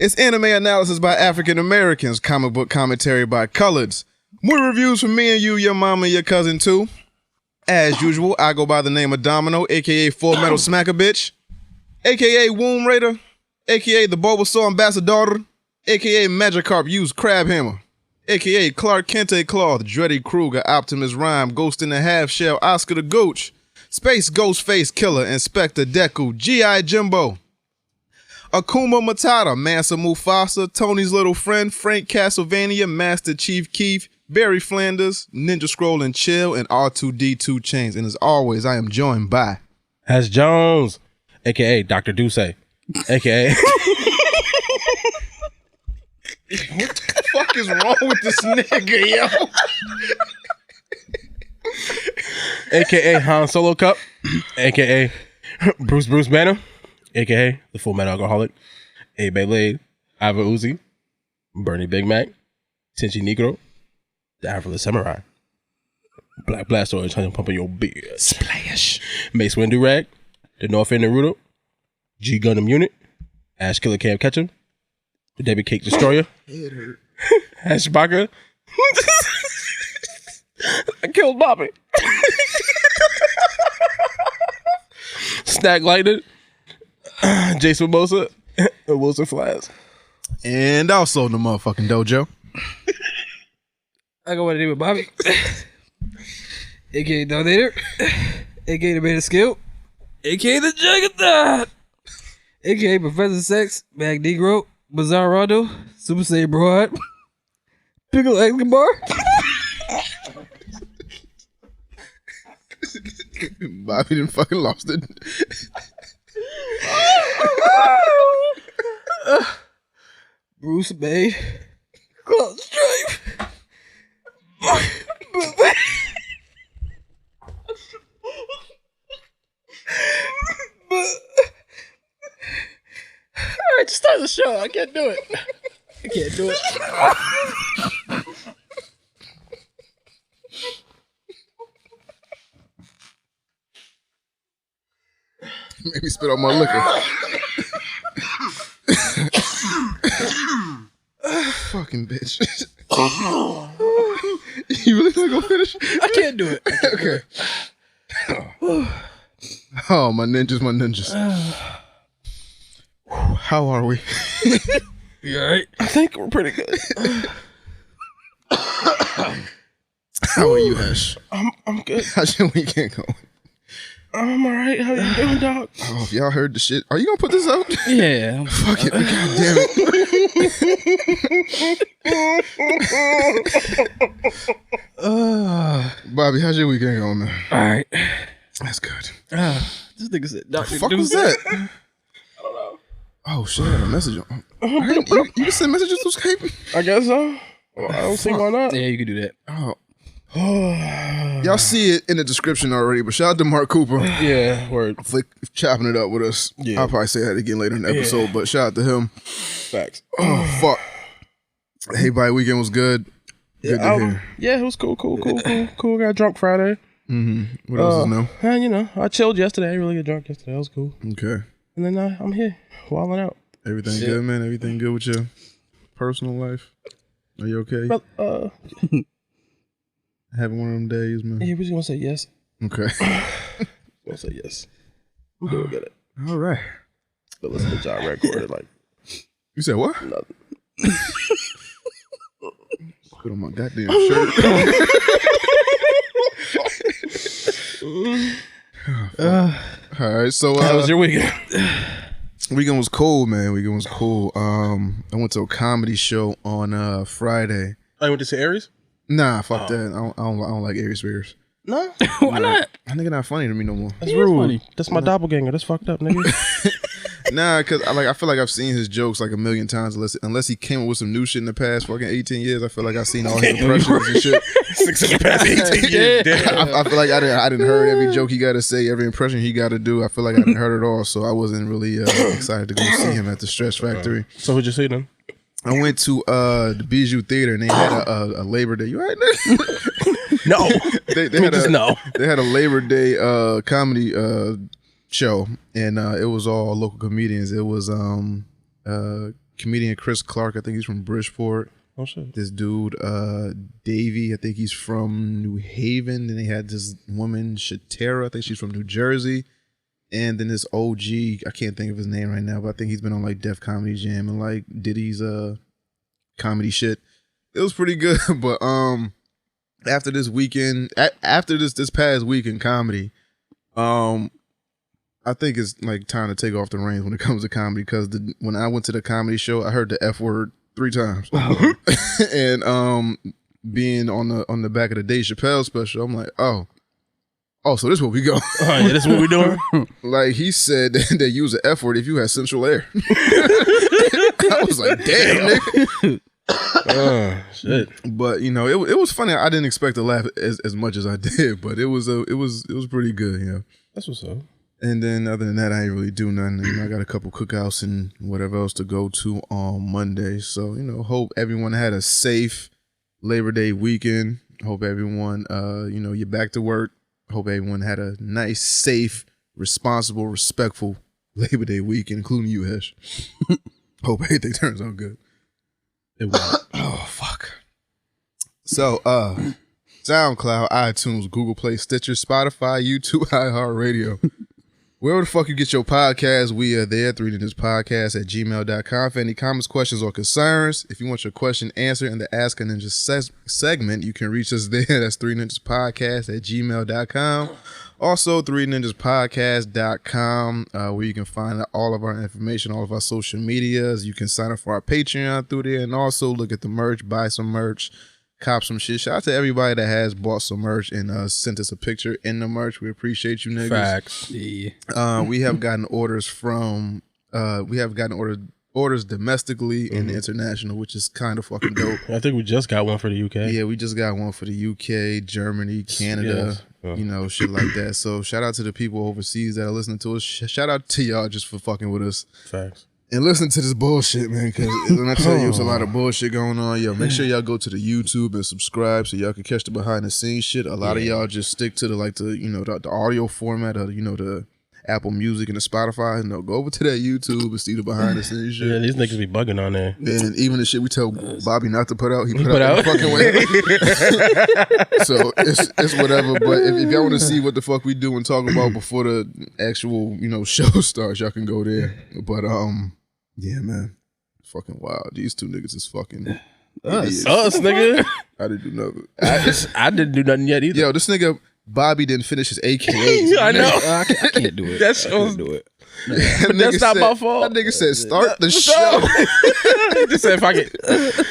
It's anime analysis by African Americans, comic book commentary by coloreds, movie reviews from me and you, your mama, and your cousin too. As usual, I go by the name of Domino, aka Full Metal Smacker Bitch, aka Womb Raider, aka the Bulbasaur Ambassador, aka Magikarp Used Crab Hammer, aka Clark Kente Cloth, Dreddy Kruger, Optimus Rhyme, Ghost in the Half Shell, Oscar the Gooch, Space Ghostface Killer, Inspector Deku, G.I. Jimbo, Akuma Matata, Mansa Mufasa, Tony's Little Friend, Frank Castlevania, Master Chief Keef, Barry Flanders, Ninja Scroll and Chill, and R2D2 Chains. And as always, I am joined by Hesh Jones, a.k.a. Dr. Duce, a.k.a. What the fuck is wrong with this nigga, yo? a.k.a. Han Solo Cup, a.k.a. Bruce Banner, a.k.a. the Full Metal Alcoholic, A. Baylade, Iva Uzi, Bernie Big Mac, Tenchi Negro, the African Samurai, Black Blastoise, honey pumping your beard, Splash, Mace Windu Rag, the North End Naruto, G Gundam Unit, Ash Killer Cam Ketchum, the Debbie Cake Destroyer, It hurt. Ash Baka, I killed Bobby, Snack Lightning, Jason Mosa, and Wilson Flies. And also the motherfucking dojo. I go by the name of Bobby, aka Donator, aka the Man of Skill, aka the Juggernaut, aka Professor Sex, Mag Negro, Bizarre Rondo, Super Saiyan Broad, Pickle Escobar. Bobby done fucking lost it. Bruce Bay, Cloud Stripe. Alright, just start the show. I can't do it. I can't do it. Made me spit out my liquor. Fucking bitch. You really not gonna finish? I can't do it. Okay. Oh, my ninjas. How are we? You alright? I think we're pretty good. How are you, Hesh? I'm good. How's your weekend going? I'm alright. How you doing, dog? Oh, if y'all heard the shit, are you gonna put this out? Yeah. Fuck it. God damn it. Bobby, how's your weekend going, man? Alright. That's good. This nigga said The Dr. fuck was Deuce. that? I don't know. Oh shit, I got a message on. You can send messages to Skype? I guess so. Well, I don't see why not. Yeah, you can do that. Oh. Y'all see it in the description already, but shout out to Mark Cooper Yeah, word. for chopping it up with us. Yeah. I'll probably say that again later in the episode, but shout out to him. Facts. Oh, fuck. Hey, bye, weekend was good. Good to hear. Yeah, it was cool. Got drunk Friday. Mm-hmm. What else is new? And, you know, I chilled yesterday. I didn't really get drunk yesterday. That was cool. Okay. And then I'm here, wilding out. Everything good, man? Everything good with your personal life? Are you okay? But, Having one of them days, man? yeah, we're just gonna say yes. Okay. Gonna say yes. I'm doing good at it. All right. But listen to John Record like You said what? nothing. Put on my goddamn shirt. All right, so How was your weekend? weekend was cool, man. Weekend was cool. I went to a comedy show on Friday. I went to see Aries. Nah, fuck that. I don't like Aries Spears. No, Why not? That nigga not funny to me no more. that's He is rude. funny. That's my doppelganger. That's fucked up, nigga. Nah, cause I feel like I've seen his jokes like a million times. Unless he came up with some new shit in the past fucking 18 years, I feel like I've seen all his impressions and shit. 6 in the past 18 years. I feel like I didn't heard every joke he got to say, every impression he got to do. I feel like I didn't heard it all, so I wasn't really excited to go see him at the Stretch Factory. So who'd you see then? I went to the Bijou Theater and they had a Labor Day. You all right, nigga? No. They had a Labor Day comedy show, and it was all local comedians. It was comedian Chris Clark, I think he's from Bridgeport. Oh shit. This dude, Davey, I think he's from New Haven. Then they had this woman, Shatera, I think she's from New Jersey. And then this OG, I can't think of his name right now, but I think he's been on like Def Comedy Jam and like Diddy's comedy shit. It was pretty good, but after this weekend, after this past week in comedy, I think it's like time to take off the reins when it comes to comedy, because when I went to the comedy show, I heard the F word 3 times. And being on the back of the Dave Chappelle special, I'm like, oh, so this is what we go. Oh yeah, this is what we doing. Like he said that you use the F word if you had central air. I was like, damn, nigga. Shit. But you know, it was funny. I didn't expect to laugh as much as I did, but it was pretty good. You know, that's what's up. And then other than that, I ain't really do nothing. You know, I got a couple cookouts and whatever else to go to on Monday. So you know, hope everyone had a safe Labor Day weekend. Hope everyone, you know, you're back to work. Hope everyone had a nice, safe, responsible, respectful Labor Day weekend, including you, Hesh. Hope everything turns out good. It will. Oh, fuck. So, SoundCloud, iTunes, Google Play, Stitcher, Spotify, YouTube, iHeartRadio. Wherever the fuck you get your podcast, we are there. 3ninjaspodcast@gmail.com. For any comments, questions, or concerns, if you want your question answered in the Ask a Ninja segment, you can reach us there. That's 3ninjaspodcast@gmail.com. Also, 3ninjaspodcast.com, where you can find all of our information, all of our social medias. You can sign up for our Patreon through there, and also look at the merch, buy some merch, cop some shit. Shout out to everybody that has bought some merch and sent us a picture in the merch. We appreciate you niggas. Facts. Yeah. We have gotten orders from orders domestically and international, which is kind of fucking dope. I think we just got one for the UK. Yeah, we just got one for the UK, Germany, Canada, you know, shit like that. So shout out to the people overseas that are listening to us. Shout out to y'all just for fucking with us. Facts. And listen to this bullshit, man, because when I tell you it's a lot of bullshit going on, yo, make sure y'all go to the YouTube and subscribe so y'all can catch the behind the scenes shit. A lot of y'all just stick to the audio format of, you know, the Apple Music and the Spotify. No, go over to that YouTube and see the behind the scenes shit. Yeah, these niggas be bugging on there. And even the shit we tell Bobby not to put out, he put out the fucking way. So it's whatever. But if y'all want to see what the fuck we do and talk about before the actual, you know, show starts, y'all can go there. But yeah, man, fucking wild. These two niggas is fucking us, nigga. I didn't do nothing. I didn't do nothing yet either. Yo, this nigga Bobby didn't finish his AKAs. I know. I can't do it. That's I can't do it. But that's not my fault. That nigga said, start the show. He just said, fuck it.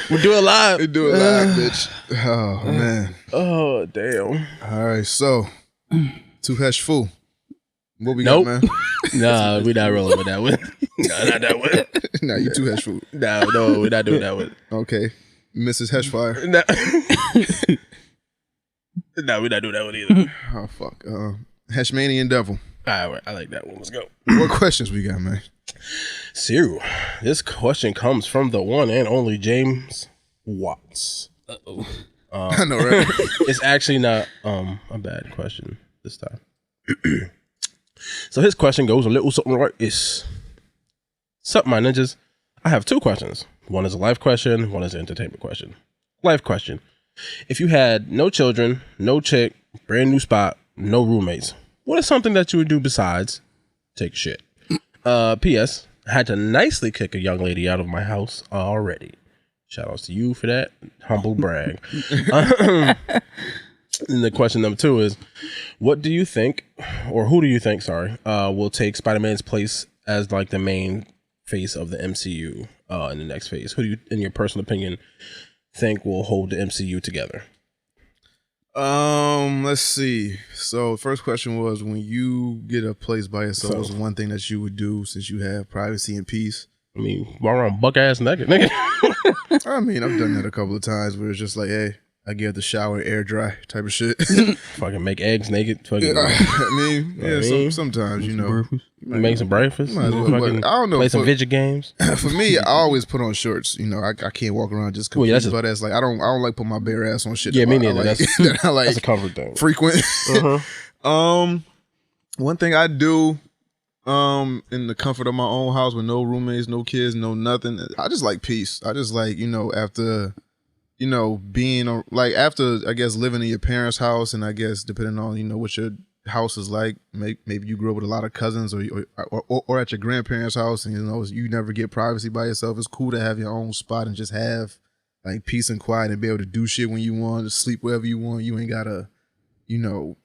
We'll do it live. We do it live, bitch. Oh, man. Oh, damn. All right, so, to Hesh Fu. What we got, man? Nah, we not rolling with that one. Nah, not that one. Nah, you too Hesh Fu. No, we're not doing that one. Okay. Mrs. Heshfire. No. No, we're not doing that one either. Oh, fuck. Heshmanian Devil. All right, I like that one. Let's go. What questions we got, man? Siru, this question comes from the one and only James Watts. Uh-oh. I know, right? It's actually not a bad question this time. So his question goes a little something like this. Sup, my ninjas? I have 2 questions. One is a life question, one is an entertainment question. Life question. If you had no children, no chick, brand new spot, no roommates, what is something that you would do besides take shit? P.S. I had to nicely kick a young lady out of my house already. Shout outs to you for that. Humble brag. And the question number 2 is, what do you think, or who do you think, will take Spider-Man's place as like the main face of the MCU in the next phase? Who do you, in your personal opinion, think will hold the MCU together? Let's see. So first question was, when you get a place by yourself, what's one thing that you would do since you have privacy and peace? I mean, walk around buck ass naked, nigga. I mean, I've done that a couple of times where it's just like, hey, I get the shower air dry type of shit. Fucking make eggs naked. Fucking, I mean, yeah, sometimes, you know. Make some breakfast. Might as well, Fucking I don't know. play some video games. For me, I always put on shorts. You know, I can't walk around just Well, yeah, that's but that's like I don't like put my bare ass on shit. Yeah, that me I neither. like, That's that I like that's a comfort thing. frequent. Uh-huh. One thing I do, in the comfort of my own house with no roommates, no kids, no nothing. I just like peace. I just like, after, being like after, I guess, living in your parents' house, and I guess depending on, what your house is like, maybe you grew up with a lot of cousins or at your grandparents' house, and you never get privacy by yourself. It's cool to have your own spot and just have like peace and quiet and be able to do shit when you want, to sleep wherever you want. You ain't gotta,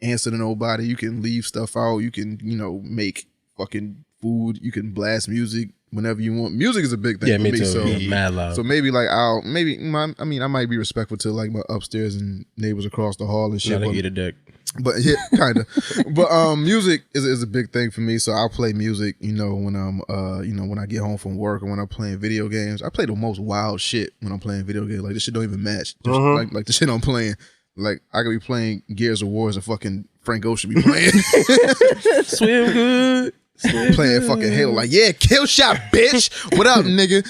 answer to nobody. You can leave stuff out. You can, make fucking food. You can blast music whenever you want. Music is a big thing for me. Too. So, mad loud. So maybe like I might be respectful to like my upstairs and neighbors across the hall and shit. Not eat a dick. But yeah, kind of. But music is a big thing for me. So I'll play music, when I'm when I get home from work or when I'm playing video games. I play the most wild shit when I'm playing video games. Like this shit don't even match. Just, like the shit I'm playing. Like I could be playing Gears of War and fucking Frank Ocean be playing. Swim good. Playing fucking Halo, like, yeah, kill shot, bitch. What up, nigga?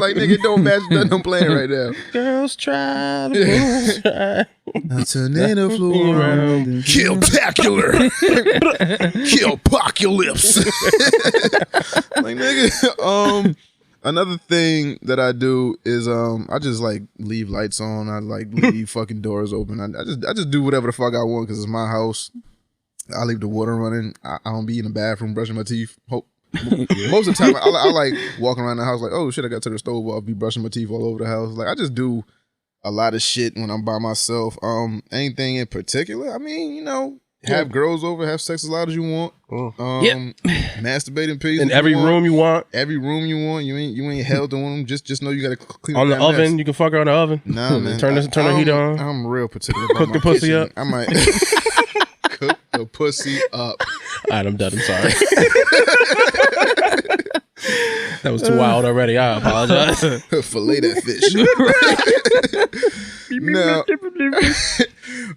Like, nigga, don't match nothing I'm playing right now. Girls try, boys try. A tornado flew around. Kill-tacular. Kill-pocalypse. Like, nigga, another thing that I do is I just like leave lights on. I like leave fucking doors open. I just do whatever the fuck I want because it's my house. I leave the water running. I don't be in the bathroom brushing my teeth. Most of the time, I like walking around the house like, oh shit, I got to turn the stove off. Be brushing my teeth all over the house. Like I just do a lot of shit when I'm by myself. Anything in particular? I mean, have girls over, have sex as loud as you want. Masturbate in peace in every room you want. Every room you want. You ain't held to one of them. Just know you gotta clean on up the oven. mess. You can fuck her on the oven. Nah, man. turn the heat on. I'm real particular. Cook the pussy kitchen. up. I might cook the pussy up. All right, I'm done. I'm sorry. That was too wild already. I apologize. Fillet that fish.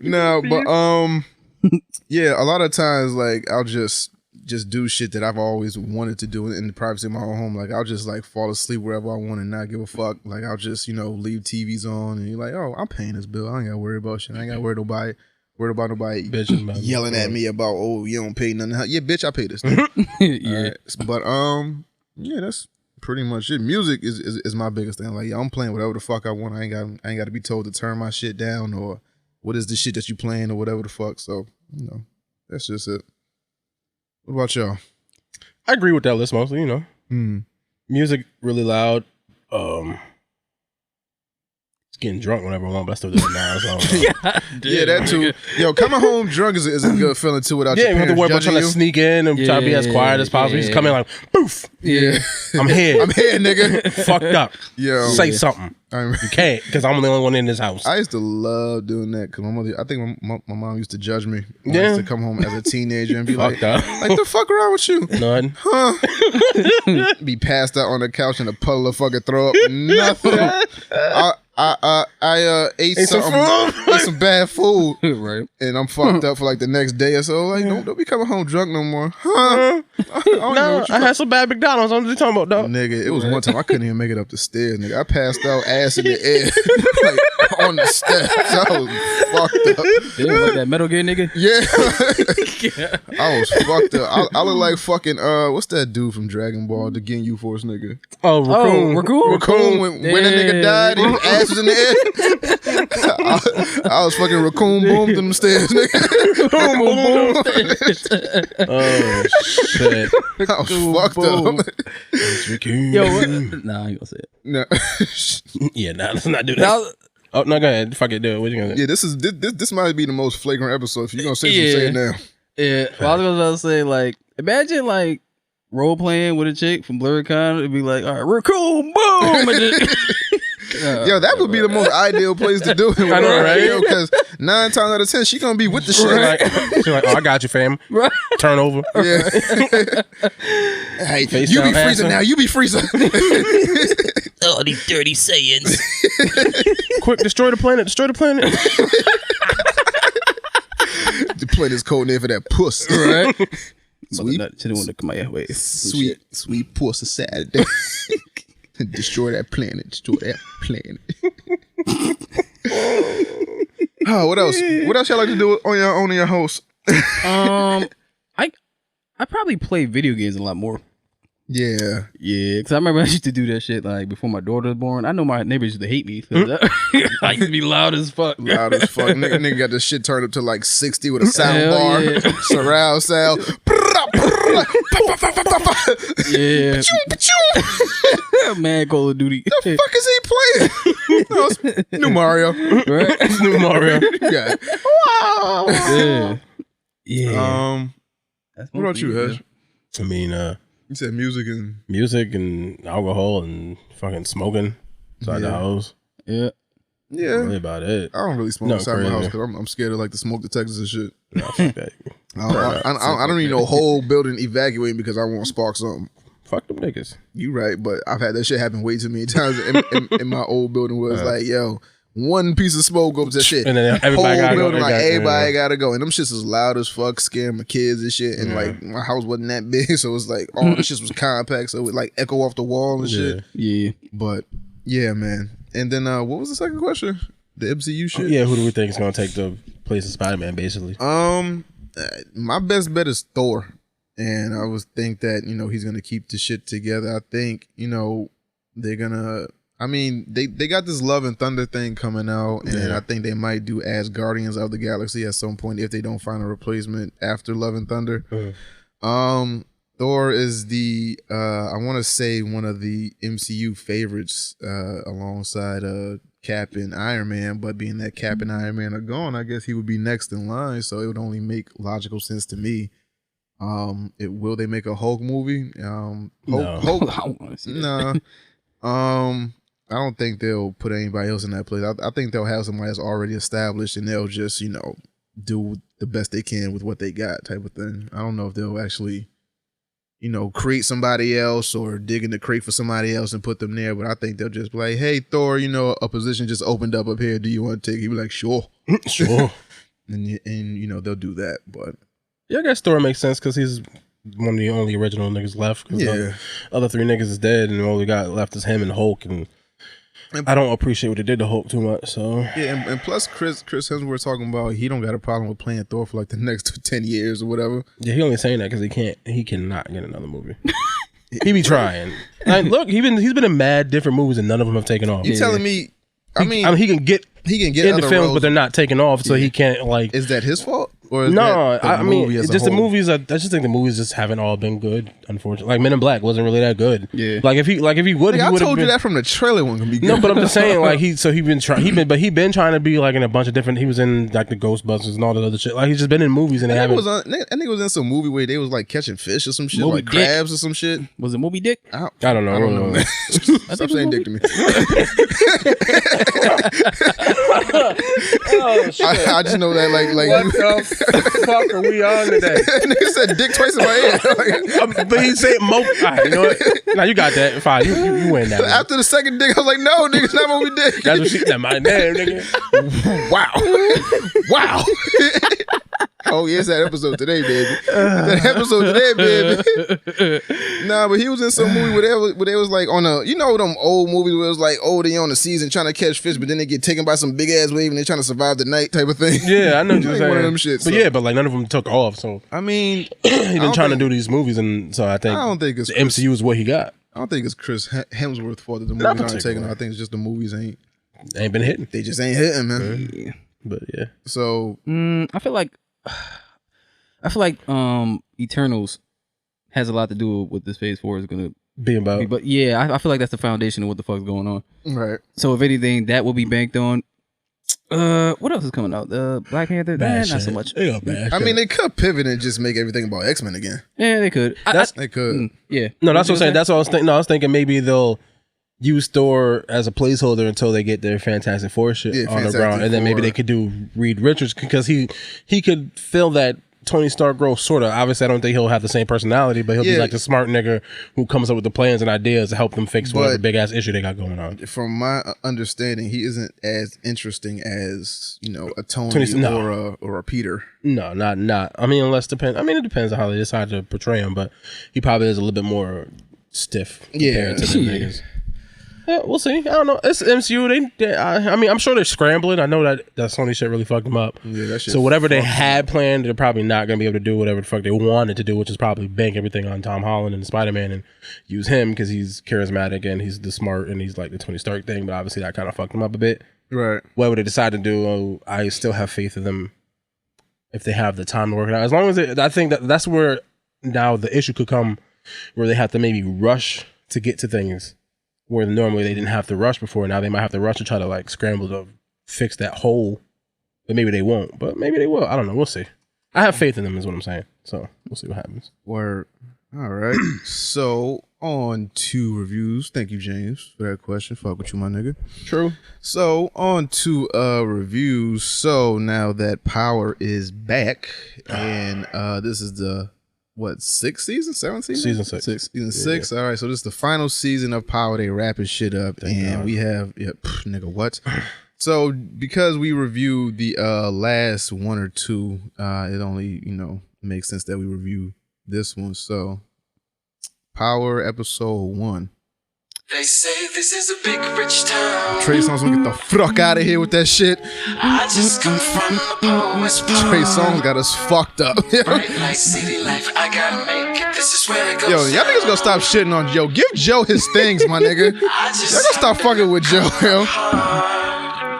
No, but yeah, a lot of times like I'll just do shit that I've always wanted to do in the privacy of my own home. Like I'll just like fall asleep wherever I want and not give a fuck. Like I'll just leave TVs on and you're like, oh, I'm paying this bill. I ain't gotta worry about shit. I ain't gotta worry about nobody bitching yelling at me about, oh, you don't pay nothing. Yeah, bitch, I pay this. Yeah. Right. But yeah, that's pretty much it. Music is my biggest thing. Like, I'm playing whatever the fuck I want. I ain't got to be told to turn my shit down or what is the shit that you playing or whatever the fuck. So, that's just it. What about y'all? I agree with that list mostly, Music really loud. Getting drunk whenever I want, but I still do it now. So, yeah, that too. Yo, coming home drunk is a good feeling too without your you have parents to worry about judging trying to sneak in and try to be as quiet as possible. You just come in like, poof. Yeah. I'm here. I'm here, nigga. Fucked up. Yo. Say something. You can't because I'm the only one in this house. I used to love doing that because my mother, I think my mom used to judge me. I Yeah. used to come home as a teenager and be Fucked like, up. the fuck wrong with you? None. Huh? Be passed out on the couch in a puddle of fucking throw up. Nothing. I ate some bad food, Right. and I'm fucked up for like the next day or so. Like, don't be coming home drunk no more, huh? No, I had some bad McDonald's. I'm just talking about dog. Nigga, it was one time I couldn't even make it up the stairs. Nigga, I passed out ass in the air, like on the steps. I was fucked up. Yeah, like that Metal Gear nigga. Yeah, I was fucked up. I look like fucking what's that dude from Dragon Ball, the Ginyu Force nigga? Oh, Raccoon. Raccoon when that nigga died, his ass was in the air. I was fucking Raccoon boomed them stairs, nigga. Oh shit! I was fucked up. Yo, what? Nah, I ain't gonna say it. No. Yeah, nah, let's not do that. Oh no, go ahead. Fuck it, do it. What you gonna do? Yeah, this might be the most flagrant episode. If you're gonna say something, say it now. Yeah, well, I was gonna say like, imagine like role playing with a chick from Blurred Con. It'd be like, all right, Raccoon, boom. And Yo, that would be the most ideal place to do it. I know, right? Because 9 times out of 10, she gonna be with the shit. Right. She's like, oh, I got you, fam. Right. Turn over. Yeah. Hey, Face you be down, freezing asshole. now. You be freezing. Oh, these dirty sayings. Quick, destroy the planet. Destroy the planet. The planet's code name for that puss. right. Sweet, She didn't want to come my way. sweet puss of Saturday. Destroy that planet. Destroy that planet. Oh, what else? What else y'all like to do on your own in your house? I I probably play video games a lot more. Yeah. Yeah, because I remember I used to do that shit like before my daughter was born. I know my neighbors used to hate me. I used to be loud as fuck. Loud as fuck. Nigga got this shit turned up to like 60 with a sound bar, surround sound. Yeah. Man, Call of Duty. The fuck is he playing? No, it's new Mario. Right? New Mario. Yeah. Yeah. Yeah. What about you, Hesh? I mean, You said music and alcohol and fucking smoking inside the house. Yeah. yeah. Really about it. I don't really smoke inside my house because I'm scared of like the smoke detectors and shit. No, fuck that. I don't need no whole building evacuating because I want to spark something. Fuck them niggas. You right, but I've had that shit happen way too many times in my old building where it's like, yo, one piece of smoke goes to shit. And then everybody whole gotta building, go. like everybody gotta go. And them shits was loud as fuck, scaring my kids and shit. And like my house wasn't that big, so it's like all the shit was compact, so it would like echo off the wall and shit. Yeah. But yeah, man. And then what was the second question? The MCU shit? Yeah, who do we think is gonna take the place of Spider-Man, basically? My best bet is Thor. And I would think that, he's gonna keep the shit together. I think, they're gonna they got this Love and Thunder thing coming out, and I think they might do as Guardians of the Galaxy at some point if they don't find a replacement after Love and Thunder. Thor is the I want to say one of the MCU favorites alongside Cap and Iron Man, but being that Cap and Iron Man are gone, I guess he would be next in line, so it would only make logical sense to me. Will they make a Hulk movie? No. Hulk, I want to see that. no. I don't think they'll put anybody else in that place. I think they'll have somebody that's already established, and they'll just, do the best they can with what they got, type of thing. I don't know if they'll actually, create somebody else or dig in the crate for somebody else and put them there. But I think they'll just be like, "Hey, Thor, a position just opened up here. Do you want to take it?" He'll be like, "Sure, Sure. and they'll do that. But Yeah, I guess Thor makes sense because he's one of the only original niggas left. The other three niggas is dead, and all we got left is him and Hulk. And I don't appreciate what they did to Hulk too much. So yeah, and plus Chris Hemsworth talking about he don't got a problem with playing Thor for like the next 10 years or whatever. Yeah, he only saying that because he cannot get another movie. He be trying. Like, look, he's been in mad different movies and none of them have taken off. You telling me? I mean, he can get in the films, roles, but they're not taking off, so he can't like. Is that his fault? Or is No, that I mean, movie as a just the whole? movies. I just think the movies just haven't all been good. Unfortunately, like Men in Black wasn't really that good. Yeah. Like if he would, Like, he I would have told been. you that from the trailer one can be good. No, but I'm just saying, like he been trying to be like in a bunch of different. He was in like the Ghostbusters and all that other shit. Like he's just been in movies and they haven't. I think it was in some movie where they was like catching fish or some shit, Moby like Dick. crabs or some shit. Was it Moby Dick? I don't know. I don't know, man. Stop saying dick to me. Oh shit! I just know that like What the fuck are we on today? nigga said dick twice in my head. But he said All right, you know what? Now you got that. Fine, you win that one. After the second dick, I was like, no, nigga, it's not Moby Dick. That's what she. That my name, nigga. Wow. Oh, yeah, it's that episode today, baby. That episode today, baby. Nah, but he was in some movie where they was like on a, them old movies where it was like, they on the season trying to catch fish, but then they get taken by some big ass wave and they trying to survive the night type of thing. Yeah, I know what you're Like saying. one of them shits. But yeah, but like none of them took off. So I mean, he been trying to do these movies, and so I don't think it's the MCU is what he got. I don't think it's Chris Hemsworth's fault that the Not movies aren't taking particularly. off. I think it's just the movies ain't Been hitting. they just ain't hitting, man. Yeah. But yeah, So I feel like Eternals has a lot to do with what this Phase 4 is gonna being about. be. But yeah, I feel like that's the foundation of what the fuck's going on. right. So if anything, that will be banked on. What else is coming out? Black Panther? Nah, not so much. They got bad I shit. mean, they could pivot and just make everything about X-Men again. Yeah, they could. They could. Yeah. No, that's what I'm saying. That's what I was thinking. No, I was thinking maybe they'll use Thor as a placeholder until they get their Fantastic Four shit on the Fantastic ground, and then maybe Four. they could do Reed Richards because he could fill that Tony Stark role sort of. Obviously, I don't think he'll have the same personality, but he'll be like the smart nigga who comes up with the plans and ideas to help them fix whatever big ass issue they got going on. From my understanding, he isn't as interesting as a Tony or a Peter. No, not. I mean, it depends on how they decide to portray him, but he probably is a little bit more stiff compared to the niggas. Yeah, we'll see. I don't know. It's MCU. I mean, I'm sure they're scrambling. I know that Sony shit really fucked them up. Yeah, that shit. So whatever they had planned, they're probably not going to be able to do whatever the fuck they wanted to do, which is probably bank everything on Tom Holland and Spider-Man and use him because he's charismatic and he's the smart and he's like the Tony Stark thing. But obviously that kind of fucked them up a bit. Right. Whatever they decide to do, I still have faith in them if they have the time to work it out. As long as I think that's where now the issue could come, where they have to maybe rush to get to things where normally they didn't have to rush before. Now they might have to rush to try to like scramble to fix that hole. But maybe they won't. But maybe they will. I don't know. We'll see. I have faith in them is what I'm saying. So we'll see what happens. Word. All right. So on to reviews. Thank you, James, for that question. Fuck with you, my nigga. True. So on to reviews. So now that Power is back, and this is the sixth season, seventh season, season 6. All right, so this is the final season of Power. They wrapping shit up, and we have nigga what? So because we reviewed the last one or two, it only makes sense that we review this one. So Power episode 1. They say this is a big rich town. Trey Songz gonna get the fuck out of here with that shit. I just come from the poet's Trey Songz got us fucked up. Bright light, city life, I gotta make it. This is where it goes. Yo, y'all niggas gonna stop shitting on Joe. Give Joe his things, my nigga. Y'all gonna stop fucking with Joe, yo.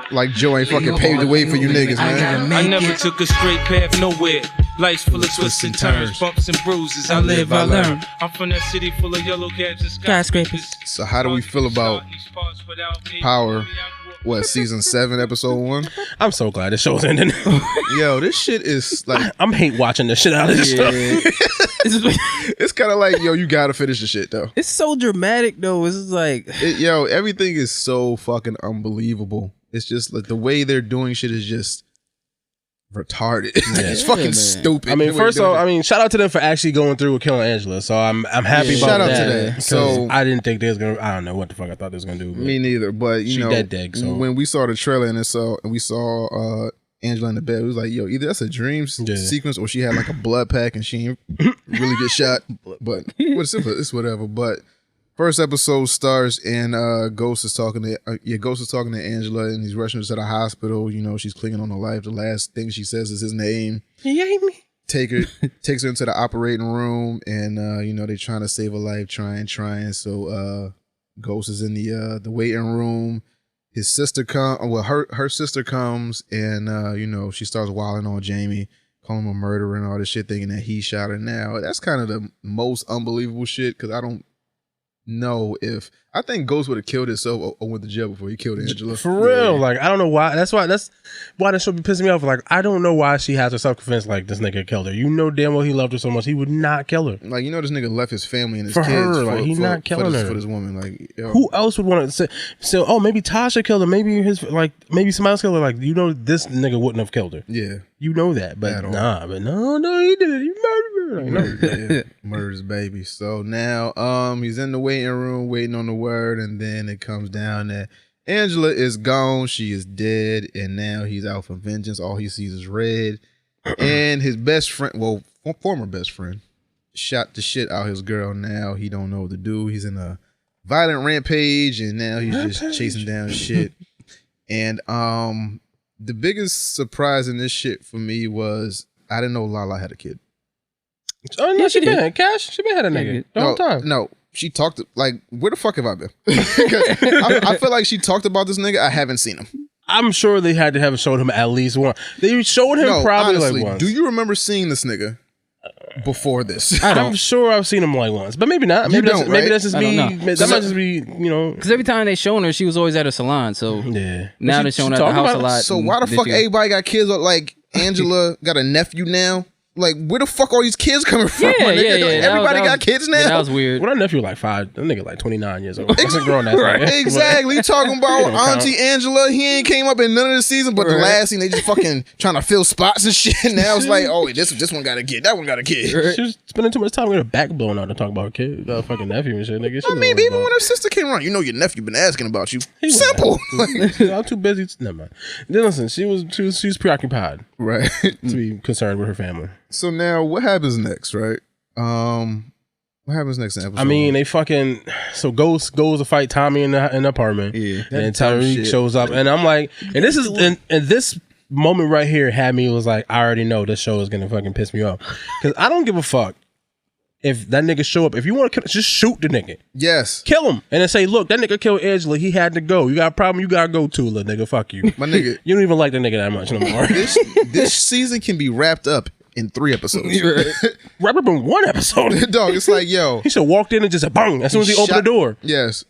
Like Joe ain't fucking paved the way for you niggas, man. I never took a straight path nowhere. Life's full of twists and turns, bumps and bruises. I live, I learn. I'm from that city full of yellow cabs and skyscrapers. So how do we feel about Power? What, season 7, episode 1? I'm so glad this show's ending. Yo, this shit is like I'm hate watching this shit out of this show. It's kind of like, yo, you gotta finish the shit though. It's so dramatic though. It's just like yo, everything is so fucking unbelievable. It's just like the way they're doing shit is just retarded. It's fucking stupid. I mean, first off, shout out to them for actually going through with killing Angela. So I'm happy about shout out that. to that. So I didn't think they was gonna. I don't know what the fuck I thought they was gonna do. Me neither. But you know, dead. So when we saw the trailer and we saw Angela in the bed, it was like, yo, either that's a dream sequence or she had like a blood pack and she didn't really get shot. But it's whatever. But first episode starts and Ghost is talking to Angela and he's rushing her to the hospital. You know, she's clinging on to life. The last thing she says is his name. He ain't me. Takes her into the operating room and they're trying to save her life, trying. So Ghost is in the waiting room. His sister her sister comes and she starts wilding on Jamie, calling him a murderer and all this shit, thinking that he shot her. Now that's kind of the most unbelievable shit because I don't know if I think Ghost would have killed himself or went to jail before he killed Angela. For real. Like I don't know why. That's why that should be pissing me off. Like I don't know why she has her self-defense like this nigga killed her. You know damn well he loved her so much he would not kill her. Like this nigga left his family and his for kids her. Like he's not killing her for this woman. Like who else would want to say? Oh, maybe Tasha killed her. Maybe maybe somebody else killed her. Like this nigga wouldn't have killed her. Yeah, you know that. But no, he did it. He murdered her. Murdered his baby. So now he's in the waiting room waiting on the word, and then it comes down that Angela is gone. She is dead, and now he's out for vengeance. All he sees is red. And his best friend, former best friend, shot the shit out his girl. Now he don't know what to do. He's in a violent rampage, and now he's just chasing down shit. And the biggest surprise in this shit for me was I didn't know Lala had a kid. Oh no, she did. Cash, she been had a nigga the whole time. No, she talked like, where the fuck have I been? I feel like she talked about this nigga. I haven't seen him. I'm sure they had to have showed him at least once. They showed him probably honestly, like once. Do you remember seeing this nigga before this? I'm sure I've seen him like once, but maybe not. Maybe that's just me. That might just be because every time they showing her, she was always at a salon. So yeah, now they're showing her at the house a lot. So why the fuck everybody got kids? Like Angela got a nephew now. Like, where the fuck are these kids coming from? Yeah. Everybody got kids now? Yeah, that was weird. Well, our nephew like 5. That nigga like 29 years old. That's a grown ass nigga. Exactly. You talking about Auntie Angela. He ain't came up in none of the season, but the last scene, they just fucking trying to fill spots and shit. Now it's like, oh, this one got a kid. That one got a kid. She was spending too much time with her back blown out to talk about her kid. Fucking nephew and shit, nigga. I mean, even when her sister came around, your nephew been asking about you. Simple. I'm too busy. Never mind. Then listen, she was preoccupied. Right. To be concerned with her family. So now what happens next, right? What happens next in episode? I mean, they fucking so Ghost goes to fight Tommy in the apartment. Yeah. And Tyreek shows up, and I'm like, and this is and this moment right here had me was like, I already know this show is gonna fucking piss me off because I don't give a fuck if that nigga show up. If you want to just shoot the nigga, yes, kill him, and then say, look, that nigga killed Angela. He had to go. You got a problem? You gotta go too, little nigga. Fuck you, my nigga. You don't even like the nigga that much no more. This season can be wrapped up in 3 episodes. Wrap up in 1 episode. Dog, it's like, yo, he should have walked in and just said, bang, as soon as he opened the door. Yes.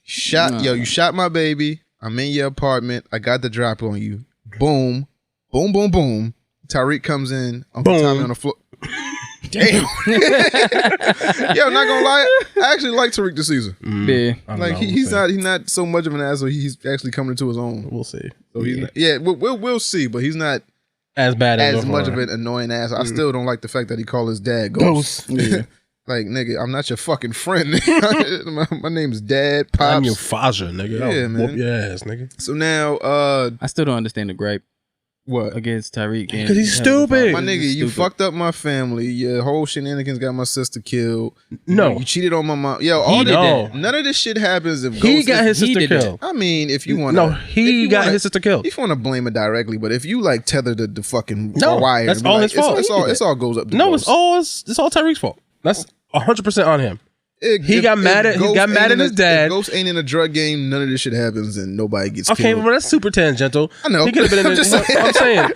You shot my baby. I'm in your apartment. I got the drop on you. Boom. Boom, boom, boom. Tyreek comes in. Uncle Tommy on the floor. Damn. Yo, not gonna lie. I actually like Tyreek this season. Yeah. Like he's not so much of an asshole. He's actually coming into his own. We'll see. So he's not, we'll see, but he's not as bad as much of an annoying ass. I still don't like the fact that he called his dad Ghost. Yeah. Like, nigga, I'm not your fucking friend. my name's Dad, Pops. I'm your father, nigga. Yeah, man. Whoop your ass, nigga. So now, I still don't understand the gripe. What? Against Tyreek. Because he's stupid. My nigga, you fucked up my family. Your whole shenanigans got my sister killed. No. You cheated on my mom. Yo, none of this shit happens if he got his sister killed. I mean, if you want to. No, he got his sister killed. If you want to blame it directly, but if you like tether the fucking wire. That's all his fault. It's all goes up to No, it's all Tyreek's fault. That's 100% on him. He got mad at his dad. If Ghost ain't in a drug game, none of this shit happens and nobody gets killed. Okay, well, that's super tangential. I know. He could have been in I'm saying.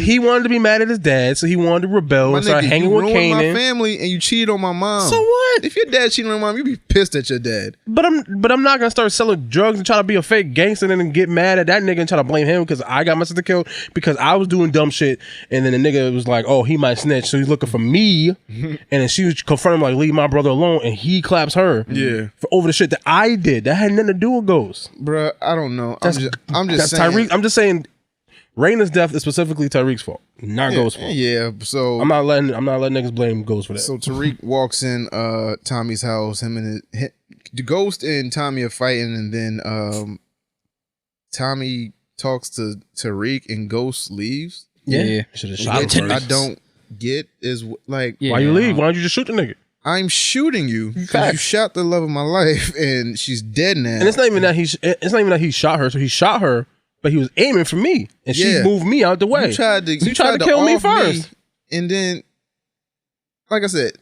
He wanted to be mad at his dad, so he wanted to rebel and start hanging with Kanan. You ruined my family and you cheated on my mom. So what? If your dad cheated on your mom, you'd be pissed at your dad. But I'm not gonna start selling drugs and try to be a fake gangster and then get mad at that nigga and try to blame him because I got my sister killed because I was doing dumb shit and then the nigga was like, oh, he might snitch, so he's looking for me, and then she was confronting him like, leave my brother alone, and he claps her. Yeah, for over the shit that I did. That had nothing to do with Ghost. Bruh, I don't know. I'm just saying. Tyreek. I'm just saying. Raina's death is specifically Tyreek's fault, not Ghost's fault. Yeah, so I'm not letting niggas blame Ghost for that. So Tyreek walks in Tommy's house. The Ghost and Tommy are fighting, and then Tommy talks to Tyreek, and Ghost leaves. Yeah. Should have shot him first. I don't get is like why you leave? Why don't you just shoot the nigga? I'm shooting you because you shot the love of my life, and she's dead now. And it's not even that he shot her. So he shot her, but he was aiming for me, and she moved me out the way. You tried to kill me first, and then, like I said,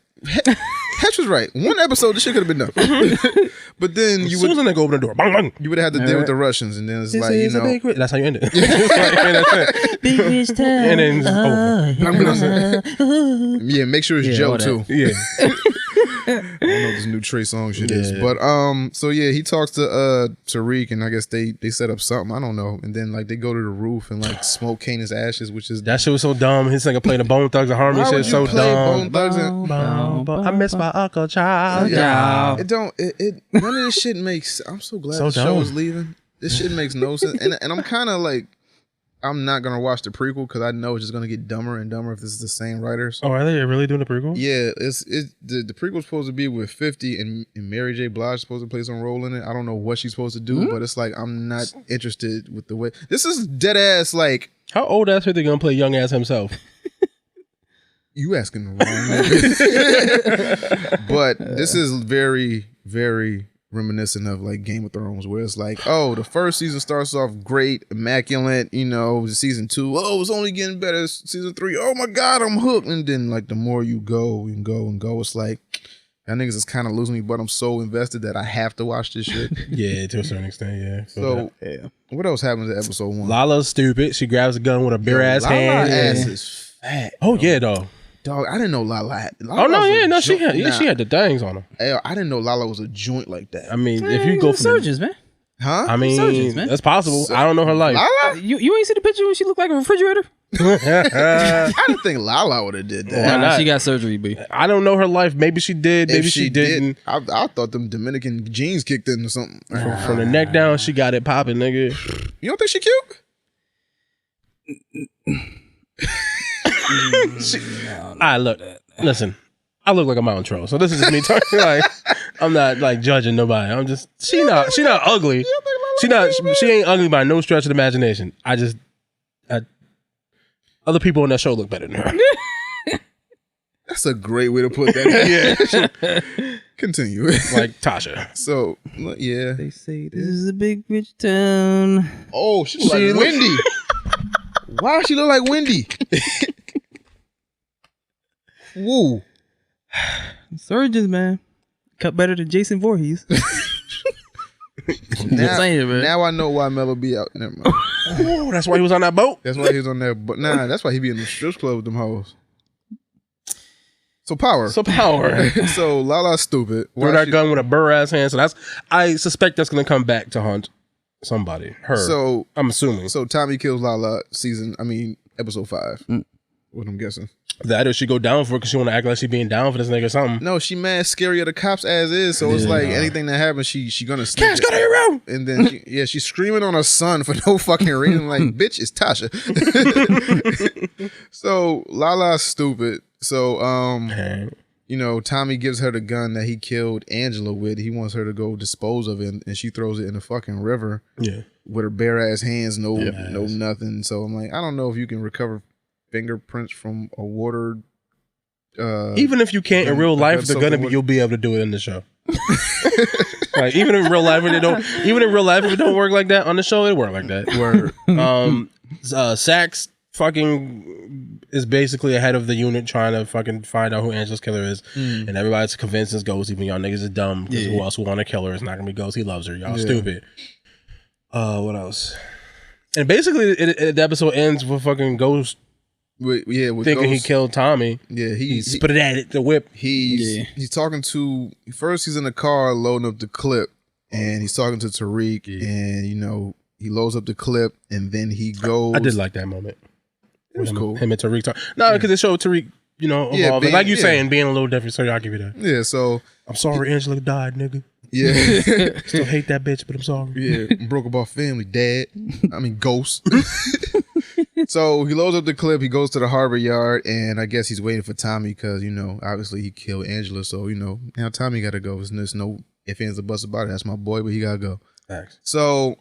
Hesh was right. 1 episode, this shit could have been done. But then as soon as the nigga opened the door, bang, bang. You would have had to deal with the Russians, and then it's like, you know, that's how you end it. Big rich time, and then it's over. Yeah, make sure it's Joe too. Yeah. I don't know what this new Trey song shit is, but so yeah, he talks to Tyreek, and I guess they set up something, I don't know, and then like they go to the roof and like smoke Kanan's ashes, which is that shit was so dumb. His nigga played the Bone Thugs and Harmony shit so dumb. Bone Thugs and I miss my uncle child. Yeah. None of this shit makes. I'm so glad the show is leaving. This shit makes no sense, and I'm kind of like, I'm not gonna watch the prequel because I know it's just gonna get dumber and dumber if this is the same writers. Oh, are they really doing the prequel? Yeah, the prequel's supposed to be with 50 and Mary J. Blige is supposed to play some role in it. I don't know what she's supposed to do, but it's like I'm not interested with the way this is dead ass. Like, how old ass are they gonna play young ass himself? You asking the wrong nigga. But this is very, very reminiscent of like Game of Thrones, where it's like, oh, the first season starts off great, immaculate, you know, season 2, oh, it's only getting better, season 3, oh my god, I'm hooked, and then like the more you go and go and go, it's like, that niggas is kind of losing me, but I'm so invested that I have to watch this shit. Yeah, to a certain extent, yeah. So what else happens in episode 1? Lala's stupid. She grabs a gun with a bare ass hand. Lala ass is fat. Oh yeah, dog. Dog, I didn't know Lala had. She had the things on her. Hey, I didn't know Lala was a joint like that. I mean, if you go for surgeons, man. Huh? I mean, surgeons, man. that's possible. I don't know her life. Lala? You ain't see the picture when she looked like a refrigerator? I didn't think Lala would have did that. Nah, she got surgery, B. I don't know her life. Maybe she did. Maybe she didn't. I thought them Dominican genes kicked in or something. From the neck down, she got it popping, nigga. You don't think she cute? Look. Listen, I look like a mountain troll, so this is just me talking. Like, I'm not like judging nobody. I'm just she not ugly. She ain't ugly by no stretch of the imagination. Other people on that show look better than her. That's a great way to put that. Yeah. Continue. Like Tasha. So, yeah. They say this is a big rich town. Oh, she look like Wendy. Why she look like Wendy? Woo. Surgeons, man. Cut better than Jason Voorhees. Now I know why Mello be out. Never mind. Oh, that's why he was on that boat? That's why he was on there. But nah, that's why he be in the strip club with them hoes. So Power. So Lala's stupid. Throw that gun with a burr ass hand. So I suspect that's gonna come back to haunt somebody. Her. So I'm assuming. So Tommy kills Lala episode 5. What I'm guessing. That or she go down for it because she want to act like she being down for this nigga or something. No, she mad scary of the cops as is. So it's like anything that happens, she gonna snitch. Cash, go to your room. And then she's screaming on her son for no fucking reason. Like, bitch, it's Tasha. So Lala's stupid. So Tommy gives her the gun that he killed Angela with. He wants her to go dispose of it, and she throws it in the fucking river. Yeah. With her bare ass hands, no nothing. So I'm like, I don't know if you can recover fingerprints from a water. Even if you can't in real life, you'll be able to do it in the show. Like even in real life, if it don't work like that on the show, it work like that. Where Sax fucking is basically ahead of the unit trying to fucking find out who Angela's killer is, and everybody's convinced it's Ghost. Even y'all niggas is dumb because who else would want to kill her? It's not gonna be Ghost. He loves her. Y'all stupid. What else? And basically, the episode ends with fucking Ghost. With thinking Ghost, he killed Tommy. Yeah, he spit it at it, the whip. He's talking to first. He's in the car loading up the clip, and he's talking to Tariq, and he loads up the clip, and then he goes. I did like that moment. It was cool. Him and Tariq talk. No, because it showed Tariq, evolving. Like you saying, being a little different. So I'll give you that. Yeah. So I'm sorry, Angela died, nigga. Yeah. Still hate that bitch, but I'm sorry. Yeah. Broke up our family, dad. Ghost. So he loads up the clip. He goes to the harbor yard, and I guess he's waiting for Tommy because obviously he killed Angela. So now Tommy got to go. There's no ifs, ands, or buts about it. That's my boy, but he gotta go. Thanks. So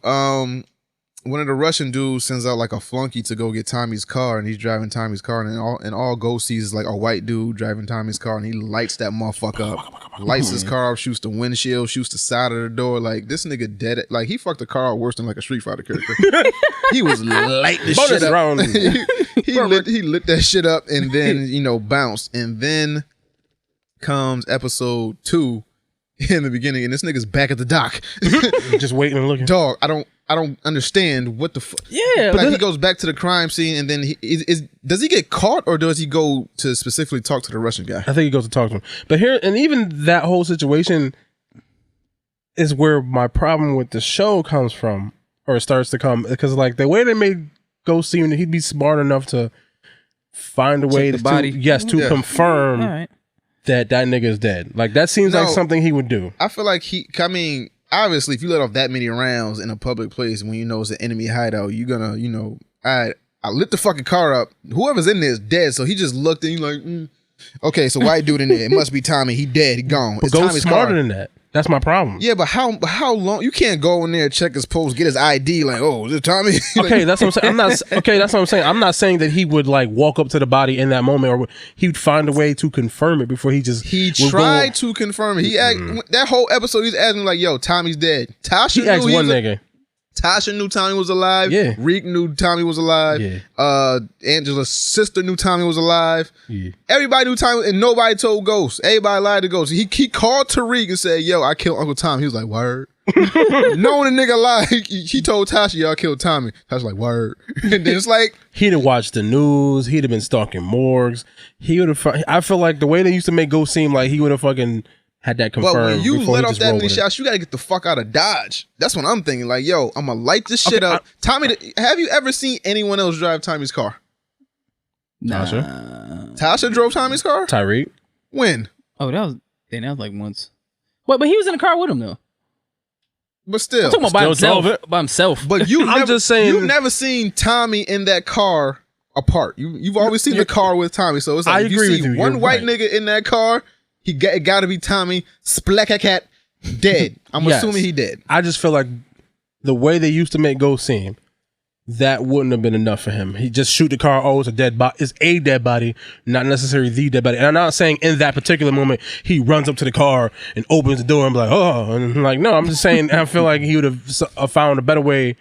one of the Russian dudes sends out like a flunky to go get Tommy's car, and he's driving Tommy's car, and all Ghost sees is like a white dude driving Tommy's car, and he lights that motherfucker up, lights his car up, shoots the windshield, shoots the side of the door. Like, this nigga dead. Like, he fucked the car out worse than like a Street Fighter character. He was lighting the shit up. he lit that shit up, and then bounced, and then comes episode 2 in the beginning, and this nigga's back at the dock, just waiting and looking. Dog, I don't understand what the fuck. Yeah, like he goes back to the crime scene, and then does he get caught, or does he go to specifically talk to the Russian guy? I think he goes to talk to him. But here, and even that whole situation is where my problem with the show comes from, or starts to come, because like the way they made Ghost seem that he'd be smart enough to find a way to confirm that nigga is dead. Like that seems like something he would do. I feel like obviously, if you let off that many rounds in a public place when you know it's an enemy hideout, you're gonna, I lit the fucking car up. Whoever's in there is dead. So he just looked and he's like, okay, so white dude in there. It must be Tommy. He dead. He gone. But Ghost smarter than that. That's my problem. Yeah, but how long? You can't go in there, check his post, get his ID. Like, oh, is it Tommy? Okay, that's what I'm saying. That's what I'm saying. I'm not saying that he would like walk up to the body in that moment, or he'd find a way to confirm it before he tried to confirm it. That whole episode, he's asking like, yo, Tommy's dead. Tasha he asked one nigga. Tasha knew Tommy was alive. Yeah. Reek knew Tommy was alive. Yeah. Angela's sister knew Tommy was alive. Yeah. Everybody knew Tommy, and nobody told Ghost. Everybody lied to Ghost. He called Tariq and said, yo, I killed Uncle Tommy. He was like, word. Knowing the nigga lied, he told Tasha, y'all killed Tommy. Tasha like, word. And then it's like, he'd have watched the news. He'd have been stalking morgues. He would have. I feel like the way they used to make Ghost seem like he would have fucking had that confirmed. But when you let off that many shots, you gotta get the fuck out of Dodge. That's what I'm thinking. Like, yo, I'm gonna light this shit up. Tommy, have you ever seen anyone else drive Tommy's car? Nah. Tasha drove Tommy's car? Tyreek. When? Oh, that was like once. But he was in the car with him though. But still, I'm talking about by himself. But just saying, you've never seen Tommy in that car apart. You've always seen the car with Tommy. So it's like, if you see one white nigga in that car, it got to be Tommy Splackacat dead. I'm assuming he dead. I just feel like the way they used to make Ghost seem that wouldn't have been enough for him. He just shoot the car. Oh, it's a dead body. It's a dead body, not necessarily the dead body. And I'm not saying in that particular moment he runs up to the car and opens the door and be like, oh, and I'm like, no. I'm just saying I feel like he would have found a better way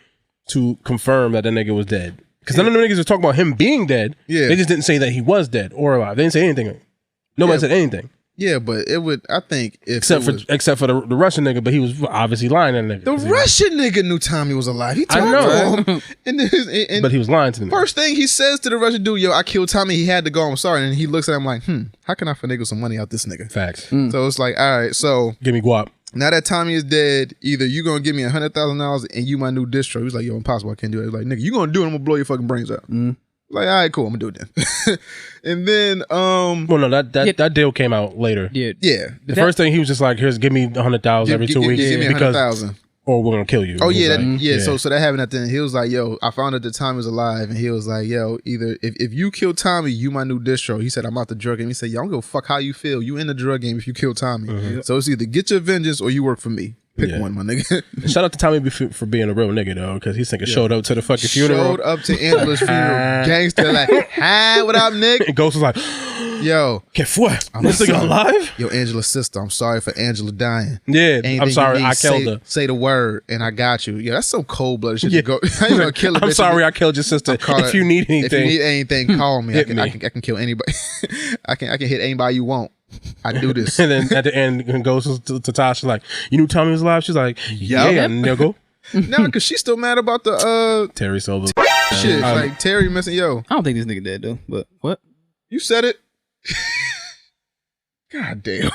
to confirm that the nigga was dead. Because none of the niggas were talking about him being dead. Yeah, they just didn't say that he was dead or alive. They didn't say anything. Nobody said anything. Yeah, but it would. I think except for the Russian nigga, but he was obviously lying to the nigga. The Russian nigga knew Tommy was alive. He talked to him, and but he was lying to him. First thing he says to the Russian dude, "Yo, I killed Tommy. He had to go. I'm sorry." And he looks at him like, how can I finagle some money out this nigga? Facts. So it's like, all right, so give me guap. Now that Tommy is dead, either you gonna give me $100,000 and you my new distro. He was like, yo, impossible. I can't do it. He was like, nigga, you gonna do it? I'm gonna blow your fucking brains out. Like, all right, cool. I'm gonna do it then. And then, well, no, that deal came out later. Yeah. The first thing he was just like, here's, give me 100,000 every 2 weeks. Give me 100,000. Or we're gonna kill you. Oh yeah, So that happened at the end. He was like, "Yo, I found out that Tommy was alive," and he was like, "Yo, either if you kill Tommy, you my new distro." He said, "I'm out the drug game." He said, "Yo, I don't give a fuck how you feel. You in the drug game if you kill Tommy. So it's either get your vengeance or you work for me. Pick one, my nigga." Shout out to Tommy for being a real nigga though, because he's thinking showed up to the fucking funeral. Showed up to Angela's funeral, gangster like, "Hi, what up, Nick?" And Ghost was like, "Yo, que fue? This nigga alive?" Yo, Angela's sister. I'm sorry for Angela dying. Yeah, I'm sorry. I killed her. Say the word, and I got you. Yeah, that's some cold blooded shit to go. I ain't gonna kill her. I'm sorry, I killed your sister. If you need anything, call me. I can kill anybody. I can hit anybody you want. I do this. And then at the end, goes to Tasha like, "You knew Tommy was alive?" She's like, "Yeah, nigga." No, because she's still mad about the Terry Silver shit. Like Terry missing. Yo, I don't think this nigga dead though. But what? You said it. God damn.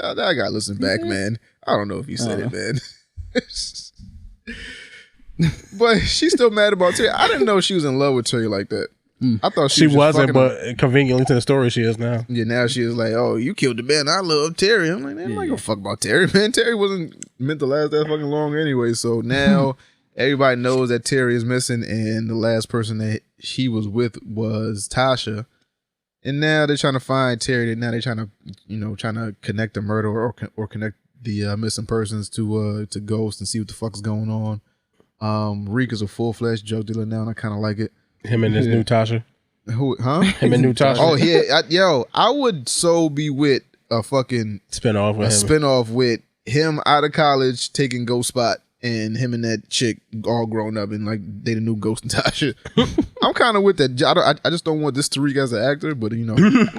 I gotta listen back, man. I don't know if you said it, man. But she's still mad about Terry. I didn't know she was in love with Terry like that. I thought she wasn't, but conveniently to the story she is now. Yeah, now she is like, "Oh, you killed the man. I love Terry." I'm like, man, I'm not gonna fuck about Terry, man. Terry wasn't meant to last that fucking long anyway. So now everybody knows that Terry is missing, and the last person that he was with was Tasha. And now they're trying to find Terry. Now they're trying to connect the murder or connect the missing persons to Ghost and see what the fuck is going on. Reek is a full-fledged drug dealer now, and I kind of like it. Him and his new Tasha. Who? Huh? Him and new Tasha. Oh yeah, I would so be with a fucking spinoff with him out of college taking Ghost spot, and him and that chick all grown up and like they the new Ghost and Tasha. I'm kind of with that. I just don't want this Tariq as an actor, but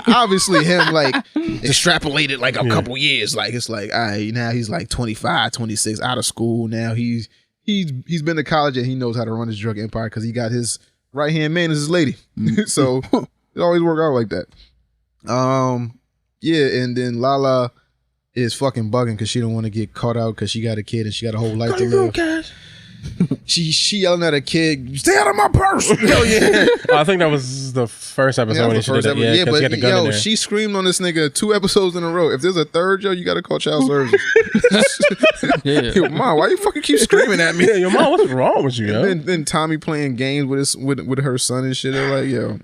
obviously him like extrapolated like a couple years. Like it's like, all right, now he's like 25, 26, out of school. Now he's been to college and he knows how to run his drug empire because he got his right hand man is his lady. So it always work out like that. Yeah, and then Lala is fucking bugging because she don't want to get caught out because she got a kid and she got a whole life to live. She yelling at a kid, "Stay out of my purse!" Hell yeah! I think that was the first episode when she did that. Yeah, but she had the gun in there. She screamed on this nigga 2 episodes in a row. If there's a third, you got to call child services. Yo, Mom, why you fucking keep screaming at me? Yeah, yo, Mom, what's wrong with you? And then Tommy playing games with her son and shit. They're like, yo.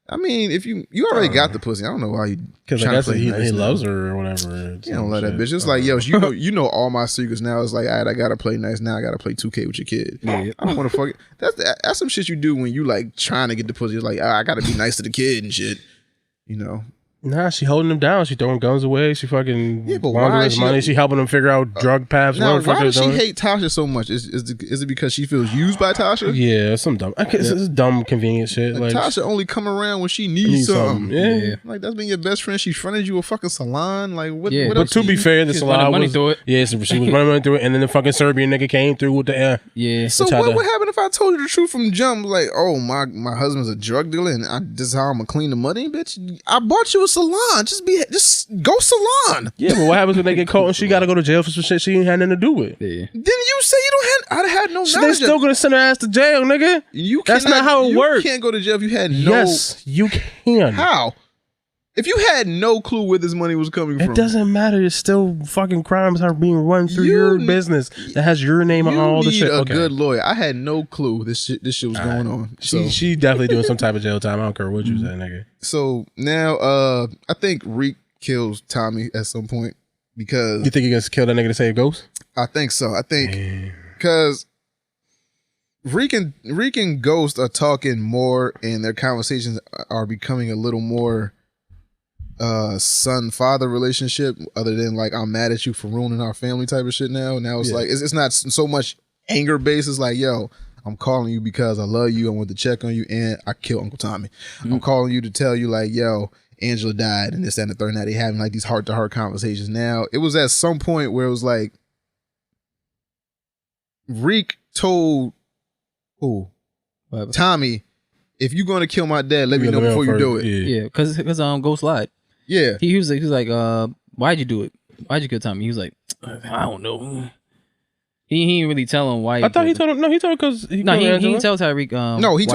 I mean, if you already got the pussy, I don't know why you. Because I guess he loves her or whatever. You don't love that bitch. It's like, yo, you know all my secrets now. It's like, all right, I gotta play nice. Now I gotta play 2K with your kid. Yeah. I don't want to fuck it. That's some shit you do when you like trying to get the pussy. It's like, I gotta be nice to the kid and shit. Nah, she holding him down. She throwing guns away. She fucking laundering his money. She helping him figure out drug paths. Now, why does she hate Tasha so much? Is it because she feels used by Tasha? Yeah, it's some dumb. It's dumb, convenient shit. Like Tasha only come around when she needs something. Yeah, like that's been your best friend. She fronted you a fucking salon. Like what? Yeah. What but to be fair, the salon was through it. Yeah, so she was running money through it, and then the fucking Serbian nigga came through with the air. Yeah. So what would happen if I told you the truth from jump? Like, oh my husband's a drug dealer, and this is how I'm gonna clean the money, bitch. I bought you a salon. Just go salon. Yeah, but what happens when they get caught and she got to go to jail for some shit she ain't had nothing to do with? Yeah. Then you say you don't have. I had no knowledge. They still gonna send her ass to jail, nigga. That's not how it works. You can't go to jail if you had no. Yes, you can. How? If you had no clue where this money was coming from, it doesn't matter. It's still fucking crimes are being run through your business that has your name on all the shit. A good lawyer. I had no clue this shit was going on. She definitely doing some type of jail time. I don't care what you say, nigga. So now, I think Reek kills Tommy at some point because you think he gonna kill that nigga to save Ghost? I think so. I think because Reek and Ghost are talking more, and their conversations are becoming a little more son-father relationship, other than like, I'm mad at you for ruining our family type of shit now. Now it's like, it's not so much anger based. It's like, yo, I'm calling you because I love you. I want to check on you, and I killed Uncle Tommy. I'm calling you to tell you, like, yo, Angela died, and this, that, and the third. Now they having like these heart-to-heart conversations. Now, it was at some point where it was like, Reek told Tommy, if you're going to kill my dad, let me know before you do it. Yeah, because Ghost lied. Yeah. He was like, why'd you do it? Why'd you kill Tommy? He was like, I don't know. He didn't really tell him why. I thought he told him. No, he told him because he didn't tell Tyreek. He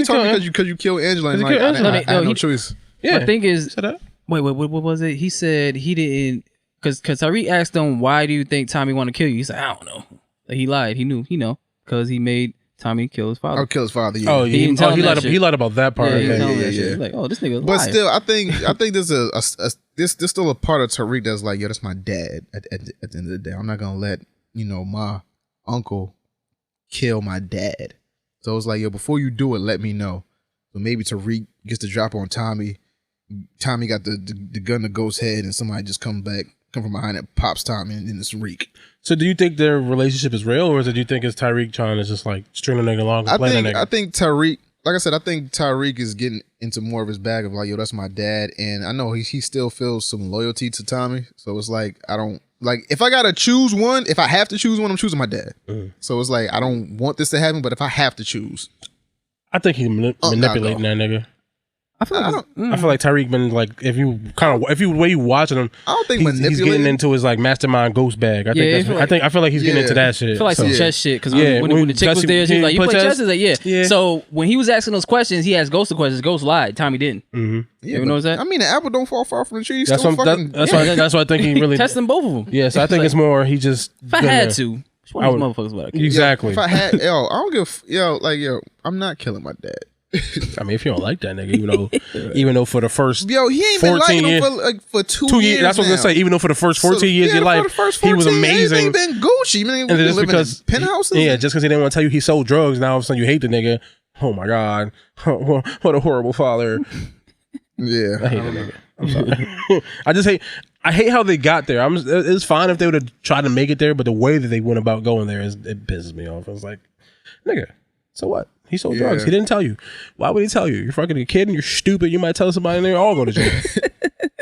told me because you killed Angela. And like, I had no choice. Yeah. The thing is, wait, what was it? He said he didn't, because Tyreek asked him, why do you think Tommy want to kill you? He said, I don't know. Like, he lied. He knew, because he made Tommy kill his father. I'll kill his father. Yeah. Oh, he lied about that part. Yeah. Like, oh, this nigga. But still, I think there's still a part of Tariq that's like, yo, that's my dad. At the end of the day, I'm not gonna let my uncle kill my dad. So it's like, yo, before you do it, let me know. So maybe Tariq gets the drop on Tommy. Tommy got the gun to Ghost's head, and somebody just come from behind it, pops Tommy, and then it's Reek. So do you think their relationship is real, or do you think it's Tyreek trying to just like string a nigga along and play the nigga? I think Tyreek, like I said, I think Tyreek is getting into more of his bag of like, yo, that's my dad, and I know he still feels some loyalty to Tommy. So it's like, I don't like, if I gotta choose one, if I have to choose one, I'm choosing my dad. So it's like, I don't want this to happen, but if I have to choose, I think he's manipulating that nigga. I feel like Tyreek been like, if you the way you watching him, I don't think he's getting into his like mastermind ghost bag. I feel like he's getting into that shit. I feel like some chess shit, because when the chick was there, she was like, you play chess? He's like, yeah. So when he was asking those questions, he asked Ghost the questions. Ghost lied. Tommy didn't. Yeah, you know what I'm saying? I mean, the apple don't fall far from the tree. That's why I think he really testing both of them. Yeah, so I think it's more he just. If I had to, which one of these motherfuckers would I kill? Exactly. If I had, I don't give, I'm not killing my dad. I mean, if you don't like that nigga, even though for the first he ain't been liking him for 2 years. That's what I was gonna say. Even though for the first 14 years of your life, he was amazing. He been Gucci. Man, and just because in penthouses. Just because he didn't want to tell you he sold drugs, now all of a sudden you hate the nigga. Oh my god, what a horrible father. Yeah, I hate the nigga. I'm sorry. I hate how they got there. It's fine if they would have tried to make it there, but the way that they went about going there it pisses me off. I was like, nigga, so what? He sold drugs. He didn't tell you. Why would he tell you? You're fucking a kid and you're stupid. You might tell somebody and they all go to jail.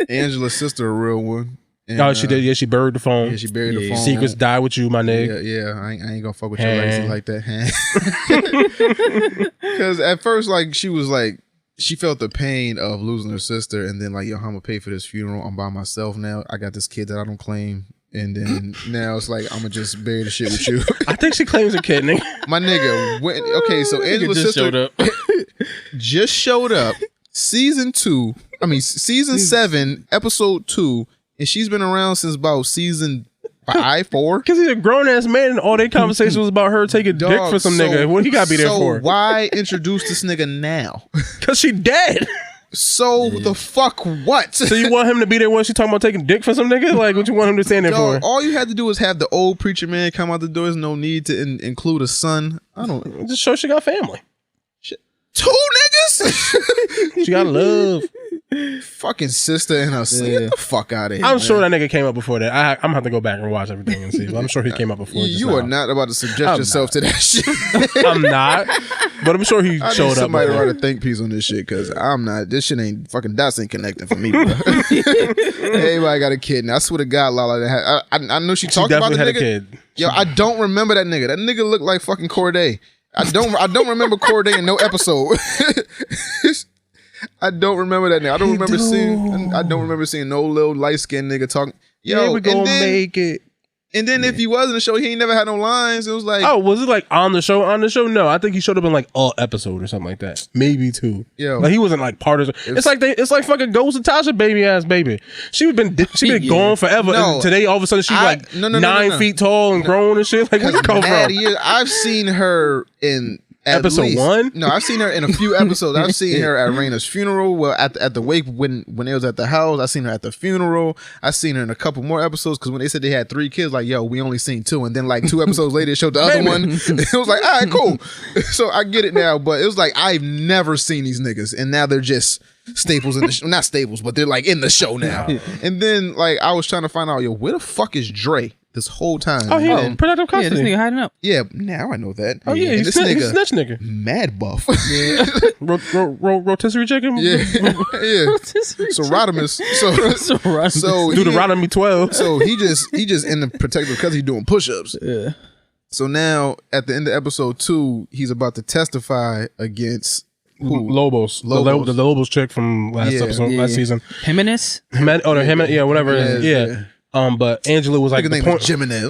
Angela's sister, a real one. And, she did. Yeah, she buried the phone. Yeah, she buried the phone. Secrets die with you, my nigga. Yeah. I ain't gonna fuck with your legacy like that. Because at first, like, she was like, she felt the pain of losing her sister, and then like, yo, I'm gonna pay for this funeral. I'm by myself now. I got this kid that I don't claim. And then now it's like, I'm gonna just bury the shit with you. I think she claims a kid, nigga. My nigga. So Angela's sister just showed up. Season 7, episode 2, and she's been around since about season 5, 4. Because he's a grown ass man, and all their conversation was about her taking dick for some nigga. What he gotta be there for? So why introduce this nigga now? Because she dead. So the fuck what? So you want him to be there when she talking about taking dick for some nigga? Like, what you want him to stand there for? All you had to do is have the old preacher man come out the door. There's no need to include a son. I don't. Just show she got family. Shit. 2 niggas? She got love. Fucking sister and her son. Get the fuck out of here. I'm sure that nigga came up before that. I'm gonna have to go back and watch everything and see. But I'm sure he came up before. You are not about to subject yourself to that shit. I'm not. But I'm sure he showed up. Somebody write a think piece on this shit, because I'm not. This shit ain't fucking dots ain't connecting for me, bro. Everybody got a kid. And I swear to God, Lala, I know she talked about the nigga. A kid. Yo, I don't remember that nigga. That nigga looked like fucking Corday. I don't remember Corday in no episode. I don't remember that nigga. I don't remember seeing no little light skinned nigga talking. Yo, we gonna make it. And then if he was in the show, he ain't never had no lines. It was like, oh, was it like on the show? On the show, no. I think he showed up in like an episode or something like that. Maybe 2. Yeah, like he wasn't like part of. It's like fucking Ghost and Tasha, baby ass baby. She been gone forever. No, and today all of a sudden she's like 9 feet tall and grown and shit. Like where'd you come from? I've seen her in Episode 1? No, I've seen her in a few episodes. I've seen her at Raina's funeral. Well, at the wake when it was at the house. I seen her at the funeral. I seen her in a couple more episodes because when they said they had 3 kids, like, yo, we only seen 2, and then like 2 episodes later, it showed the other one. It was like, all right, cool. So I get it now, but it was like I've never seen these niggas, and now they're just staples in the show. Not staples, but they're like in the show now. And then like I was trying to find out, yo, where the fuck is Dre? This whole time. Oh, yeah. And, Productive Yeah, custody. this nigga hiding up. yeah, now I know that. Oh, yeah. And He's this he's snitch nigga. mad buff. Rotisserie chicken? Yeah, yeah. So Rodimus. So Do the he- Rodimus 12. So he just in the protective because he's doing push-ups. Yeah. So now at the end of episode 2, he's about to testify against who? Lobos. Lobos. The Lobos chick from last episode, last season. Jimenez? Whatever it is. Yeah. But Angela was like Nigga the name point. was Jimenez.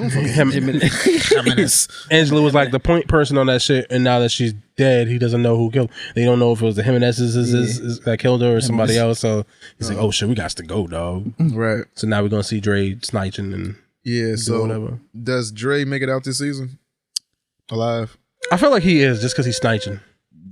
Angela was like the point person on that shit, and now that she's dead, he doesn't know who killed. They don't know if it was the Jimenez's that killed her or somebody else. So he's like, "Oh shit, we got to go, dog." Right. So now we're gonna see Dre snitching and Yeah. So whatever. does Dre make it out this season alive? I feel like he is just because he's snitching.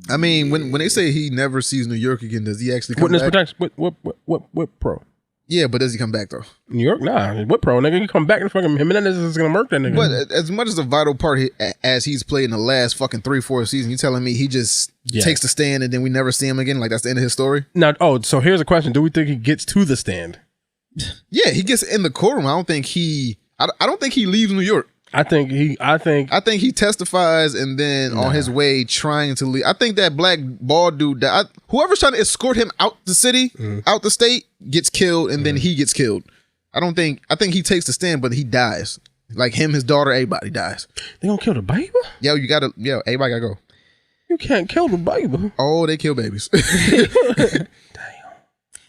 I mean, when they say he never sees New York again, does he actually come Witness back? protection. What pro? Yeah, but does he come back though? New York? Nah. What pro? Nigga, you come back and fucking Jimenez is gonna murk that nigga. But as much as a vital part as he's played in the last fucking 3-4 seasons, you telling me he just takes the stand and then we never see him again? Like that's the end of his story? Now, so here's a question: do we think he gets to the stand? Yeah, he gets in the courtroom. I don't think he leaves New York. I think he testifies and then on his way trying to leave. I think that black bald dude, whoever's trying to escort him out the city, out the state, gets killed and then he gets killed. I think he takes the stand, but he dies. Like him, his daughter, everybody dies. They gonna kill the baby? Everybody gotta go. You can't kill the baby. Oh, they kill babies.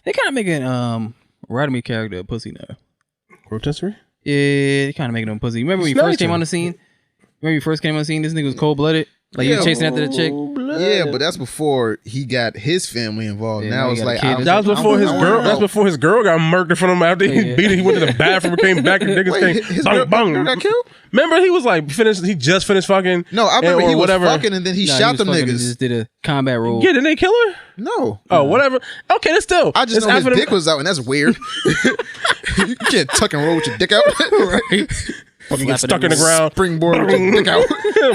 They kind of making Rodney character a pussy now. Rotisserie? Yeah, they kind of making him pussy. Remember when he first came on the scene? This nigga was cold blooded. Like he was chasing after the chick. Yeah, but that's before he got his family involved. Yeah, now now it's he got a like kid. That was before his girl. That's before his girl got murked in front of him after he beat it. He went to the bathroom and came back and niggas came. his Bang, girl bang. got killed? Remember he was like finished. He just finished fucking. No, I remember or he was whatever. fucking and then he shot them He niggas. just did a combat role. Yeah, didn't they kill her? No. Oh, whatever. Okay, that's still. I just it's know his after dick was out, and that's weird. You can't tuck and roll with your dick out. Right? Fucking get stuck in the ground. Springboard with your dick out.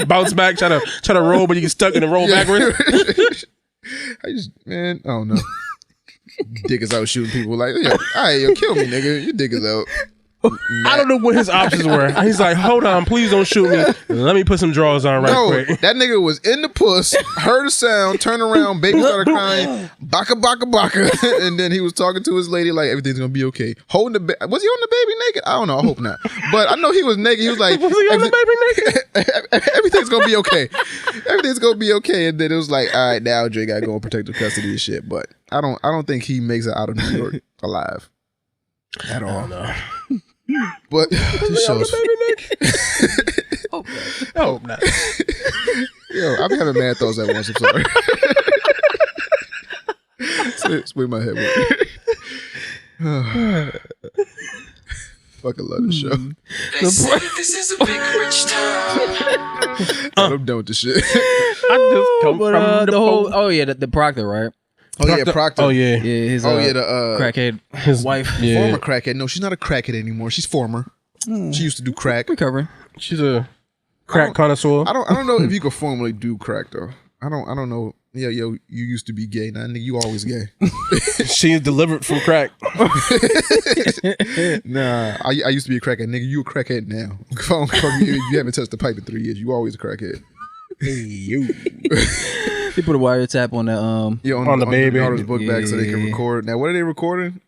Bounce back, try to roll, but you get stuck in the roll backwards. I don't know. Dick is out shooting people like, yo, all right, yo, kill me, nigga. Your dick is out. I don't know what his options were. He's like, hold on, please don't shoot me. Let me put some drawers on right quick. That nigga was in the puss, heard a sound, turned around, baby started crying, baka baka baka, and then he was talking to his lady like everything's gonna be okay. Holding the was he on the baby naked? I don't know. I hope not. But I know he was naked. He was like, Was he on the baby naked? everything's gonna be okay. Everything's gonna be okay. And then it was like, all right, now Dre gotta go in protective custody and shit. But I don't think he makes it out of New York alive at all. No. But this show's Oh, not. yo, I'm having mad thoughts at once. I'm sorry. Swing my head. Fucking love this show. They say this is a big rich town. I'm done with this shit. I just come But from the whole the Proctor, right? Oh yeah, Proctor. Oh yeah. Yeah, his the crackhead His wife. Yeah. former crackhead. No, she's not a crackhead anymore. She's former. She used to do crack. Recovering. She's a crack connoisseur. I don't know if you could formally do crack though. I don't know. Yeah, yo, you used to be gay. Now, nigga, you always gay. She is delivered from crack. Nah, I used to be a crackhead. Nigga, you a crackhead now. You haven't touched the pipe in 3 years. You always a crackhead. They put a wiretap on that Yeah, On the baby. daughter's book bag so they can Yeah. record. Now, what are they recording?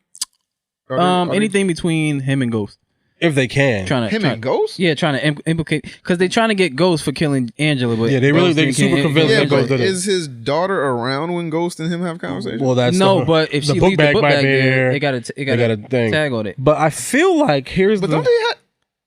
Are they- anything between him and Ghost. If they can. him and Ghost? Yeah, trying to implicate because they're trying to get Ghost for killing Angela. But Yeah, they Ghost super can't- convinced Yeah, that Ghost but did it. is his daughter around when Ghost and him have conversations? Well, that's No, but if the she book leaves the bag book might bag be there, there. it got a thing. tag on it. But I feel like here's But the. don't they have?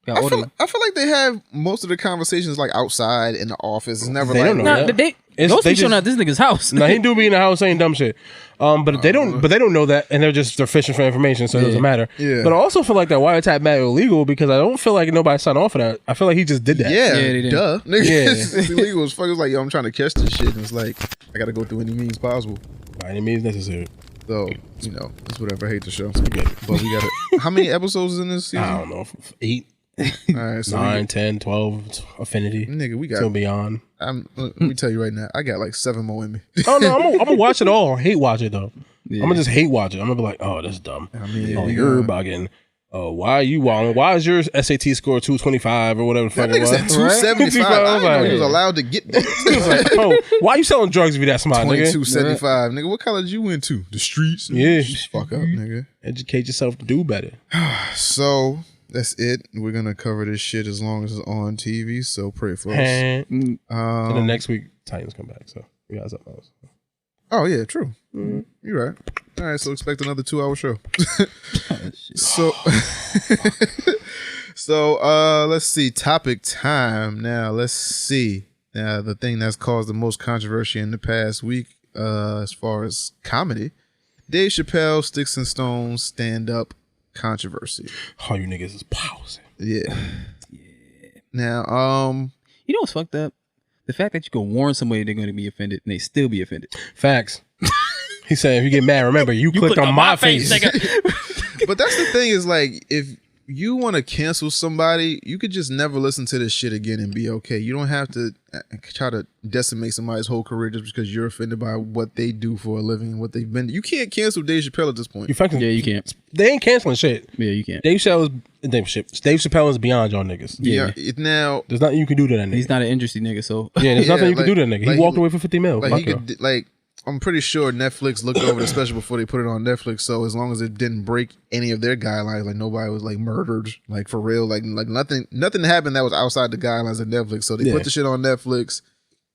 Got I order. feel like they have most of the conversations like outside in the office. It's never They like don't know No, that. they Those be showing out this nigga's house. No, he do be in the house saying dumb shit. But they don't know that, and they're fishing for information, so it doesn't matter. Yeah. But I also feel like that wiretap mad illegal because I don't feel like nobody signed off for that. I feel like he just did that. Yeah, they did. duh. Nigga, Yeah. it's illegal as fuck. It's like, yo, I'm trying to catch this shit, and it's like, I gotta go through any means possible. By any means necessary. So, you know, it's whatever. I hate the show. But we gotta. How many episodes is in this season? I don't know, 8, All right, so 9, 10, 12, Affinity. nigga, we got. Till beyond. Let me tell you right now, I got like 7 more in me. Oh no, I'm gonna watch it all. Hate watch it though. Yeah. I'm gonna just hate watch it. I'm gonna be like, oh, that's dumb. I mean, Oh, you're bugging. Oh, why are you wilding? Why is your SAT score 225 or whatever the fuck that it nigga was? said 275. I didn't know he was allowed to get that. He was like, oh, why you selling drugs if you that smart, nigga? 2275, nigga. What college you went to? The streets. Yeah. Just fuck up, nigga. Educate yourself to do better. So that's it. We're gonna cover this shit as long as it's on TV. So pray for us. And then next week, Titans come back. So we got something else. Oh yeah, true. You're right. All right, so expect another 2-hour show. So let's see. Topic time. Now let's see. Now the thing that's caused the most controversy in the past week, as far as comedy, Dave Chappelle Sticks and Stones stand-up controversy. Oh, you niggas is pausing. Yeah. Now, You know what's fucked up? The fact that you can warn somebody they're going to be offended and they still be offended. Facts. He said, if you get mad, remember, you clicked on my face. but that's the thing is like, if you want to cancel somebody, you could just never listen to this shit again and be okay. You don't have to try to decimate somebody's whole career just because you're offended by what they do for a living and what they've been. You can't cancel Dave Chappelle at this point. Yeah, you can't. They ain't canceling shit. Yeah, you can't. Dave Chappelle is beyond y'all niggas. Yeah. Now, there's nothing you can do to that nigga. He's not an industry nigga, so. Yeah, there's nothing you can do to that nigga. like He walked away for 50 mil. like Fuck he y'all. could, like, I'm pretty sure Netflix looked over the special before they put it on Netflix. So as long as it didn't break any of their guidelines, like nobody was like murdered, like for real, like nothing happened that was outside the guidelines of Netflix. So they put the shit on Netflix.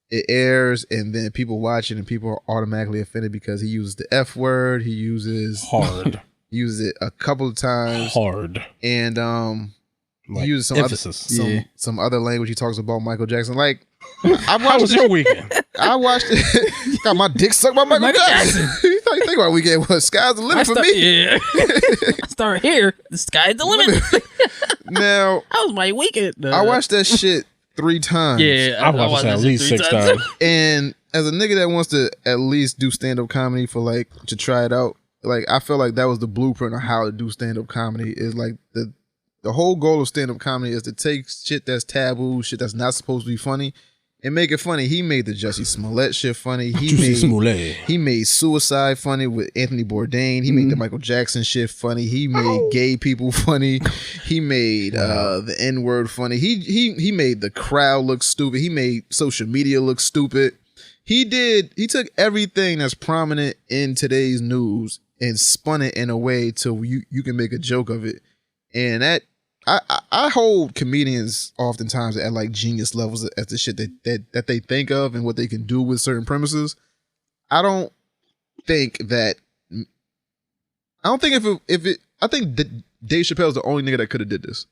It airs, and then people watch it, and people are automatically offended because he uses the F word. He uses Hard. uses it a couple of times. Hard. And Like, he uses some emphasis. some other language. He talks about Michael Jackson. Like, How was your weekend? I watched it. Got my dick sucked by Michael Jackson. You think about weekend was sky's the limit for me. Yeah. I start here. The sky's the limit. Now, That was my weekend. I watched that shit 3 times. Yeah, I watched it at least 6 times. And as a nigga that wants to at least do stand-up comedy for like to try it out, like I feel like that was the blueprint of how to do stand-up comedy. Is like the whole goal of stand-up comedy is to take shit that's taboo, shit that's not supposed to be funny, and make it funny. He made the Jussie Smollett shit funny. He made suicide funny with Anthony Bourdain. He made the Michael Jackson shit funny. He made gay people funny. He made the N-word funny. He made the crowd look stupid. He made social media look stupid. He took everything that's prominent in today's news and spun it in a way to you can make a joke of it. And that I hold comedians oftentimes at like genius levels as the shit that they think of and what they can do with certain premises. I think if Dave Chappelle's the only nigga that could have did this.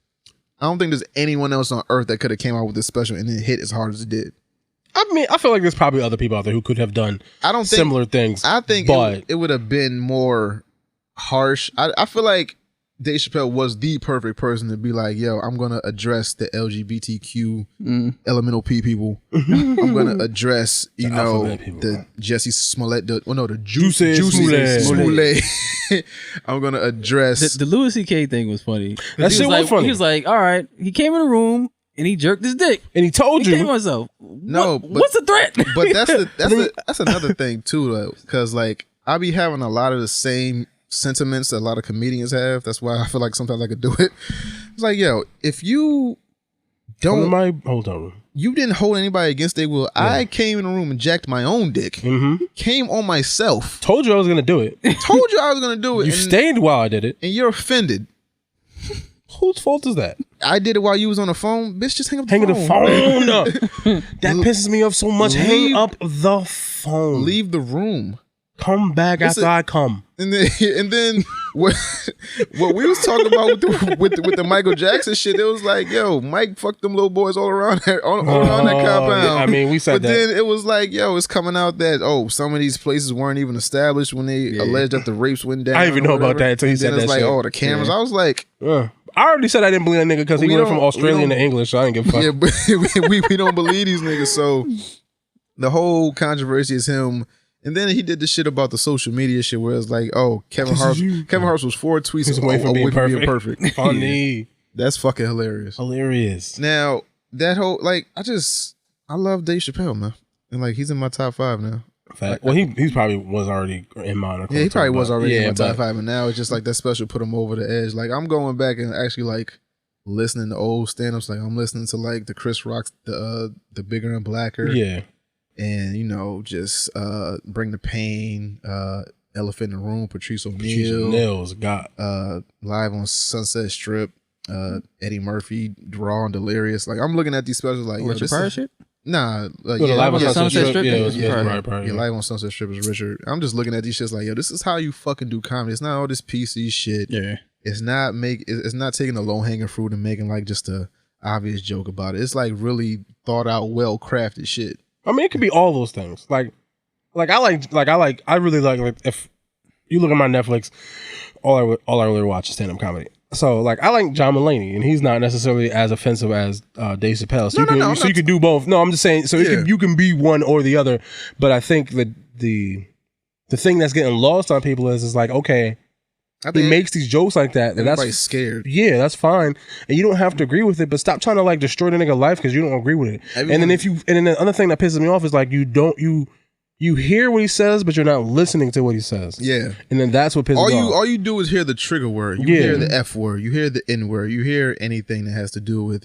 I don't think there's anyone else on earth that could have came out with this special and then hit as hard as it did. I mean, I feel like there's probably other people out there who could have done similar things. I think but it would have been more harsh. I feel like Dave Chappelle was the perfect person to be like, yo, I'm going to address the LGBTQ elemental P people. I'm going to address, the Jussie Smollett, the Juicy Smollett. I'm going to address. The Louis C.K. thing was funny. That shit was funny. He was like, all right, he came in the room and he jerked his dick. And he told you. He came myself. No, what's the threat? But that's another thing too, though. Because like, I be having a lot of the same sentiments that a lot of comedians have. That's why I feel like sometimes I could do it. It's like, yo, if you don't you didn't hold anybody against their will. Yeah. I came in the room and jacked my own dick. Came on myself. Told you I was gonna do it. Told you I was gonna do it. You stayed while I did it. And you're offended. Whose fault is that? I did it while you was on the phone. Bitch, just hang up the phone. That pisses me off so much. Hang up the phone. Leave the room. Come back after I come. And then what we was talking about with the Michael Jackson shit, it was like, yo, Mike fucked them little boys all around there, all around that compound. I mean, we said but that. Then it was like, yo, it's coming out that some of these places weren't even established when they alleged that the rapes went down. I didn't even know about that until he said that. It's like, shit. the cameras. I was like, I already said I didn't believe that nigga because he went from Australian to English, so I didn't give a fuck. Yeah, but we don't believe these niggas. So the whole controversy is him. And then he did the shit about the social media shit where it's like, Kevin Hart was 4 tweets away from being perfect. Funny. That's fucking hilarious. Now, that whole, like, I love Dave Chappelle, man. And, like, he's in my top 5 now. Fact. Well, he probably was already in mine. Yeah, he probably was already in my top 5. And now it's just like that special put him over the edge. Like, I'm going back and actually, like, listening to old stand-ups. Like, I'm listening to, like, the Chris Rock's, the Bigger and Blacker. Yeah. And, just Bring the Pain, Elephant in the Room, Patrice O'Neal. got live on Sunset Strip, Eddie Murphy, Raw and Delirious. Like, I'm looking at these specials like, Richard Pryor shit? Nah. Like, live on Sunset Strip? Yeah, live on Sunset Strip is Richard. I'm just looking at these shits like, yo, this is how you fucking do comedy. It's not all this PC shit. Yeah. It's not taking the low-hanging fruit and making like just a obvious joke about it. It's like really thought out, well-crafted shit. I mean, it could be all those things. I really like if you look at my Netflix, all I really watch is stand-up comedy. So like I like John Mulaney, and he's not necessarily as offensive as Dave Chappelle. So you can do both. No, I'm just saying. So you can be one or the other. But I think that the thing that's getting lost on people is like, okay, he makes these jokes like that, and everybody's scared. Yeah, that's fine, and you don't have to agree with it. But stop trying to like destroy the nigga life because you don't agree with it. And then the other thing that pisses me off is like you hear what he says, but you're not listening to what he says. Yeah, and then that's what pisses me off. All you do is hear the trigger word. You hear the F word. You hear the N word. You hear anything that has to do with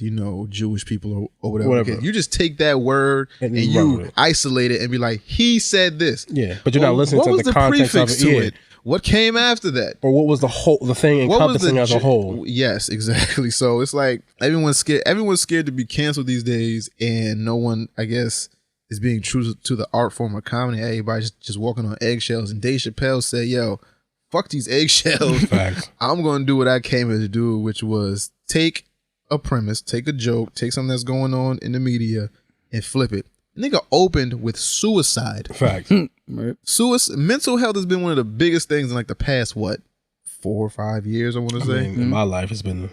Jewish people or whatever. You just take that word and you isolate it and be like, he said this. Yeah, but you're not listening to the context of it. To it. What came after that? Or what was the thing encompassing as a whole? Yes, exactly. So it's like everyone's scared to be canceled these days, and no one, I guess, is being true to the art form of comedy. Everybody's just walking on eggshells. And Dave Chappelle said, yo, fuck these eggshells. Facts. I'm going to do what I came here to do, which was take a premise, take a joke, take something that's going on in the media and flip it. Nigga opened with suicide. Facts. Right. Mental health has been one of the biggest things in like the past 4 or 5 years, I want to say. In my life has been.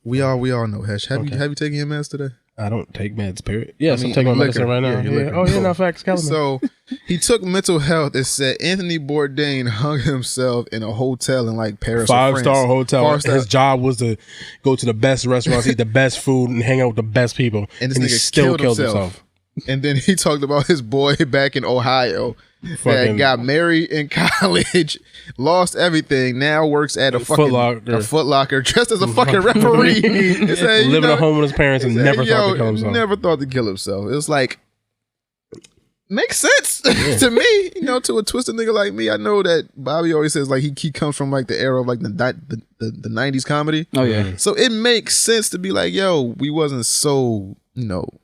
We all know Hesh. Have you taken your meds today? I don't take meds, period. Yes, I'm taking my medicine right now. Yeah. Oh yeah, no facts. So he took mental health and said Anthony Bourdain hung himself in a hotel in like Paris. 5-star hotel. His job was to go to the best restaurants, eat the best food, and hang out with the best people. And this nigga still killed himself. And then he talked about his boy back in Ohio that got married in college, lost everything, now works at a fucking Foot Locker, dressed as a fucking referee. Living at home with his parents and never thought to kill himself. Never thought to kill himself. It was like, makes sense to me, to a twisted nigga like me. I know that Bobby always says like he comes from like the era of like the 90s comedy. Oh yeah. So it makes sense to be like, yo, we wasn't so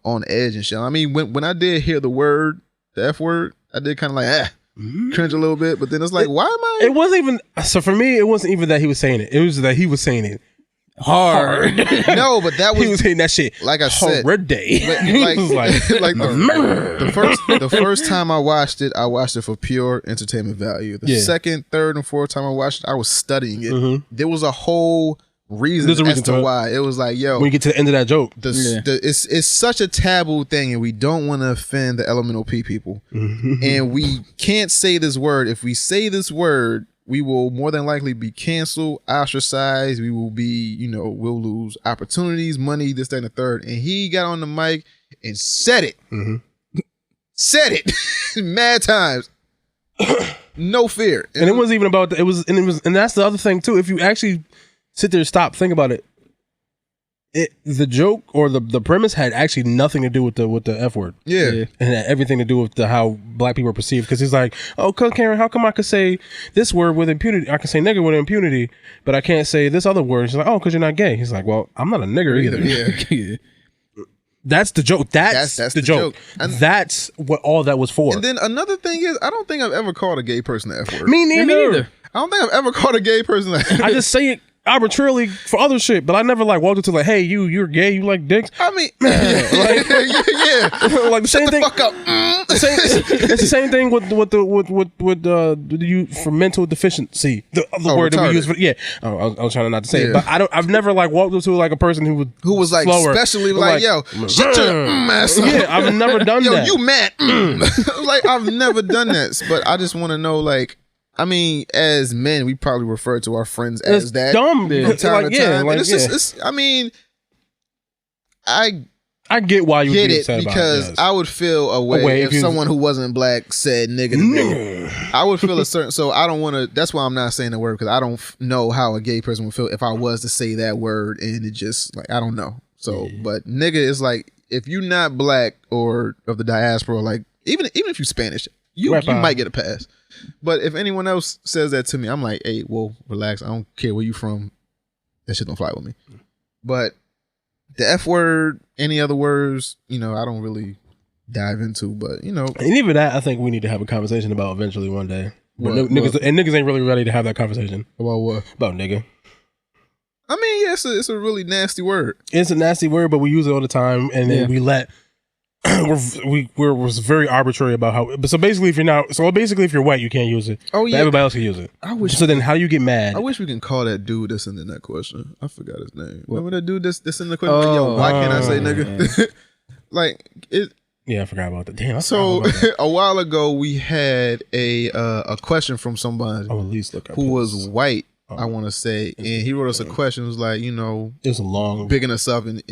on edge and shit. I mean, when I did hear the F word, I did kind of like, cringe a little bit. But then it's like, why am I? It wasn't even, so for me, it wasn't even that he was saying it. It was that he was saying it hard. No, but that was, he was hitting that shit. Like I said, hard day. Like the first time I watched it for pure entertainment value. The second, third, and fourth time I watched it, I was studying it. Mm-hmm. There was a whole reason as to why. It was like, yo, when you get to the end of that joke, it's such a taboo thing, and we don't want to offend the elemental P people. Mm-hmm. And we can't say this word. If we say this word, we will more than likely be canceled, ostracized. We will be, we'll lose opportunities, money, this, that, and the third. And he got on the mic and said it. Mm-hmm. Said it. Mad times. No fear. And it wasn't even about that. And that's the other thing too. If you actually sit there, think about it. The joke or the premise had actually nothing to do with the F word. Yeah. And had everything to do with how black people are perceived. Because he's like, oh, Karen, how come I could say this word with impunity? I can say nigger with impunity, but I can't say this other word. She's like, oh, because you're not gay. He's like, well, I'm not a nigger either. Yeah. That's the joke. That's the joke. And that's what all that was for. And then another thing is, I don't think I've ever called a gay person the F word. Me neither. I don't think I've ever called a gay person the F word. I just say it arbitrarily for other shit, but I never like walked into like, hey, you're gay, you like dicks. I mean, yeah. Like the same thing. Fuck up. It's the same thing with you for mental deficiency. The other word that we use for I was trying not to say it, but I've never like walked up to like a person who was like slower, especially like yo, shut your ass up. Yeah, I've never done that. Yo, you mad? Like I've never done that, but I just want to know like. I mean, as men, we probably refer to our friends as it's that. Dumb, from time to time. Like, it's just, I mean, I get why you get would be it upset because about it, I would feel a way if someone who wasn't black said nigga to me. I would feel a certain. So I don't want to. That's why I'm not saying the word because I don't know how a gay person would feel if I was to say that word and it just like I don't know. So, but nigga is like if you're not black or of the diaspora, like even if you Spanish, you might get a pass. But if anyone else says that to me, I'm like, hey, well, relax. I don't care where you from. That shit don't fly with me. But the F word, any other words, I don't really dive into. But, And even that, I think we need to have a conversation about eventually one day. But niggas ain't really ready to have that conversation. About what? About nigga. I mean, yeah, it's a really nasty word. It's a nasty word, but we use it all the time. And then we let... we're very arbitrary about how. So basically, if you're white, you can't use it. Oh yeah, but everybody else can use it. So then, how do you get mad? I wish we can call that dude that's in that question. I forgot his name. Remember that dude that's in the question? Like, yo, why can't I say nigga? Like it. Yeah, I forgot about that. Damn. A while ago, we had a question from somebody who was white. I want to say, and he wrote us a question. It was like, it was a long, bigging us up and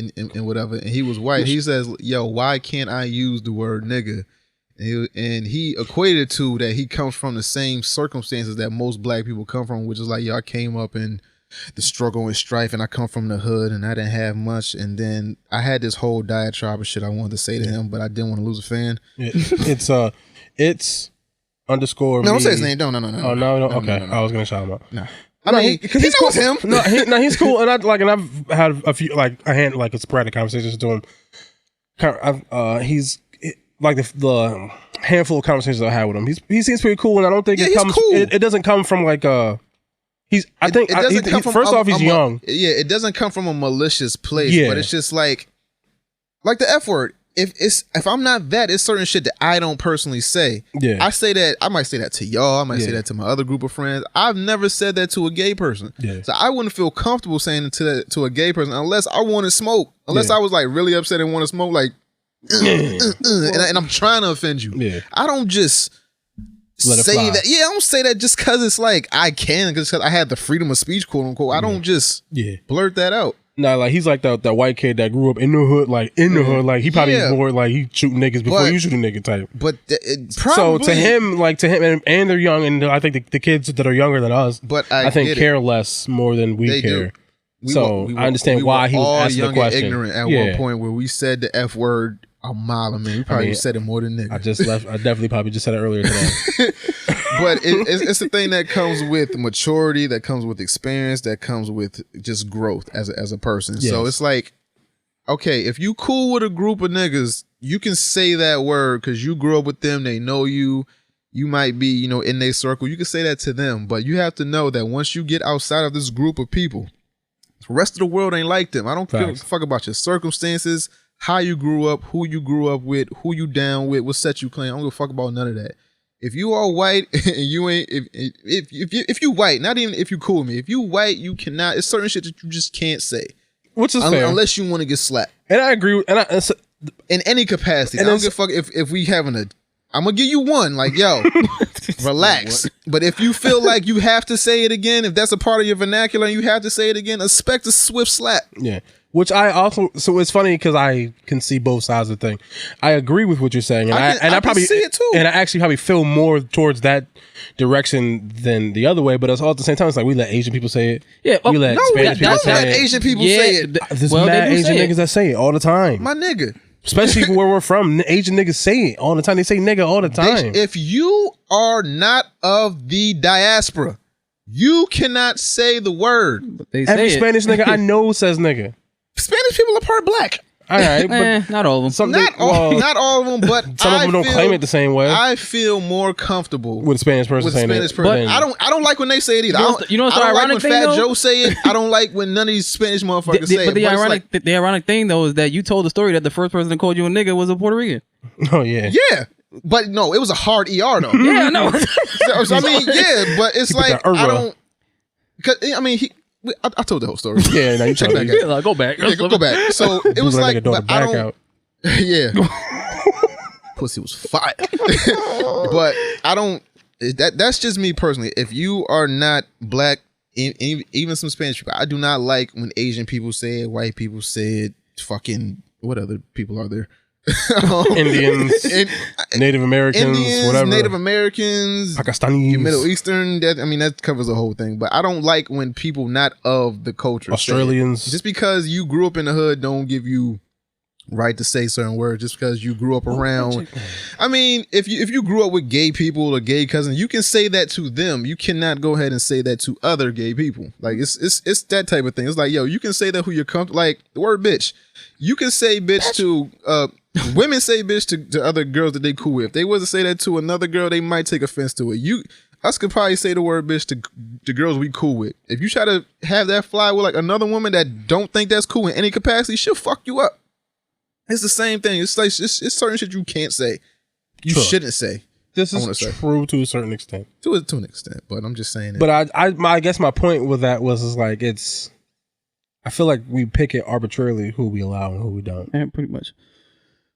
whatever. And he was white. He says, "Yo, why can't I use the word nigga?" And he equated to that he comes from the same circumstances that most black people come from, which is like, yo, I came up in the struggle and strife, and I come from the hood, and I didn't have much, and then I had this whole diatribe of shit I wanted to say to him, but I didn't want to lose a fan. Yeah. It's underscore. No, don't say his name. No. Oh no. Okay, no. I was gonna shout him out. No. I mean, because he knows him. He's cool, and I've had a few sporadic conversations with him. He's like the handful of conversations I had with him. He seems pretty cool, and I don't think it comes. Cool. It doesn't come from like he's. I think first off, he's young. It doesn't come from a malicious place, but it's just like the F word. If I'm not that, it's certain shit that I don't personally say. Yeah. I say that, I might say that to y'all, I might say that to my other group of friends. I've never said that to a gay person. Yeah. So I wouldn't feel comfortable saying it to a gay person unless I want to smoke. Unless I was like really upset and want to smoke, like and I'm trying to offend you. Yeah. I don't just say that. Yeah, I don't say that just because it's like I can, because I had the freedom of speech, quote unquote. I don't just blurt that out. Nah, like he's like that white kid that grew up in the hood, like hood, like he probably more like he shooting niggas before you shoot a nigga type. But so to him, and they're young, and I think the kids that are younger than us, but I think care less more than we care. I understand why he was asking the question. Ignorant at one point where we said the F word a mile a minute. We probably said it more than nigga. I definitely probably just said it earlier today. But it's the thing that comes with maturity, that comes with experience, that comes with just growth as a person. Yes. So it's like, okay, if you cool with a group of niggas, you can say that word because you grew up with them, they know you. You might be, in their circle. You can say that to them, but you have to know that once you get outside of this group of people, the rest of the world ain't like them. I don't give a fuck about your circumstances, how you grew up, who you grew up with, who you down with, what set you claim. I don't give a fuck about none of that. If you are white and you ain't, if you white, not even if you cool with me, if you white, you cannot. It's certain shit that you just can't say, which is fair, unless you want to get slapped. And I agree. In any capacity, I don't give a fuck if we having a. I'm gonna give you one, like, yo, relax. But if you feel like you have to say it again, if that's a part of your vernacular and you have to say it again, expect a swift slap. Yeah. Which I also, so it's funny because I can see both sides of the thing. I agree with what you're saying, and I probably see it too. And I actually probably feel more towards that direction than the other way. But it's all at the same time. It's like we let Asian people say it. Yeah, we let Spanish people say it. Don't let Asian people say it. There's mad Asian niggas that say it all the time. My nigga. Especially where we're from, Asian niggas say it all the time. They say nigga all the time. If you are not of the diaspora, you cannot say the word. But they say Every Spanish nigga I know says nigga. Spanish people are part black. All right, but not all of them. Not all of them, but some of them don't claim it the same way. I feel more comfortable with a Spanish person saying it. But I don't like when they say it either. You know what's the I don't like ironic when thing, Fat though? Joe say it. I don't like when none of these Spanish motherfuckers say But it. the ironic thing though is that you told the story that the first person that called you a nigga was a Puerto Rican. Oh yeah. Yeah. But no, it was a hard ER though. Yeah, I know. So, I mean, yeah, but it's like I don't. Cause I mean, I told the whole story. Yeah, now you check back. Go back. Yeah, go back. So it was like, but I don't. Out. Yeah. Pussy was fire. But I don't. That's just me personally. If you are not black, even some Spanish people, I do not like when Asian people say it, white people say it, fucking what other people are there? Indians, Native Americans, whatever. Native Americans, Pakistanis, Middle Eastern. That covers the whole thing. But I don't like when people not of the culture, Australians, just because you grew up in the hood, don't give you right to say certain words. Just because you grew up around. I mean, if you grew up with gay people or gay cousins, you can say that to them. You cannot go ahead and say that to other gay people. Like it's that type of thing. It's like, yo, you can say that who you're comfortable. Like the word bitch. You can say bitch to women say bitch to other girls that they cool with. If they was to say that to another girl, they might take offense to it. Us could probably say the word bitch to girls we cool with. If you try to have that fly with like another woman that don't think that's cool in any capacity, she'll fuck you up. It's the same thing. It's like it's certain shit you can't say. You shouldn't say. This is true to a certain extent. To an extent, but I'm just saying it. But I guess my point with that was like I feel like we pick it arbitrarily who we allow and who we don't. Yeah, pretty much.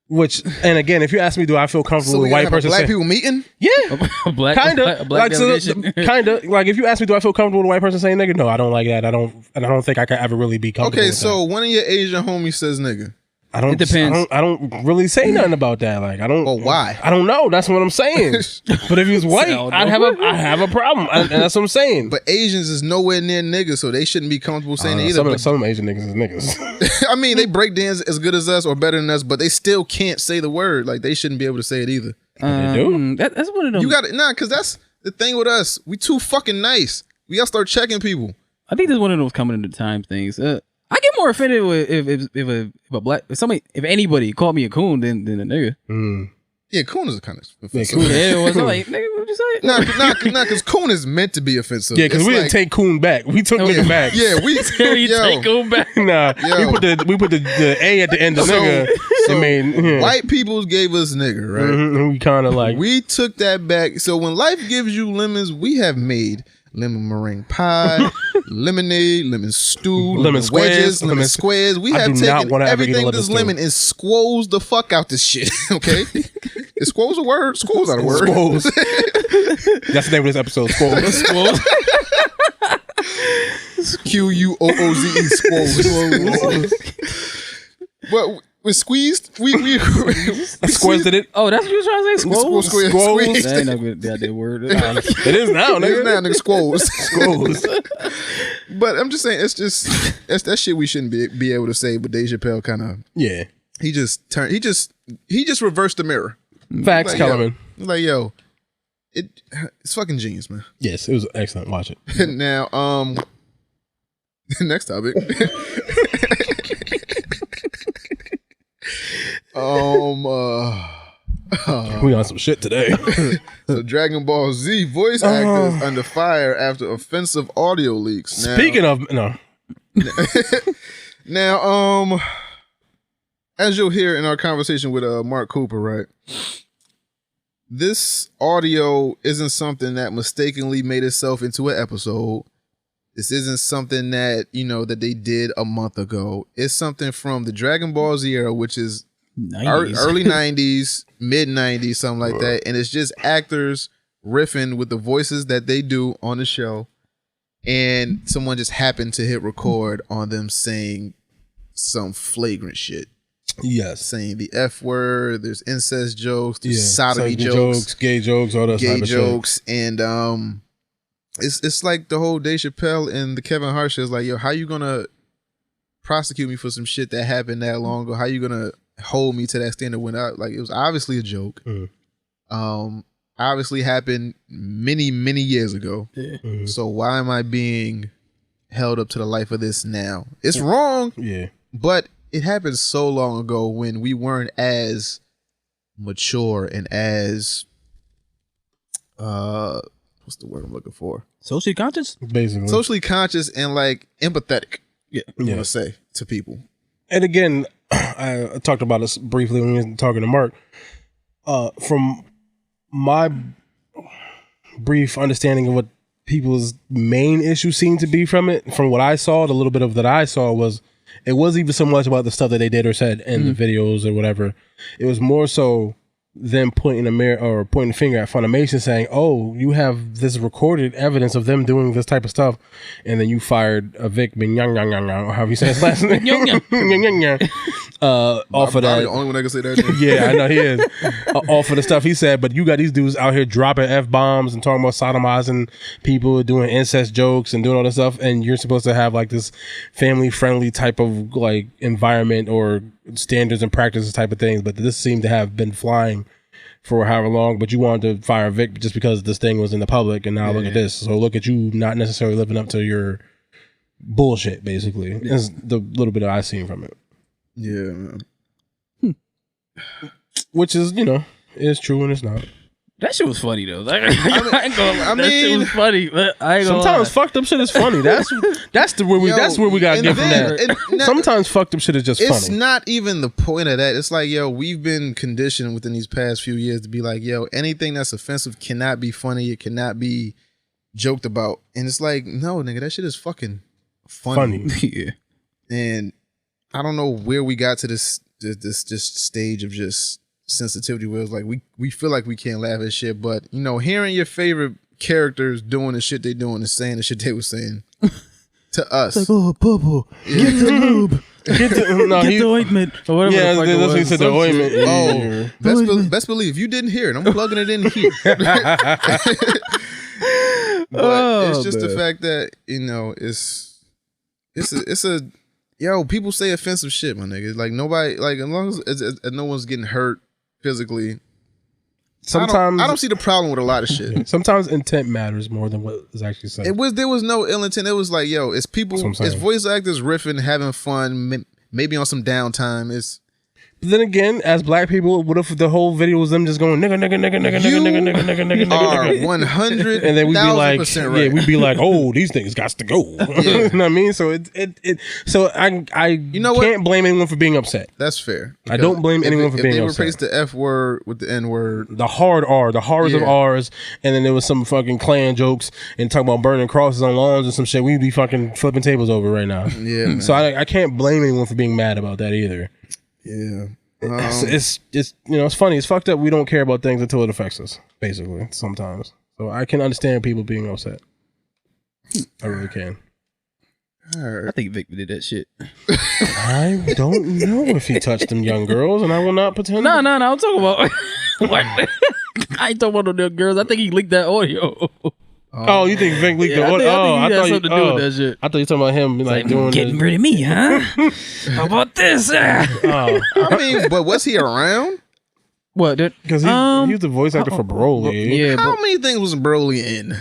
Which, and again, if you ask me, do I feel comfortable with a white person? Black people meeting? Yeah, black delegation. Kind of. Like if you ask me, do I feel comfortable with a white person saying nigga? No, I don't like that. I don't think I can ever really be comfortable. Okay, with so that. one of your Asian homies says nigga. It depends. I don't really say nothing about that. Like I don't. Well, why? I don't know. That's what I'm saying. But if he was white, I'd have a problem. And that's what I'm saying. But Asians is nowhere near niggas, so they shouldn't be comfortable saying it either. Some Asian niggas is niggas. I mean, they break dance as good as us or better than us, but they still can't say the word. Like they shouldn't be able to say it either. They do. That's one of them. You got it, because that's the thing with us. We too fucking nice. We gotta start checking people. I think there's one of those coming into time things. I get more offended with if anybody called me a coon than a nigga. Mm. Yeah, coon is a kind of offensive. Yeah, it was like, nigga, what'd you say? Nah, because coon is meant to be offensive. Yeah, because we didn't take coon back. We took nigga back. Yeah, we take coon back. Nah, we put the A at the end of nigga. So white people gave us nigga, right? Mm-hmm, we kind of like we took that back. So when life gives you lemons, we have made lemon meringue pie, lemonade, lemon stew, lemon wedges, lemon squares. We have taken everything this lemon and squoze the fuck out this shit. Okay, is squoze a word? Squoze not a word. Squoze. That's the name of this episode. Squoze. Squoze. Quooze. What? We squeezed. We squeezed it. Oh, that's what you were trying to say. Squoze. Squoze. That ain't no good. That word. It is now, nigga. It is now, nigga. Squoze. Squoze. But I'm just saying, it's that shit we shouldn't be able to say. But Dave Chappelle kind of he just reversed the mirror. Facts, like, Kellerman. Like it's fucking genius, man. Yes, it was excellent. Watch it. Now, next topic. We on some shit today. So Dragon Ball Z voice actors under fire after offensive audio leaks. Now, Speaking of now, as you'll hear in our conversation with Mark Cooper, right? This audio isn't something that mistakenly made itself into an episode. This isn't something that, that they did a month ago. It's something from the Dragon Ball Z era, which is 90s. Early 90s, mid 90s, something like that. And it's just actors riffing with the voices that they do on the show. And someone just happened to hit record on them saying some flagrant shit. Yes. Saying the F word, there's incest jokes, there's sodomy jokes, gay jokes, all that gay type of jokes. And it's like the whole Dave Chappelle and the Kevin Hart shit is like, yo, how you gonna prosecute me for some shit that happened that long ago? How you gonna hold me to that standard when it was obviously a joke. Obviously happened many, many years ago. Yeah. Mm-hmm. So why am I being held up to the life of this now? It's wrong. Yeah. But it happened so long ago when we weren't as mature and as what's the word I'm looking for? Socially conscious? Basically. Socially conscious and like empathetic. Yeah. I'm gonna say to people. And again, I talked about this briefly when we were talking to Mark. From my brief understanding of what people's main issue seemed to be from it, from what I saw, the little bit of that I saw was, it wasn't even so much about the stuff that they did or said in the videos or whatever. It was more so them pointing a finger at Funimation saying, oh, you have this recorded evidence of them doing this type of stuff, and then you fired a Vic Minyang, or however you say his last name. Off of that. The only one I can say that. Yeah, I know he is. Off of the stuff he said, but you got these dudes out here dropping F-bombs and talking about sodomizing people, doing incest jokes and doing all this stuff, and you're supposed to have like this family-friendly type of like environment or standards and practices type of things, but this seemed to have been flying for however long, but you wanted to fire Vic just because this thing was in the public, and now look at this. So look at you not necessarily living up to your bullshit, basically. That's the little bit I've seen from it. Yeah, man. Which is, is true and it's not. That shit was funny though. Like, I ain't gonna lie. That shit was funny, but I ain't gonna sometimes lie. fucked up shit is funny. That's where we gotta get from that. Sometimes fucked up shit is just it's funny. not even the point of that. It's like, we've been conditioned within these past few years to be like, anything that's offensive cannot be funny. It cannot be joked about. And it's like, no, nigga, that shit is fucking funny. Yeah. And I don't know where we got to this just stage of just sensitivity where it's like we feel like we can't laugh at shit, but hearing your favorite characters doing the shit they doing and saying the shit they were saying to us. It's like, oh, Bubble, get the lube. Get the ointment. Or whatever. Yeah, the fuck that's what he said, the ointment. Best believe you didn't hear it. I'm plugging it in here. But it's just the fact that it's a people say offensive shit, my nigga. Like nobody, like as long as no one's getting hurt physically. Sometimes I don't see the problem with a lot of shit. Sometimes intent matters more than what is actually said. There was no ill intent. It was like, it's people, it's voice actors riffing, having fun, maybe on some downtime. But then again, as black people, what if the whole video was them just going nigga, nigga, nigga, nigga, nigga, nigga, nigga, nigga, nigga, 100, and then we'd be like, right. we'd be like, oh, these things got to go. You know what I mean? So so I can't blame anyone for being upset. That's fair. I don't blame anyone for being upset. If they replaced the F word with the N word, the hard R, the horrors of R's, and then there was some fucking Klan jokes and talking about burning crosses on lawns and some shit, we'd be fucking flipping tables over right now. Yeah. Man. So I can't blame anyone for being mad about that either. Yeah. It's it's funny. It's fucked up. We don't care about things until it affects us, basically, sometimes. So I can understand people being upset. I really can. I think Vic did that shit. I don't know if he touched them young girls, and I will not pretend. No. I'm talking about. What? I ain't talking about no girls. I think he leaked that audio. Oh, you think Vic leaked the audio? I think he had something to do with that shit. I thought you were talking about him like doing getting rid of me, huh? How about this? I mean, but was he around? What? Because he was the voice actor for Broly. Yeah. How many things was Broly in?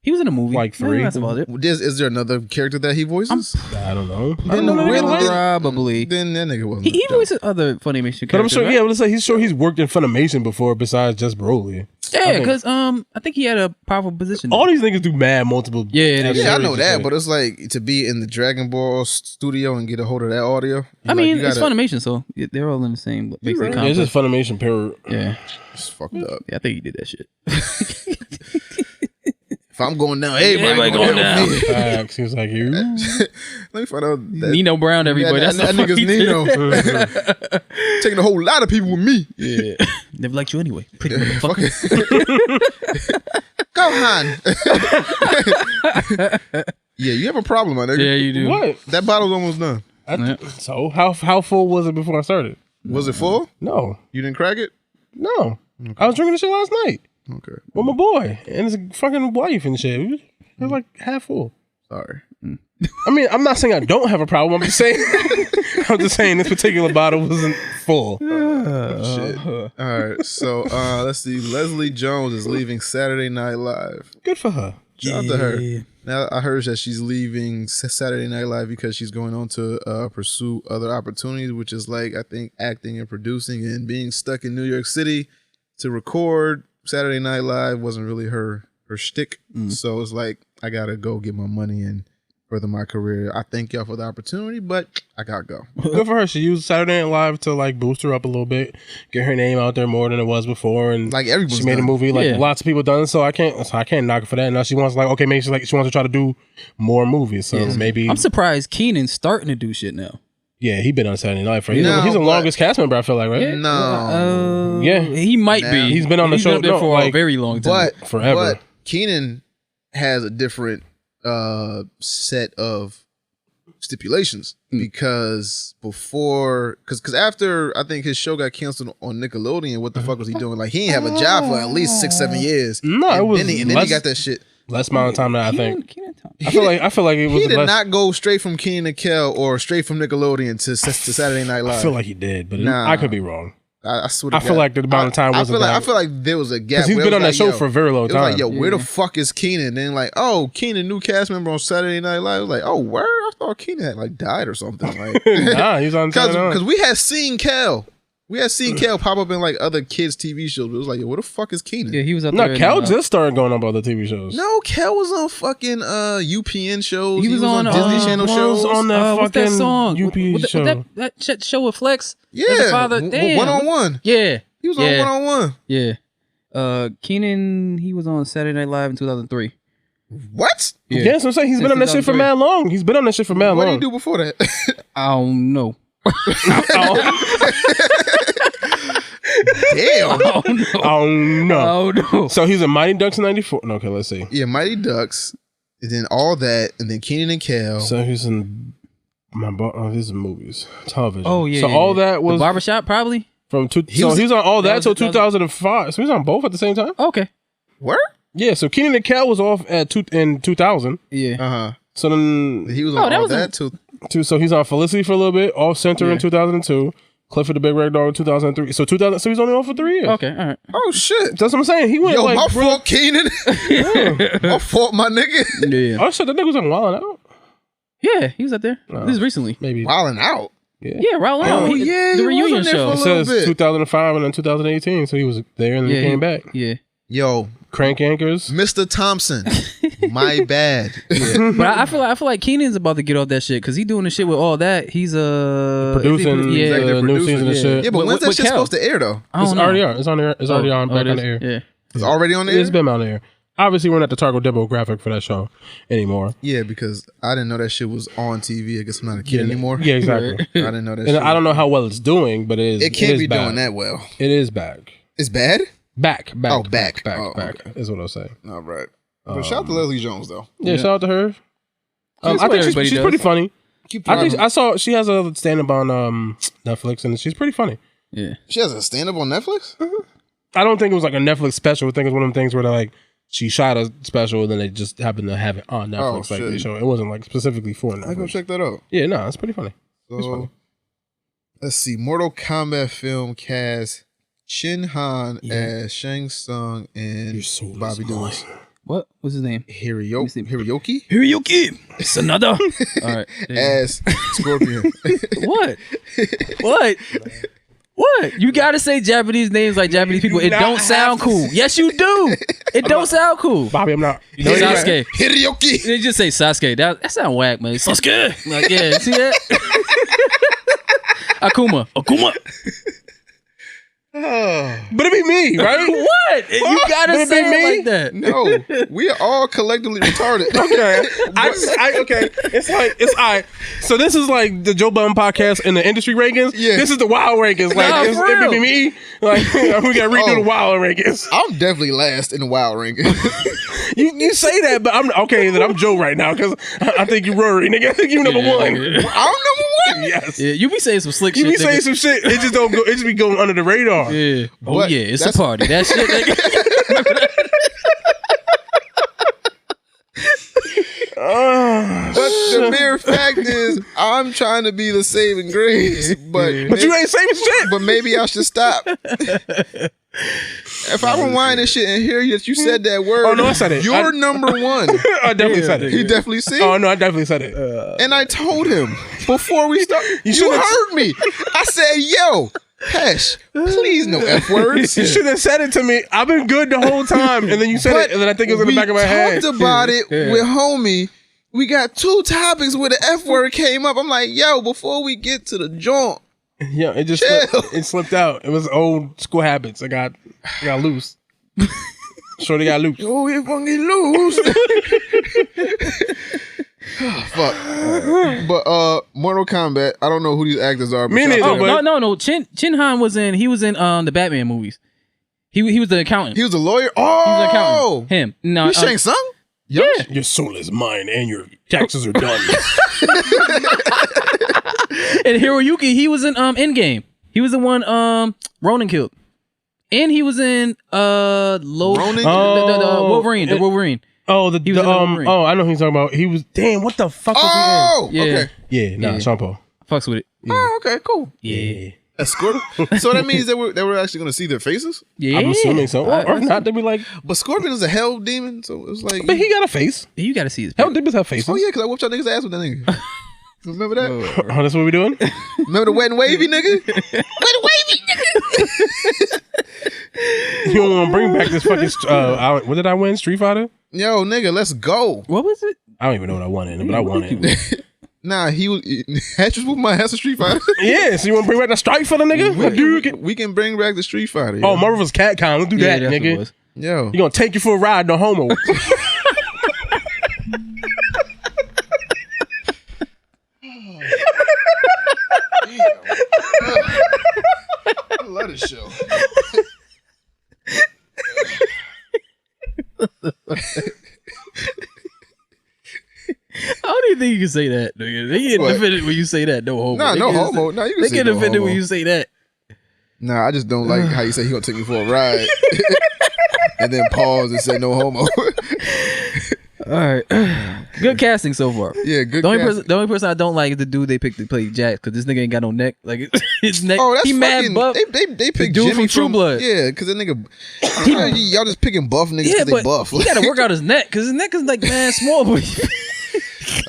He was in a movie. Like 3. Yeah, that's about it. Is there another character that he voices? I don't know. Probably. Then that nigga wasn't. He voices other Funimation characters. But I'm sure, right? let's say he's worked in Funimation before besides just Broly. Yeah, because I think he had a powerful position. All these niggas do mad multiple. Yeah, I know that, but it's like to be in the Dragon Ball studio and get a hold of that audio. I mean, it's Funimation, so they're all in the same basically. Yeah, it's just Funimation period. Yeah, it's fucked up. Yeah, I think he did that shit. If I'm going down, everybody going down. He was like, you. Let me find out. Nino Brown, everybody. That's that nigga's Nino. Taking a whole lot of people with me. Yeah. Never liked you anyway. Pretty motherfucker. Go, Han. Yeah, you have a problem, my nigga. Yeah, you do. What? That bottle's almost done. So how full was it before I started? Was it full? No. You didn't crack it? No. Okay. I was drinking this shit last night. Okay. With my boy and his fucking wife and shit. It was like half full. Sorry. I mean, I'm not saying I don't have a problem. I'm just saying this particular bottle wasn't full. Shit. All right. So let's see. Leslie Jones is leaving Saturday Night Live. Good for her. Shout out to her. Now I heard that she's leaving Saturday Night Live because she's going on to pursue other opportunities, which is like I think acting and producing, and being stuck in New York City to record Saturday Night Live wasn't really her shtick. So it's like I gotta go get my money and further my career. I thank y'all for the opportunity, but I gotta go. Good for her. She used Saturday Night Live to like boost her up a little bit, get her name out there more than it was before, and Like everyone's she made a done. movie like lots of people done. So I can't knock her for that. Now she wants like okay, maybe she wants to try to do more movies. So maybe I'm surprised Keenan's starting to do shit now. yeah, he been on Saturday Night for he's No, the but- longest cast member I feel like right. No, Yeah. He might Nah. be. He's been on the show been up there for a like, very long time. but forever. But Keenan has a different set of stipulations because because after I think his show got canceled on Nickelodeon, what the fuck was he doing? Like he didn't have a job for at least 6-7 years. No, and it was then he less- got that shit. less amount of time than I think. Keenan Thompson. I feel like it was He did less, not go straight from Keenan and Kel or straight from Nickelodeon to Saturday Night Live. I feel like he did, but Nah. I could be wrong. I swear to I feel God. like the amount of time I wasn't feel like, that- I feel like there was a gap. Because he's where been it on was that like, show for a very long It was like, time. yo, where the fuck is Keenan? Then like, oh, Keenan, new cast member on Saturday Night Live. I was like, oh, where? I thought Keenan had like died or something. Like, Nah, he's on Saturday Night. because we had seen Kel. We had seen Kel pop up in like other kids' TV shows. It was like, yo, where the fuck is Keenan? Yeah, he was up No, there. Cal just started going on about the TV shows. No, Kel was on fucking UPN shows. He was on, Disney Channel shows. on that what's that fucking song? UP What that show with Flex? Yeah, As a father. Damn. 1-on-1. Yeah. He was on 1-on-1. Yeah. Keenan, he was on Saturday Night Live in 2003. What? Yeah, that's what I'm saying. He's been Since on that shit for 2003. mad long. He's been on that shit for mad What did long. he do before that? I don't know. Damn. Oh no. Oh no. So he's a Mighty Ducks in '94. No, okay, let's see. Yeah, Mighty Ducks, and then all that, and then Keenan and Kel. So he's in these are movies, television. Oh yeah. So yeah, all yeah. that was the barbershop, probably. from two. He So was- he was on all that that was till 2000. 2005. So he was on both at the same time. Okay. Where? Yeah. So Keenan and Kel was off in 2000. Yeah. Uh-huh. So then He was Oh, on that all was that too. so he's on Felicity for a little bit, off center in 2002. Clifford the Big Red Dog in 2003. So 2000. So he's only on for 3 years. Okay. All right. Oh shit. That's what I'm saying. He went Yo, like my real- fault, Keenan. My fault, my nigga. Yeah. Oh shit, that nigga was on Wild 'N Out. Yeah. He was up there. This is recently. Maybe. Wilding out. Yeah. Raul. Oh, yeah, he The was reunion on there show. for It a little says bit. 2005 and then 2018. So he was there and then Yeah. he came back. Yeah. Yo, Crank Anchors. Mr. Thompson. My bad. But I feel like Keenan's about to get off that shit because he doing the shit with all that. He's Producing Yeah. the Executive new producer. season of Yeah. shit. Yeah, but With- when's that with shit Kel. supposed to air though? I It's don't know. already on. It's on there. It's already on. Back it on is? the air. Yeah. It's already on there? It's been on the air. Obviously, we're not the target demographic for that show anymore. Yeah, because I didn't know that shit was on TV. I guess I'm not a kid anymore. Yeah, exactly. I didn't know that And shit. I don't know how well it's doing, but it is. It can't be bad. doing that well. It is back. It's bad? Back. Oh, back. Back. Oh, back. okay. Is what I'll say. All right. But shout out to Leslie Jones though. Yeah. Shout out to her. That's I what think everybody she's does. pretty funny. Keep I think trying. I saw she has a stand up on Netflix and she's pretty funny. Yeah. She has a stand up on Netflix? I don't think it was like a Netflix special. I think it was one of them things where they're like she shot a special and then they just happened to have it on Netflix. Oh, Like they shit. show it wasn't like specifically for I go Netflix. check that out. Yeah, no, it's pretty funny. It's So funny. let's see. Mortal Kombat film cast Chin Han as Shang Tsung and Bobby Doos. What? What's his name? Hiroyoki Hiroyuki. It's another. All right. as Scorpion. What? What? What? You gotta say Japanese names like Japanese people. It don't sound cool. Yes, you do. It don't sound cool. Bobby, I'm not. You Hey, know, Sasuke. Hiroyoki. They just say Sasuke. That sound whack, man. Sasuke. Like, yeah, see that? Akuma. but it be me, right? What? You gotta Would it say be it me? like that. No, we are all collectively retarded. Okay. Okay. It's like it's all right. So this is like the Joe Budden podcast and the industry rankings. Yeah. This is the wild rankings. Like Nah, it's, for it real. be me. Like we got to redo Oh. the wild rankings. I'm definitely last in the wild ranking. You say that, but I'm okay. Then I'm Joe right now because I think you Rory, nigga. I think you number one. I'm number one. Yes. Yeah, you be saying some slick You shit. be saying nigga. some shit. It just don't go. It just be going under the radar. Yeah. Oh But yeah, it's a that's- party. That shit. Nigga. But the mere fact is, I'm trying to be the saving grace. But But you ain't saying shit. But maybe I should stop. If I rewind this shit and hear that you said that word, Oh, no, I said it. You're number one. I definitely said it. You definitely see. Oh no, I definitely said it. And I told him before we start. You should've- heard me. I said, "Yo, Hesh, please no F words." You should have said it to me. I've been good the whole time, and then you said it, and then I think it was in the back of my head. We talked about it with homie. We got 2 topics where the F word came up. I'm like, yo, before we get to the joint. Yeah, it just slipped out. It was old school habits. I got loose. Shorty got loose. Oh, we fucking loose. Fuck. But Mortal Kombat, I don't know who these actors are. Me neither. Oh, no. Chin Han was in the Batman movies. He was the accountant. He was a lawyer. Oh, He was the accountant. Him. No, He's Shang Tsung? yeah. Your soul is mine, and your taxes are done. And Hiroyuki, he was in Endgame. He was the one Ronan killed. And he was in Ronan? the Wolverine. The Wolverine. Oh, He was in Wolverine. oh, I know who you're talking about. He was what the fuck was Oh, Yeah. okay. he in? Yeah, Sean Paul. Fucks with it. Oh, okay, cool. Yeah. A Scorpion. So that means that we're actually going to see their faces. Yeah. I'm assuming so. Or if not, they'd be like, But Scorpion is a hell demon, so it's like. but he got a face. You got to see his Hell demons have faces. Oh yeah, because I whooped y'all niggas' ass with that nigga. Remember that? Oh, that's what we doing? Remember the wet and wavy nigga? Wet and wavy nigga. You don't want to bring back this fucking. What did I win? Street Fighter? Yo, nigga, let's go. What was it? I don't even know what I won in it, but I won it. Nah, Hatch was with my ass of Street Fighter. Yeah, so you want to bring back the Strike Fighter, nigga? We can bring back the Street Fighter. Oh, yo. Marvel vs. Capcom. Let's do that, that's what it nigga. was. Yo. You gonna take you for a ride, no homo. I love this show. How do you think you can say that, nigga? They get What? offended when you say that. No homo. Nah, They no get- homo. Nah, you can They say get no offended homo. when you say that. Nah, I just don't like how you say he gonna take me for a ride. And then pause and say no homo. All right. Good casting so far. Yeah, good The only, casting. person, the only person I don't like is the dude they picked to play Jax because this nigga ain't got no neck. Like his neck. Oh, that's he fucking. mad buff. They picked dude Jimmy from True Blood. Yeah, because that nigga. Y'all just picking buff niggas Yeah, because they but buff. he got to work out his neck because his neck is like mad small. But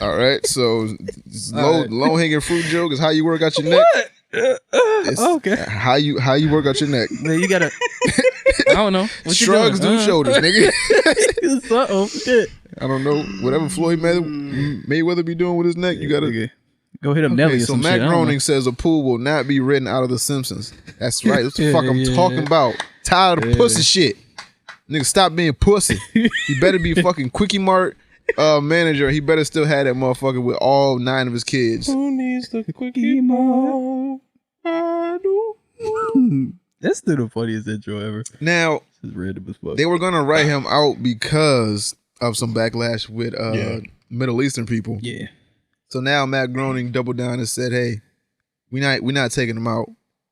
All right, so low hanging fruit joke is how you work out your neck. It's okay. How you work out your neck. Man, you gotta. I don't know. What you Shrugs doing? do shoulders, nigga. Uh-oh, shit. I don't know. Whatever Floyd Mayweather be doing with his neck, you gotta. Go hit up Nelly Okay, or so some Matt shit. I don't know. Groening says a pool will not be written out of The Simpsons. That's right. That's the Yeah, fuck I'm yeah, talking yeah. about. Tired of pussy shit. Nigga, stop being pussy. He better be fucking Quickie Mart manager. He better still have that motherfucker with all 9 of his kids. Who needs the quickie mart? I do. That's still the funniest intro ever. Now, This is random as fuck. they were gonna write him out because of some backlash with Middle Eastern people. Yeah. So now Matt Groening doubled down and said, "Hey, we not taking him out.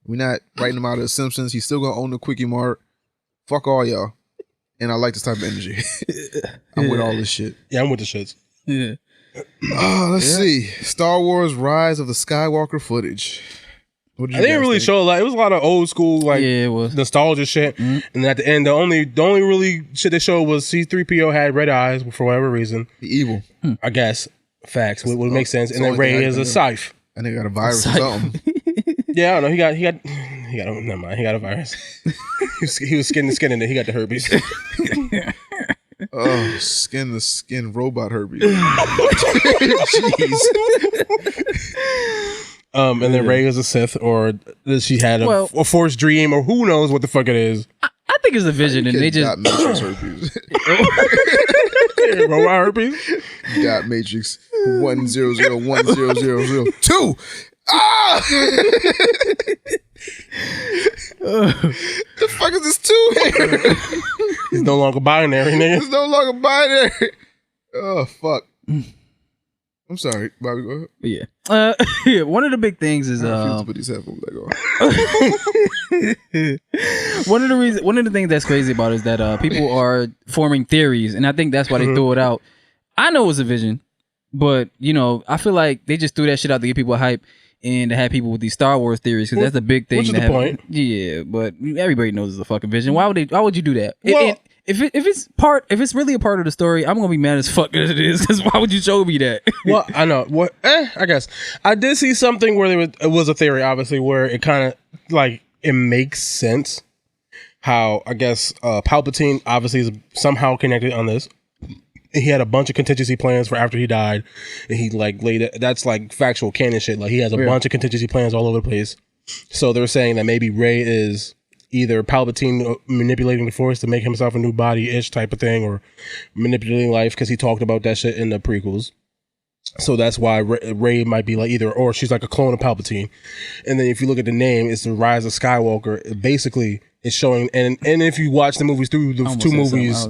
We're not writing him out of The Simpsons. He's still gonna own the Quickie Mart. Fuck all y'all." And I like this type of energy. I'm with all this shit. Yeah, I'm with the shits. Yeah. Let's see. Star Wars: Rise of the Skywalker footage. What did I you didn't guys really think? show a lot. It was a lot of old school, like Yeah, it was. nostalgia shit. And then at the end, the only really shit they showed was C-3PO had red eyes for whatever reason. The evil. I guess facts would make sense. It's And then the only thing Ray I is can a do. scythe. I think I got a virus or something. Yeah, I don't know. He got. Never mind. He got a virus. he was skin to skin in it. He got the herpes. Oh, skin to skin robot herpes. Jeez. And then Ray is a Sith, or she had a forced dream, or who knows what the fuck it is. I think it's a vision, and they just Dot Matrix herpes. Robot herpes. Dot Matrix 100100002. Ah! The fuck is this 2 here? He's no longer binary, nigga. It's no longer binary. Oh fuck. I'm sorry, Bobby. Go ahead. yeah. Yeah. One of the big things is I refuse to put these headphones back on. one of the things that's crazy about it is that people are forming theories, and I think that's why they threw it out. I know it's a vision, but I feel like they just threw that shit out to get people hype. and to have people with these Star Wars theories because that's the big thing. Which is the point. Yeah, but everybody knows it's a fucking vision. Why would you do that? Well, if it's really a part of the story, I'm gonna be mad as fuck as it is. Because why would you show me that? Well, I know. What? I guess I did see something where it was a theory, obviously, where it kind of like it makes sense. How I guess Palpatine obviously is somehow connected on this. He had a bunch of contingency plans for after he died, and he like laid it. That's like factual canon shit. Like he has a bunch of contingency plans all over the place. So they're saying that maybe Rey is either Palpatine manipulating the Force to make himself a new body-ish type of thing, or manipulating life because he talked about that shit in the prequels. So that's why Rey might be like either, or she's like a clone of Palpatine. And then if you look at the name, it's the Rise of Skywalker. Basically, it's showing, and if you watch the movies through the two movies,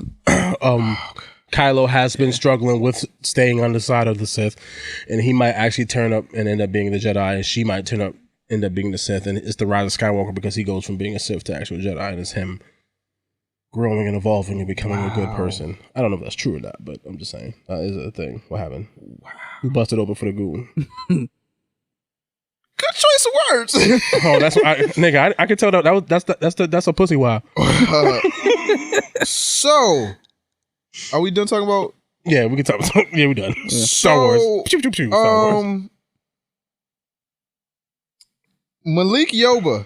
Kylo has been struggling with staying on the side of the Sith, and he might actually turn up and end up being the Jedi, and she might end up being the Sith, and it's the Rise of Skywalker because he goes from being a Sith to actual Jedi, and it's him growing and evolving and becoming a good person. I don't know if that's true or not, but I'm just saying that is a thing. What happened? Wow. We busted open for the goo. Good choice of words. Oh, that's what nigga. I could tell that's a pussy wow. So, are we done talking about? Yeah, we can talk. Yeah, we done. Yeah. Star Wars. Star Wars. Malik Yoba.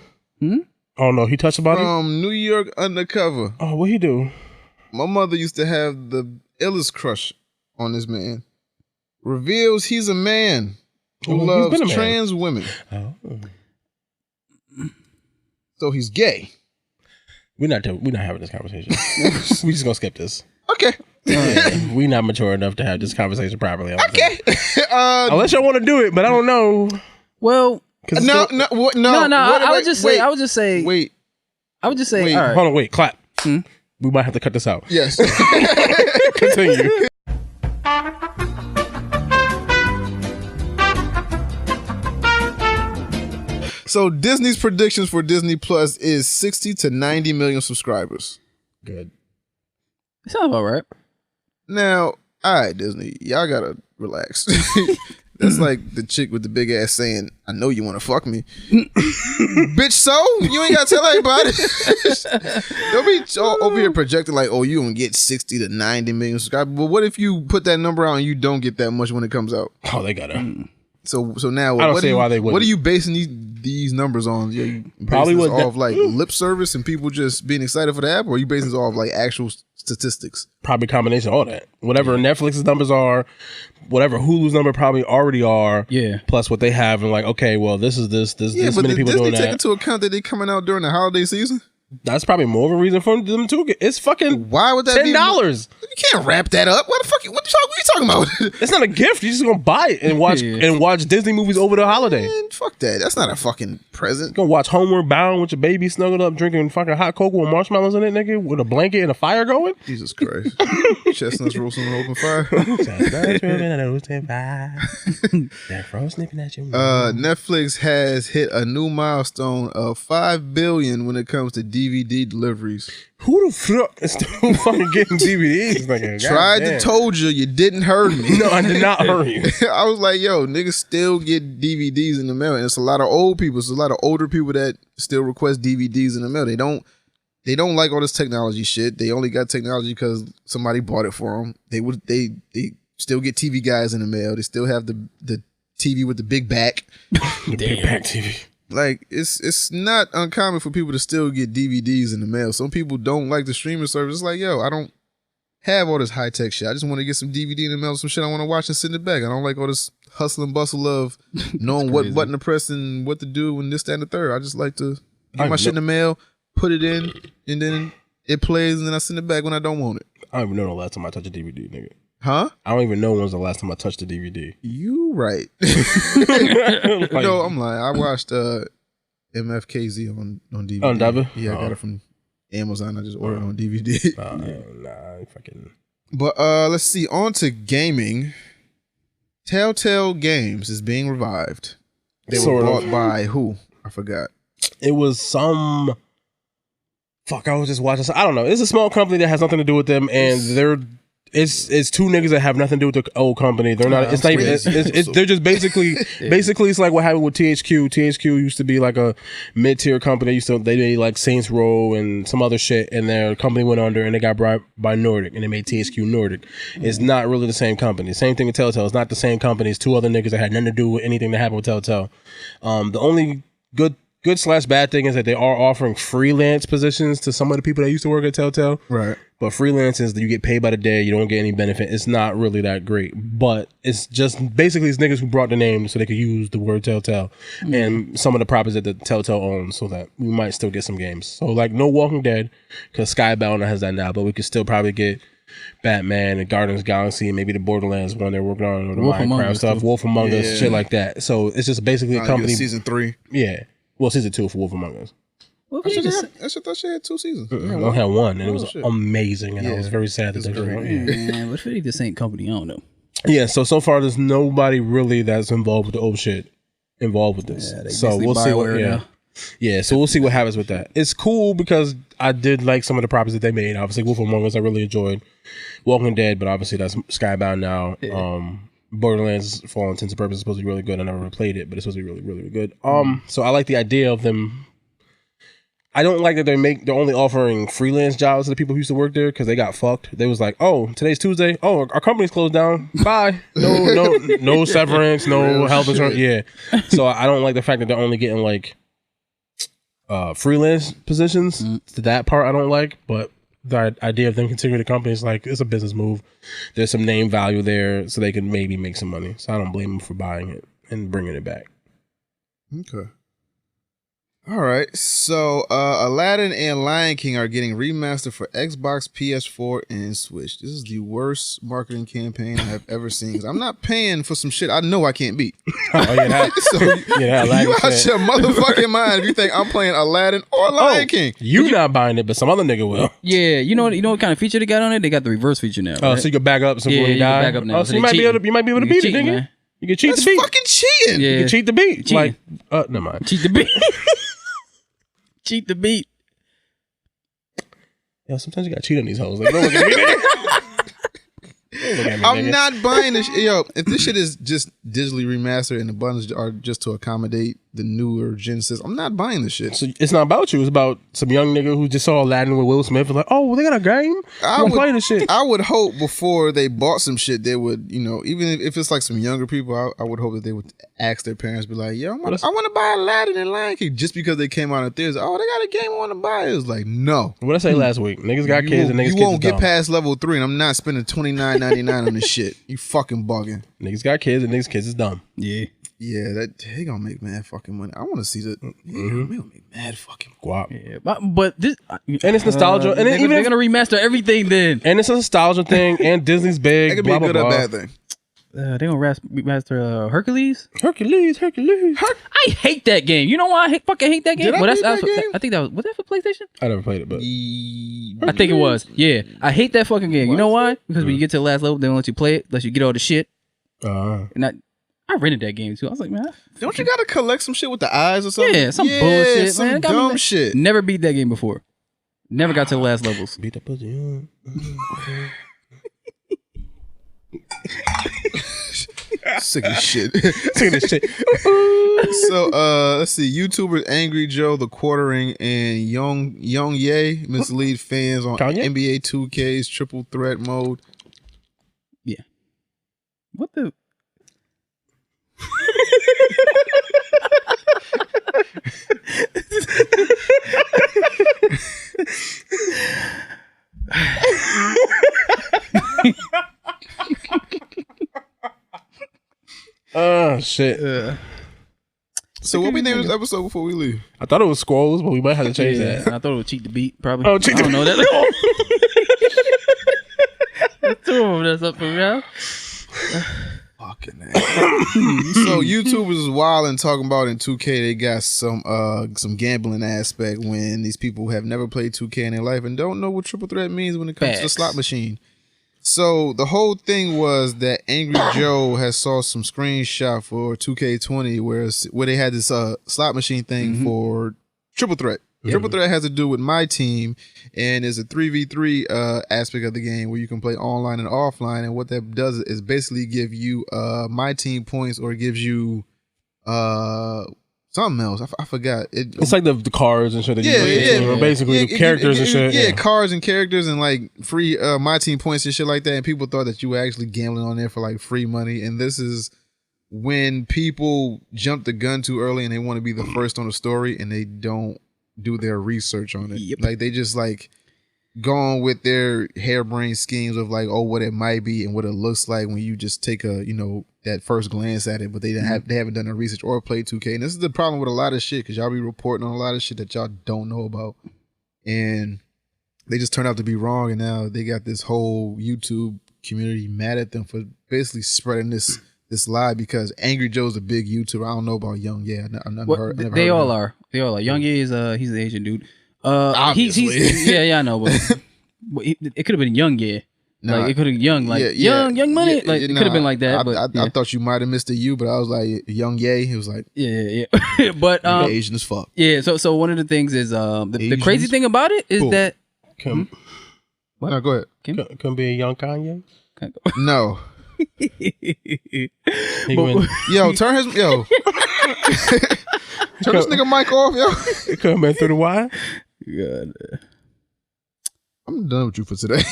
Oh no, he touched a body from New York Undercover. Oh, what he do? My mother used to have the illest crush on this man. Reveals he's a man who loves trans women. Oh. So he's gay. We're not having this conversation. We just gonna skip this. Okay. We not mature enough to have this conversation properly. Okay. Unless y'all want to do it, but I don't know. Well, no. I would just say. Wait. All right. Hold on. Wait. Clap. We might have to cut this out. Yes. Continue. So Disney's predictions for Disney Plus is 60 to 90 million subscribers. Good. Sounds about right. Now, all right, Disney, y'all gotta relax. That's like the chick with the big ass saying, "I know you want to fuck me, bitch." So you ain't gotta tell everybody. Don't be over here projecting like, "Oh, you gonna get 60 to 90 million subscribers." But what if you put that number out and you don't get that much when it comes out? Oh, they gotta. So now, I don't see why they wouldn't. What are you basing these numbers on? You probably this off like lip service and people just being excited for the app, or are you basing this off like actual statistics? Probably a combination of all that. Whatever Netflix's numbers are, whatever Hulu's number probably already are. Yeah. Plus what they have, and like, okay, well, this this many people Disney doing that. Take into account that they coming out during the holiday season. That's probably more of a reason for them to get. It's fucking why would that $10? You can't wrap that up. What the fuck? What are you talking about? It's not a gift. You're just gonna buy it and watch Disney movies over the holiday. Man, fuck that. That's not a fucking present. You're gonna watch Homeward Bound with your baby snuggled up, drinking fucking hot cocoa with marshmallows in it, nigga, with a blanket and a fire going. Jesus Christ. Chestnuts roasting on open fire. Netflix has hit a new milestone of 5 billion when it comes to DVD deliveries. Who the fuck is still fucking getting DVDs? Nigga? Tried to told you didn't heard me. No, I did not heard you. I was like, yo, niggas still get DVDs in the mail, and it's a lot of old people. It's a lot of older people that still request DVDs in the mail. They don't like all this technology shit. They only got technology because somebody bought it for them. They still get TV guys in the mail. They still have the TV with the big back. The big back TV. Like, it's not uncommon for people to still get DVDs in the mail. Some people don't like the streaming service. It's like, yo, I don't have all this high-tech shit. I just want to get some DVD in the mail, some shit I want to watch and sit in the back. I don't like all this hustle and bustle of knowing what button to press and what to do and this, that, and the third. I just like to get my shit in the mail, put it in, and then it plays, and then I send it back when I don't want it. I don't even know the last time I touched a DVD, nigga. Huh? I don't even know when was the last time I touched a DVD. You right. No, I'm lying. I watched MFKZ on DVD. On Devin? Yeah, I got it from Amazon. I just ordered it on DVD. Nah, fucking. But let's see. On to gaming. Telltale Games is being revived. They were bought by who? I forgot. It was some. Fuck, I was just watching. I don't know. It's a small company that has nothing to do with them, and they're It's two niggas that have nothing to do with the old company. They're not. It's not even. They're just basically. Basically, it's like what happened with THQ. THQ used to be like a mid-tier company. They made like Saints Row and some other shit, and their company went under, and they got bought by Nordic, and they made THQ Nordic. It's not really the same company. Same thing with Telltale. It's not the same company. It's two other niggas that had nothing to do with anything that happened with Telltale. The only good/bad thing is that they are offering freelance positions to some of the people that used to work at Telltale. Right. But freelance is that you get paid by the day, you don't get any benefit. It's not really that great. But it's just basically it's niggas who brought the name so they could use the word Telltale and some of the properties that the Telltale owns so that we might still get some games. So like no Walking Dead, because Skybound has that now, but we could still probably get Batman and Guardians of the Galaxy and maybe the Borderlands one they're working on or the Minecraft stuff, Wolf Among Us, shit like that. So it's just basically a company. Season 3. Yeah. Well, season 2 for Wolf Among Us. I thought she had 2 seasons. I only had 1, and it was amazing, and I was very sad that they did it. Man, but if it ain't the same company, I don't know. Yeah, so far there's nobody really that's involved with the old shit involved with this. So we'll see what. Yeah, so we'll see what happens with that. It's cool because I did like some of the properties that they made. Obviously, Wolf Among Us I really enjoyed. Walking Dead, but obviously that's Skybound now. Yeah. Borderlands, for all intents and purposes, is supposed to be really good. I never played it, but it's supposed to be really, really, really good. So I like the idea of them. I don't like that they're only offering freelance jobs to the people who used to work there because they got fucked. They was like, oh, today's Tuesday. Oh, our company's closed down. Bye. No severance, no health insurance. Yeah. So I don't like the fact that they're only getting like freelance positions. That part I don't like, but the idea of them continuing the company is like it's a business move. There's some name value there, so they can maybe make some money. So I don't blame them for buying it and bringing it back. Okay. All right, so Aladdin and Lion King are getting remastered for Xbox, PS4, and Switch. This is the worst marketing campaign I have ever seen. Because I'm not paying for some shit I know I can't beat. You out your motherfucking mind if you think I'm playing Aladdin or Lion King. You not buying it, but some other nigga will. Yeah, you know what kind of feature they got on it? They got the reverse feature now. Oh, right? So you can back up some when you die. Back up now. Oh, so you might be able to beat it, nigga. You can cheat the beat. That's fucking cheating. Yeah. You can cheat the beat. Cheating. Like, never mind. Cheat the beat. Cheat the beat. Yeah, sometimes you gotta cheat on these hoes. Like, don't look at me, nigga. I'm not buying this. Yo, if this shit is just digitally remastered and the buttons are just to accommodate the newer gen system, I'm not buying this shit. So it's not about you. It's about some young nigga who just saw Aladdin with Will Smith and like, oh, well, they got a game? I'm playing this shit. I would hope before they bought some shit, they would, even if it's like some younger people, I would hope that they would ask their parents, be like, yo, I want to buy Aladdin and Lion King just because they came out in theaters. Oh, they got a game I want to buy. It was like, no. What I say last week? Niggas got kids and niggas You won't get past level 3 and I'm not spending $29.99 on this shit. You fucking bugging. Niggas got kids and niggas kids is dumb. Yeah. Yeah, they gonna make mad fucking money. I want to see that. Yeah, they gonna make mad fucking guap. Yeah, but this and it's nostalgia, and they're gonna remaster everything then. And it's a nostalgia thing, and Disney's big. That could be a good or bad thing. They gonna remaster Hercules. Hercules. I hate that game. You know why I fucking hate that game? Did I beat that game? I think that was that for PlayStation? I never played it, but I think it was. Yeah, I hate that fucking game. You know why? Because when you get to the last level, they don't let you play it unless you get all the shit. And I rented that game too. I was like, man, don't you gotta collect some shit with the eyes or something? Yeah, some bullshit, some man. Dumb shit. Never beat that game before. Never got to the last levels. Beat that pussy. Sick of shit. Sick of this shit. So let's see. YouTubers Angry Joe, The Quartering, and Young Ye mislead fans on NBA 2K's triple threat mode. Yeah. What the? Oh shit. So what we name this episode before we leave? I thought it was Squalls, but we might have to change that. I thought it was Cheat the Beat, probably. Oh, Cheat the Beat. I don't know that. There's two of them that's up for now. Fucking So YouTubers is wild and talking about in 2K they got some gambling aspect when these people have never played 2K in their life and don't know what triple threat means when it comes to the slot machine. So the whole thing was that Angry Joe has saw some screenshot for 2K20 where they had this slot machine thing for triple threat. Triple threat has to do with my team, and there's a 3v3 aspect of the game where you can play online and offline. And what that does is basically give you my team points, or it gives you something else. I forgot. It's like the cards and shit that you or basically the characters and shit. Yeah, cards and characters and like free my team points and shit like that. And people thought that you were actually gambling on there for like free money. And this is when people jump the gun too early and they want to be the first on the story and they don't do their research on it. Yep. Like they just like go on with their harebrained schemes of like, oh, what it might be and what it looks like when you just take a, that first glance at it, but they haven't done the research or played 2K. And this is the problem with a lot of shit, because y'all be reporting on a lot of shit that y'all don't know about. And they just turn out to be wrong, and now they got this whole YouTube community mad at them for basically spreading this lie, because Angry Joe's a big YouTuber. I don't know about Young Ye. I never heard they all of him. are. They all are. Young Ye is he's an Asian dude. Obviously. I know, but it could have been Young Ye. Nah, like it could have young money. Yeah, like it could have been like that. I thought you might have missed the U, but I was like Young Ye. He was like, yeah. But Asian as fuck. Yeah. So one of the things is the crazy thing about it is that. What? No, go ahead. Can be a young Kanye. No. Yo, turn this nigga mic off, yo. It coming through the wire. God. I'm done with you for today.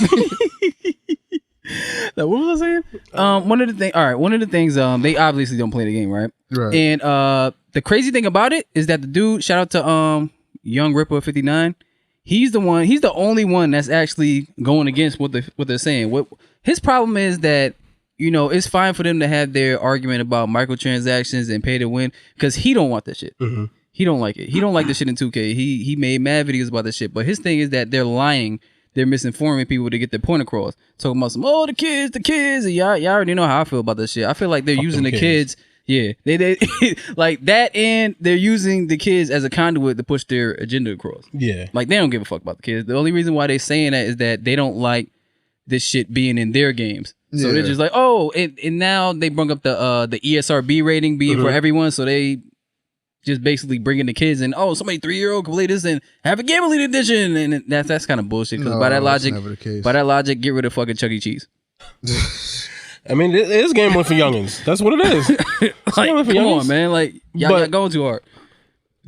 Now, what was I saying? One of the things, they obviously don't play the game, right? Right. And the crazy thing about it is that the dude, shout out to Young Ripper 59, he's the only one that's actually going against what they're saying. What his problem is that, it's fine for them to have their argument about microtransactions and pay to win, because he don't want that shit. Mm-hmm. He don't like it. He don't like the shit in 2K. He made mad videos about this shit. But his thing is that they're lying. They're misinforming people to get their point across. Talking about the kids. And y'all already know how I feel about this shit. I feel like they're using the kids. Yeah. They like that, and they're using the kids as a conduit to push their agenda across. Yeah. Like they don't give a fuck about the kids. The only reason why they're saying that is that they don't like this shit being in their games. So they're just like, and now they bring up the ESRB rating being for everyone. So they just basically bringing the kids in. Oh, somebody 3-year-old can play this and have a gambling edition, and that's kind of bullshit. Because by that logic, get rid of fucking Chuck E. Cheese. I mean, it is gambling for youngins. That's what it is. Like, come on, man. Like y'all going too hard,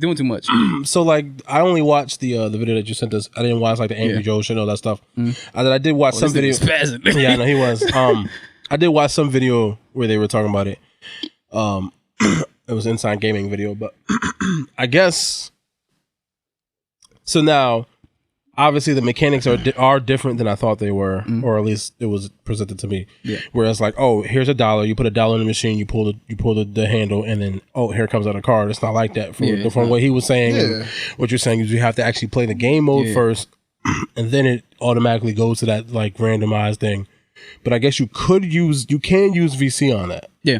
doing too much. So like, I only watched the video that you sent us. I didn't watch like the Angry Joe shit, all that stuff. I did watch some video. Yeah, I know he was. I did watch some video where they were talking about it. It was Inside Gaming video, but I guess so. Now, obviously, the mechanics are different than I thought they were, or at least it was presented to me. Yeah. Whereas, like, oh, here's $1. You put $1 in the machine, you pull the handle, and then here comes out a card. It's not like that from what he was saying. Yeah. And what you're saying is you have to actually play the game mode first, and then it automatically goes to that like randomized thing. But I guess you can use VC on that. Yeah.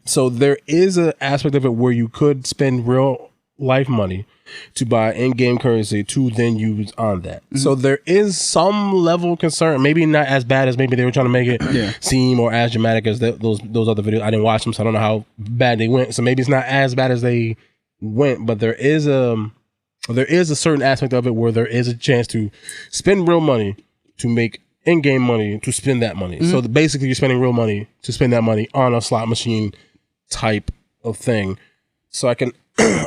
So there is an aspect of it where you could spend real life money to buy in-game currency to then use on that. So there is some level of concern, maybe not as bad as maybe they were trying to make it seem, or as dramatic as those other videos. I didn't watch them, so I don't know how bad they went. So maybe it's not as bad as they went, but there is a certain aspect of it where there is a chance to spend real money to make in-game money to spend that money. So basically you're spending real money to spend that money on a slot machine type of thing. So I can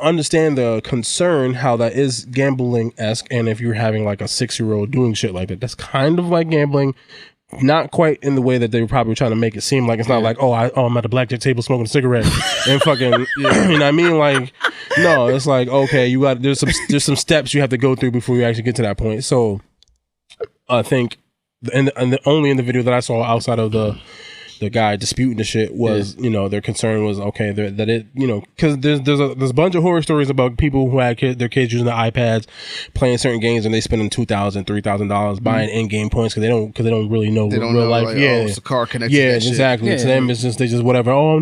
understand the concern how that is gambling-esque, and if you're having like a 6-year-old doing shit like that, that's kind of like gambling. Not quite in the way that they were probably trying to make it seem like. It's not like, I'm at the blackjack table smoking a cigarette and fucking, you know what I mean? Like, no, it's like, okay, there's some steps you have to go through before you actually get to that point. So I think, and only in the video that I saw outside of the guy disputing the shit was, their concern was, okay, that it, because there's a bunch of horror stories about people who had their kids using the iPads, playing certain games, and they spending $2,000, $3,000 buying in-game points because they don't really know real life. Like, it's a car connection. Yeah, exactly. Yeah. To them, it's just they just whatever. Oh, I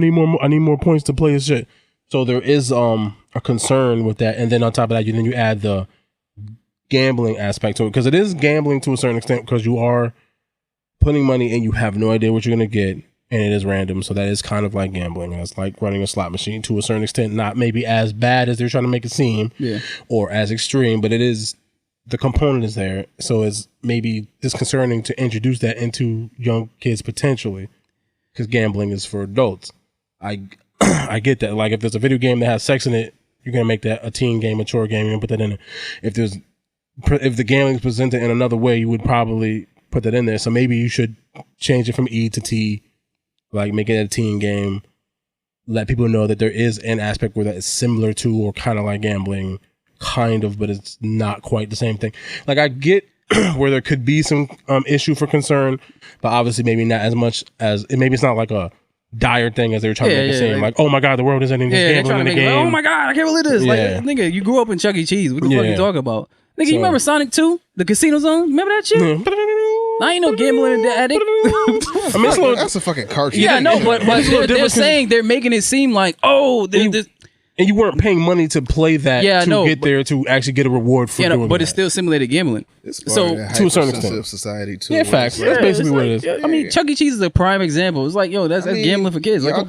need more points to play this shit. So there is a concern with that, and then on top of that, you add the gambling aspect to it, because it is gambling to a certain extent, because you are putting money and you have no idea what you're gonna get. and it is random, so that is kind of like gambling. It's like running a slot machine to a certain extent, not maybe as bad as they're trying to make it seem, or as extreme, but it is, the component is there, so it's maybe disconcerting to introduce that into young kids potentially, because gambling is for adults. I get that. Like if there's a video game that has sex in it, you're gonna make that a teen game, mature game, you're gonna put that in there. If the gambling is presented in another way, you would probably put that in there. So maybe you should change it from E to T. Like make it a teen game, let people know that there is an aspect where that is similar to or kind of like gambling, kind of, but it's not quite the same thing. Like I get where there could be some issue for concern, but obviously maybe not as much as, maybe it's not like a dire thing as they were trying to make it seem. Like, oh my God, the world is ending, just gambling in the game. Like, oh my God, I can't believe this. Like, nigga, you grew up in Chuck E. Cheese. What the fuck are you talking about? Nigga, you remember Sonic 2? The Casino Zone? Remember that shit? I ain't no gambling addict. I mean, that's a fucking cartoon. Yeah, no, but they're saying, they're making it seem like, oh, and you weren't paying money to play that get there to actually get a reward for doing but that. it's still simulated gambling. So to a certain extent, society too. Yeah, facts. That's basically what it is. I mean, Chuck E. Cheese is a prime example. It's like, yo, that's gambling for kids. Like,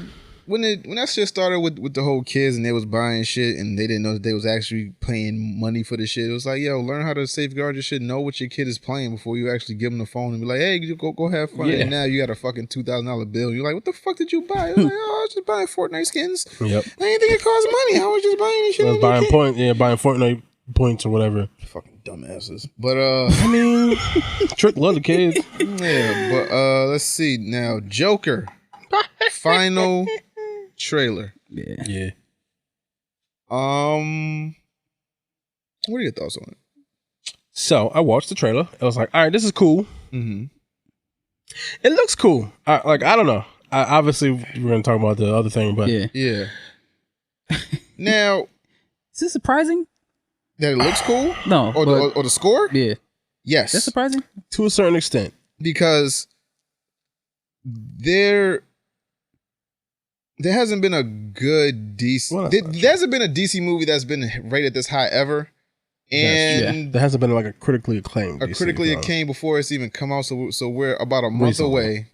when that shit started with the whole kids and they was buying shit and they didn't know that they was actually paying money for the shit. It was like, yo, learn how to safeguard your shit. Know what your kid is playing before you actually give them the phone and be like, hey, go have fun. And now you got a fucking $2,000 bill. You're like, what the fuck did you buy? Like, oh, I was just buying Fortnite skins. Yep. I didn't think it cost money. I was just buying this shit. I was buying Fortnite points or whatever. Fucking dumbasses. But I mean, Trick love the kids. Yeah, but let's see now. Joker. Final trailer. Yeah. What are your thoughts on it? So I watched the trailer. I was like, all right, this is cool. Mm-hmm. It looks cool. I don't know. Obviously, we're going to talk about the other thing, but yeah. Now, is this surprising? That it looks cool? No. Or the score? Yeah. Yes. That's surprising? To a certain extent. Because there hasn't been a good DC. There hasn't been a DC movie that's been rated this high ever. And there hasn't been like a critically acclaimed. Acclaimed before it's even come out. So we're about a month away.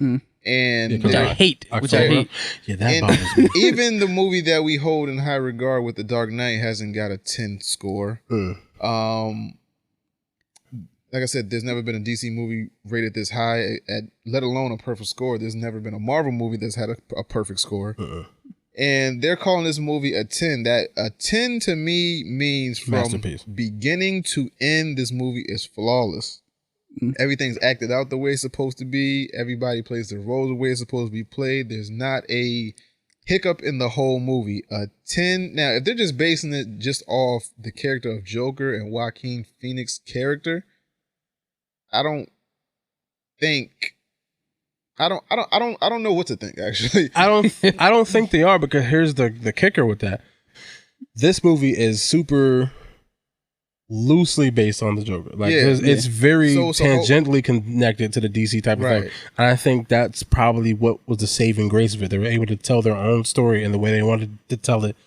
And which I hate. Yeah, that bothers me. Even the movie that we hold in high regard with The Dark Knight hasn't got a 10 score. Like I said, there's never been a DC movie rated this high, let alone a perfect score. There's never been a Marvel movie that's had a perfect score. And they're calling this movie a 10. That a 10 to me means from beginning to end, this movie is flawless. Everything's acted out the way it's supposed to be. Everybody plays their roles the way it's supposed to be played. There's not a hiccup in the whole movie. A 10. Now, if they're just basing it just off the character of Joker and Joaquin Phoenix's character, I don't know what to think, actually. I don't think they are, because here's the kicker with that. This movie is super loosely based on the Joker. Like it's very tangentially connected to the DC type of thing. And I think that's probably what was the saving grace of it. They were able to tell their own story in the way they wanted to tell it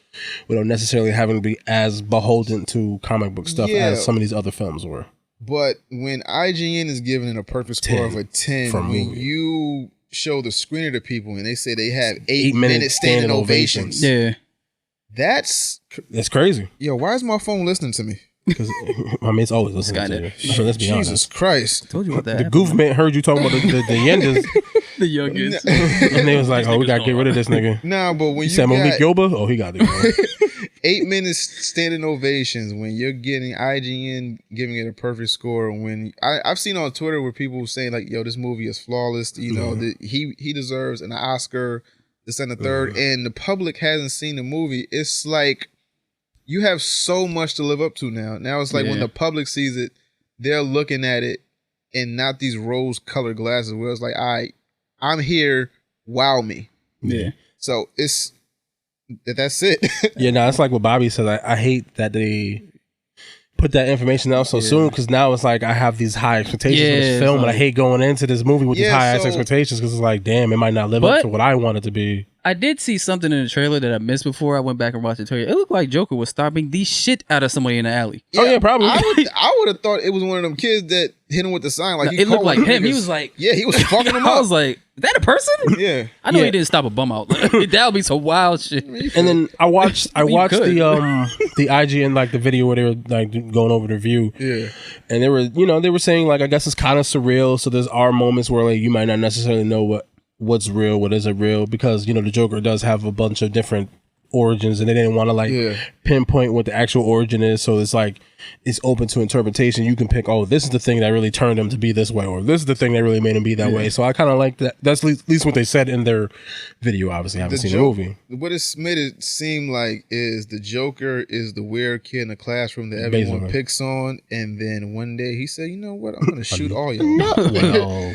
without necessarily having to be as beholden to comic book stuff as some of these other films were. But when IGN is giving it a perfect score of a 10, when you show the screener to people and they say they have 8-minute standing ovations. Yeah. That's crazy. Yo, why is my phone listening to me? Because I mean, it's always listening to you. So let's be honest. Jesus Christ. I told you about that. The government heard you talking about the youngest. The youngest. And they was like, oh, we got to get rid of this nigga. Nah, but when you said Monique Yoba? Oh, he got it. 8 minutes standing ovations, when you're getting IGN giving it a perfect score, when I've seen on Twitter where people saying like, yo, this movie is flawless, you know, he deserves an Oscar, this and the third, and the public hasn't seen the movie. It's like you have so much to live up to now. Now it's like when the public sees it, they're looking at it and not these rose-colored glasses where it's like, I'm here, wow me. Yeah. So that's it. Yeah, no, it's like what Bobby said. I hate that they put that information out so soon, because now it's like I have these high expectations for this film, and I hate going into this movie with these high ass expectations, because it's like, damn, it might not live up to what I want it to be. I did see something in the trailer that I missed before I went back and watched the trailer. It looked like Joker was stomping the shit out of somebody in the alley. Oh yeah, probably. I would have thought it was one of them kids that hit him with the sign. Like It looked like him. He was like, yeah, he was fucking him I up. was like, is that a person? Yeah. I know Yeah. he didn't stop a bum out. That would be some wild shit. And then I watched could. the IGN like the video where they were like going over the review. Yeah. And they were saying like I guess it's kind of surreal. So there's our moments where like you might not necessarily know what's real, what isn't real, because the Joker does have a bunch of different origins, and they didn't want to like pinpoint what the actual origin is. So it's like it's open to interpretation. You can pick, oh, this is the thing that really turned him to be this way, or this is the thing that really made him be that way. So I kind of like that. That's at least what they said in their video. Obviously, I haven't seen the movie. What it's made it seem like is the Joker is the weird kid in the classroom that everyone Basically. picks on, and then one day he said, "You know what? I'm gonna shoot all y'all." No.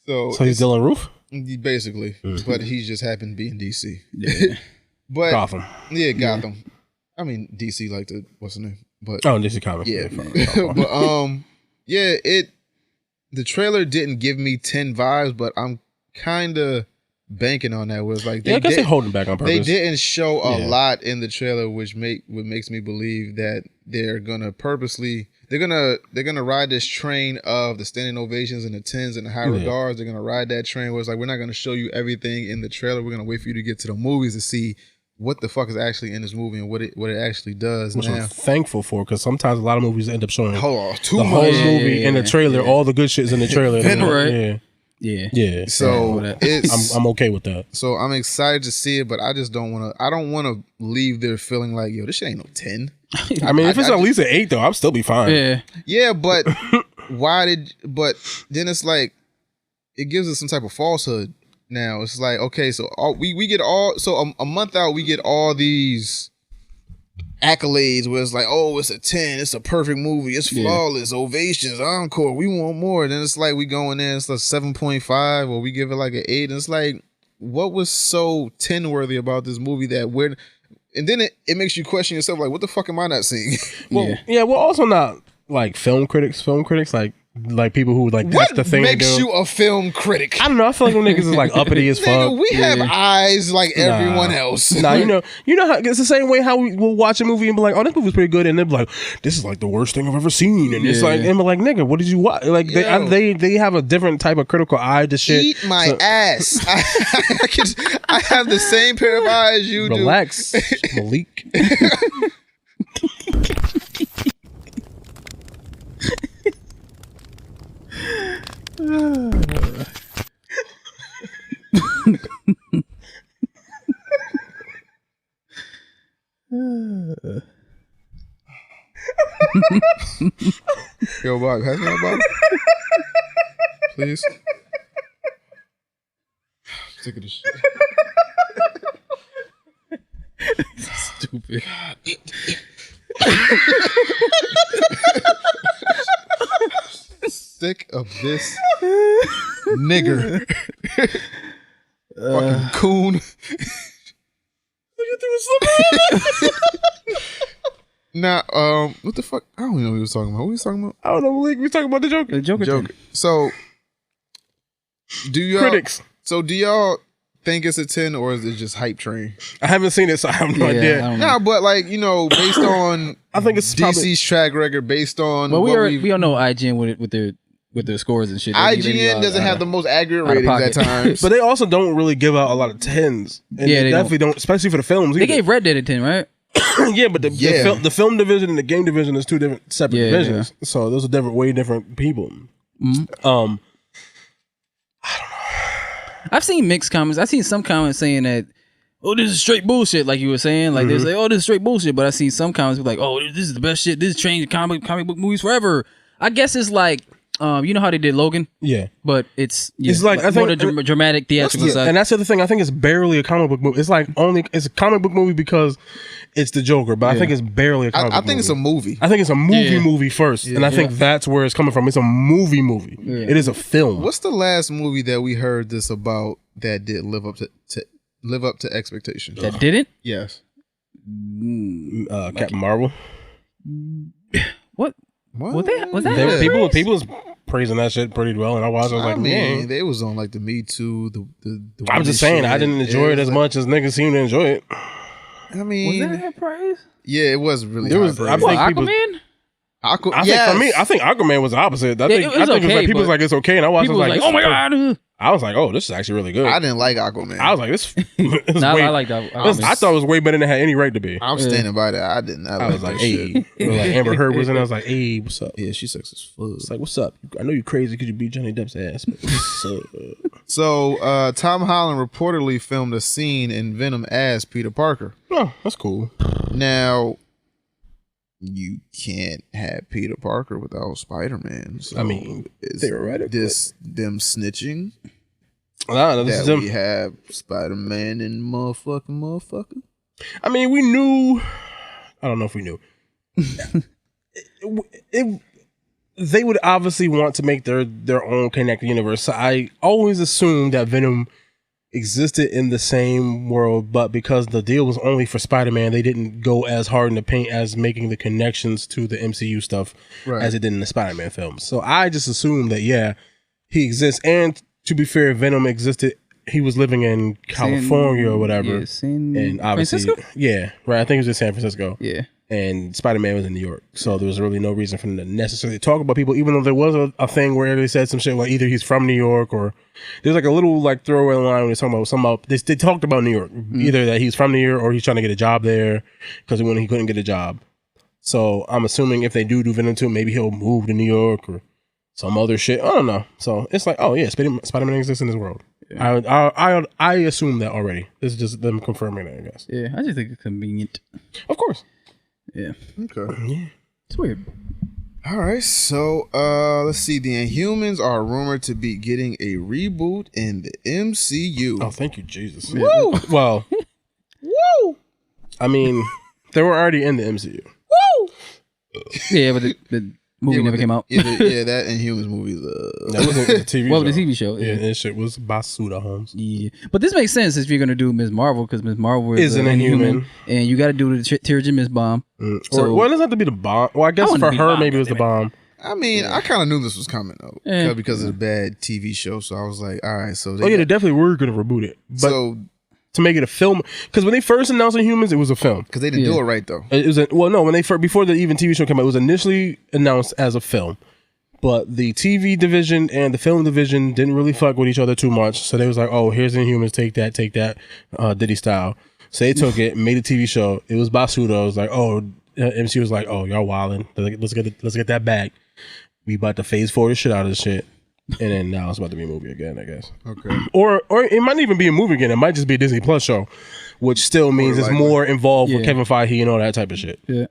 So So he's Dylan Roof? basically, but he just happened to be in DC. Yeah. But Gotham. yeah, Gotham. I mean DC, like what's the name? But Oh, DC Comics. yeah, Fine. but yeah, the trailer didn't give me 10 vibes, but I'm kind of banking on that. Was like I guess they're holding back on purpose. they didn't show a Yeah. lot in the trailer, what makes me believe that they're gonna purposely they're gonna ride this train of the standing ovations and the 10s and the high regards. They're gonna ride that train where it's like we're not gonna show you everything in the trailer. We're gonna wait for you to get to the movies to see what the fuck is actually in this movie and what it actually does. Which now, I'm thankful for, because sometimes a lot of movies end up showing hold on, too the much. whole movie in the trailer. All the good shit is in the trailer. Venom. Right. Yeah. Yeah. So Yeah. it's I'm okay with that. so I'm excited to see it, but I just don't want to. I don't want to leave there feeling like, yo, this shit ain't no 10. I mean, if it's at least an 8, though, I'll still be fine. Yeah. Yeah, but but then it's like it gives us some type of falsehood. Now it's like, okay, so we get a month out, we get all these accolades where it's like, oh, it's a 10, it's a perfect movie, it's flawless, ovations, encore, we want more. Then it's like we go in there, it's like 7.5, or we give it like an 8, and it's like, what was so 10 worthy about this movie that we're, and then it makes you question yourself, like, what the fuck am I not seeing? Well, yeah, we're also not like film critics, like people who like that's What the thing makes they do. you a film critic? I don't know. I feel like them niggas is like uppity as fuck. Nigga, we have eyes like everyone else. Nah, you know how it's the same way how we will watch a movie and be like, oh, this movie's pretty good, and then be like, this is like the worst thing I've ever seen, and it's like, and be like, nigga, what did you watch? Like Yo. they have a different type of critical eye to shit. Eat my ass. I have the same pair of eyes you Relax, Malik. Yo, Bob, pass me that bottle. Please. Sick of this shit. Stupid. Sick of this nigger. Fucking coon. Now, what the fuck? I don't even know what we was talking about. What we was talking about? I don't know, Malik. We talking about the Joker. The Joker. Joker. So, do y'all Critics. So, do y'all think it's a 10 or is it just hype train? I haven't seen it, so I have no I idea. don't know. No, but like, based on I think it's DC's probably, track record, based on Well, what we all know IGN with their scores and shit. They give IGN you, doesn't have the most accurate out of ratings at pocket. times. but they also don't really give out a lot of 10s. And Yeah, they they definitely don't, especially for the films. They either. gave Red Dead a 10, right? Yeah, but the film division and the game division is two different separate Yeah, divisions. So those are way different people. Mm-hmm. I've seen mixed comments. I've seen some comments saying that, oh, this is straight bullshit, like you were saying. Like, they say, oh, this is straight bullshit. But I've seen some comments be like, oh, this is the best shit. This changed comic book movies forever. I guess it's like, you know how they did Logan? Yeah. But it's like, I more think- the dramatic theatrical Yeah, side. and that's the other thing. I think it's barely a comic book movie. It's like it's a comic book movie because it's the Joker, but I think it's barely a comic I book think it's a movie. I think it's a movie first, and I think that's where it's coming from. It's a movie. It is a film. What's the last movie that we heard this about that did live up to expectations? That didn't? Yes. Captain Marvel? What? What? Was that? People was praising that shit pretty well, and I was like, man. they was on like the Me Too. The I'm just saying, I didn't enjoy it as much as niggas seem to enjoy it. I mean, Was that praise? yeah, it was really. There was, I think people. Aquaman? I think for me, I think Aquaman was the opposite. I think it was people was like it's okay, and I was like, oh my god. I was like, oh, this is actually really good. I didn't like Aquaman. I was like, this. I like that. I thought it was way better than it had any right to be. I'm standing by that. I didn't. I was like, hey, like Amber Heard was in. I was like, hey, what's up? Yeah, she sucks as fuck. It's like, what's up? I know you crazy because you beat Johnny Depp's ass. But what's up? So, Tom Holland reportedly filmed a scene in Venom as Peter Parker. Oh, that's cool. Now, you can't have Peter Parker without Spider-Man. So I mean, theoretically, them snitching. Nah, this that is them. We have Spider-Man and motherfucker. I mean, we knew. I don't know if we knew. They would obviously want to make their own connected universe. So I always assumed that Venom existed in the same world, but because the deal was only for Spider-Man, they didn't go as hard in the paint as making the connections to the MCU stuff as it did in the Spider-Man films. So I just assumed that, yeah, he exists. And to be fair, Venom existed. He was living in California or whatever. Yes, and obviously, Francisco? Yeah, right. I think it was in San Francisco. Yeah. And Spider-Man was in New York. So there was really no reason for them to necessarily talk about people, even though there was a thing where they said some shit like either he's from New York or there's like a little like throwaway line when they're talking about something about, they talked about New York. Either that he's from New York or he's trying to get a job there because when he couldn't get a job. So I'm assuming if they do Venom 2, maybe he'll move to New York or some other shit. I don't know. So it's like, oh yeah, Spider-Man exists in this world. Yeah. I assume that already. This is just them confirming it, I guess. Yeah, I just think it's convenient. Of course. Yeah. Okay. Yeah. It's weird. All right. So let's see. The Inhumans are rumored to be getting a reboot in the MCU. Oh, thank you, Jesus. Woo! Well, Woo! I mean, they were already in the MCU. Woo! Yeah, but the movie never came out. Yeah, that Inhumans movie. That wasn't the TV Well, show. the TV show. Yeah, that shit was Basuda Holmes. Yeah, but this makes sense if you're gonna do Ms. Marvel because Ms. Marvel is an Inhuman, and you got to do the Terrigen Mist bomb. So, well, it doesn't have to be the bomb. Well, I guess for her, maybe it was the bomb. I mean, I kind of knew this was coming though because of the bad TV show. So I was like, all right. So they definitely were going to reboot it, but so to make it a film, because when they first announced Inhumans, it was a film. Because they didn't do it right though. It was when they before the even TV show came out, it was initially announced as a film. But the TV division and the film division didn't really fuck with each other too much. So they was like, oh, here's Inhumans, take that, Diddy style. So they took it, made a TV show. It was Basuda. It was like, oh, MC was like, oh, y'all wildin'. Let's get that back. We about to phase forward the shit out of this shit. And then now it's about to be a movie again, I guess. Okay. Or it might not even be a movie again. It might just be a Disney Plus show, which still means it's more involved with Kevin Feige and all that type of shit. Yeah.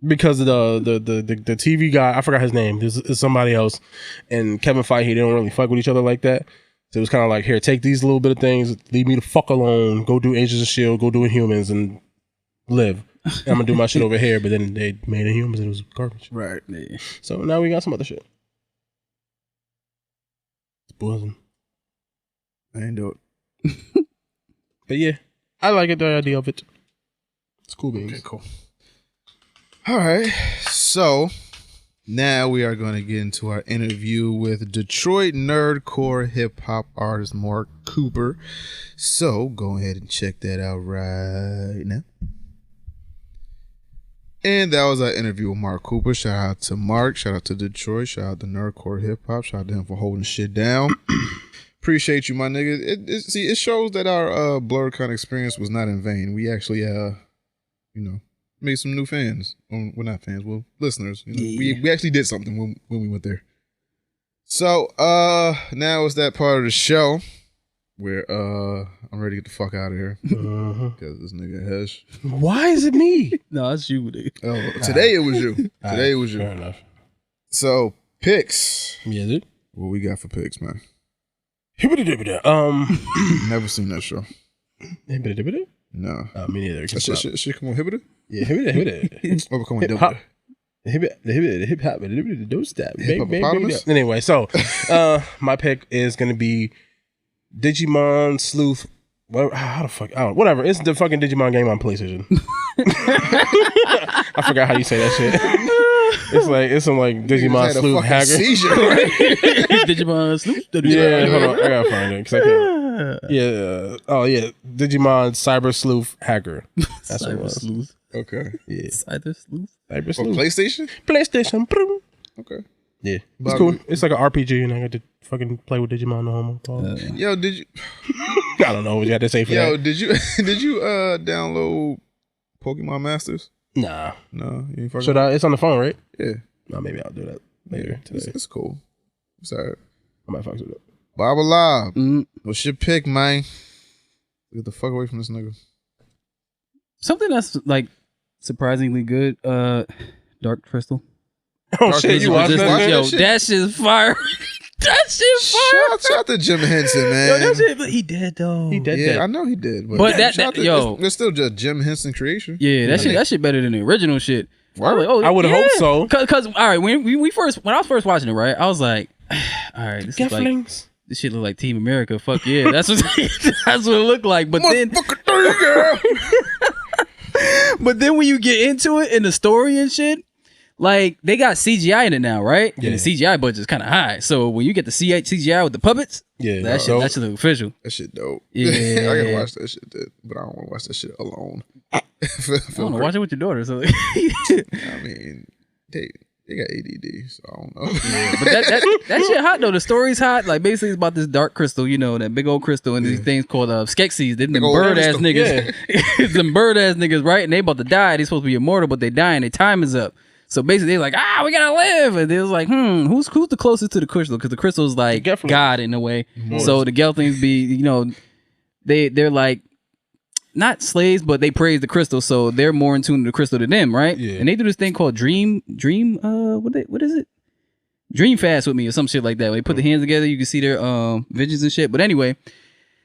Because the TV guy, I forgot his name. This is somebody else, and Kevin Feige, they don't really fuck with each other like that. So it was kind of like, here, take these little bit of things, leave me the fuck alone. Go do Agents of S.H.I.E.L.D., go do Inhumans, and live. And I'm gonna do my shit over here. But then they made Inhumans, and it was garbage. Right. Yeah. So now we got some other shit. It's buzzing. I ain't do it. But yeah, I like it. The idea of it. It's cool beans. Okay, cool. All right, so now we are going to get into our interview with Detroit nerdcore hip hop artist Mark Cooper. So go ahead and check that out right now. And that was our interview with Mark Cooper. Shout out to Mark. Shout out to Detroit. Shout out to Nerdcore Hip Hop. Shout out to him for holding shit down. Appreciate you, my nigga. It shows that our BlurCon experience was not in vain. We actually, made some new fans. Well, not fans, well, listeners. We actually did something when we went there. So now it's that part of the show where I'm ready to get the fuck out of here because this nigga Hesh. Why is it me? No, it's you, nigga. Oh, today it was you. Today it was you. Fair enough. So picks. Yeah, dude. What we got for picks, man? Never Never seen that show. No. Me neither. Shit come on Hibbity? Yeah, Hibbity. Oh, come on Hip hop. The hip hop, don't stop. Hippopotamus? Anyway, so my pick is gonna be Digimon Sleuth. How the fuck? Whatever. It's the fucking Digimon game on PlayStation. I forgot how you say that shit. it's some like Digimon Had a sleuth fucking hacker. seizure. Digimon Sleuth. Yeah, hold on, I gotta find it because I can't. Yeah, oh yeah, Digimon Cyber Sleuth hacker. That's what it Cyber was. Sleuth. Okay. Yeah, Cyber Sleuth. Cyber For Sleuth. PlayStation? PlayStation. Boom. Okay. Yeah, it's Bobby. cool. It's like an RPG, and I got to fucking play with Digimon. No homo. Pause. Yo, did you? I don't know what you had to say for Yo, that. did you download Pokemon Masters? Nah, No, you ain't fucking. should I? It's on the phone, right? Yeah, No, maybe I'll do that later today. it's cool. Sorry. I might fuck with it. Bob alive. Mm. What's your pick, man? Get the fuck away from this nigga. Something that's like surprisingly good. Dark Crystal. Oh shit, you watched Resistance. that? Yo, shit? that shit's fire. That shit's fire. Shout out to Jim Henson, Yo, man. that shit, but he dead though. He dead. Yeah, I know he did. But that- shout out to- yo. it's still just Jim Henson creation. Yeah, that shit better than the original shit. I was like, I would hope so. Cause all right, when I was first watching it, right, I was like, all right, this is like Gafflings. this shit look like Team America. Fuck yeah, that's what that's what it looked like. But then, but then when you get into it in the story and shit, like they got CGI in it now, right? Yeah. And the CGI budget's kind of high. So when you get the CGI with the puppets, Yeah, that shit look official. That shit dope. Yeah. I gotta watch that shit, but I don't want to watch that shit alone. I don't know, watch it with your daughter. So, I mean, they got ADD, so I don't know. but that shit hot though. The story's hot. Like basically, it's about this dark crystal. You know, that big old crystal, and these things called Skeksis. Them old bird ass crystal. niggas. Them bird ass niggas, right? And they about to die. They supposed to be immortal, but they dying. Their time is up. So basically, they're like, we gotta live. And they was like, who's the closest to the crystal? Because the crystal's like Gelflings. God in a way. So the Gelflings be, you know, they're like not slaves, but they praise the crystal, so they're more in tune to the crystal than them, right? Yeah. And they do this thing called what is it? Dream fast with me or some shit like that. When they put the hands together, you can see their visions and shit. But anyway,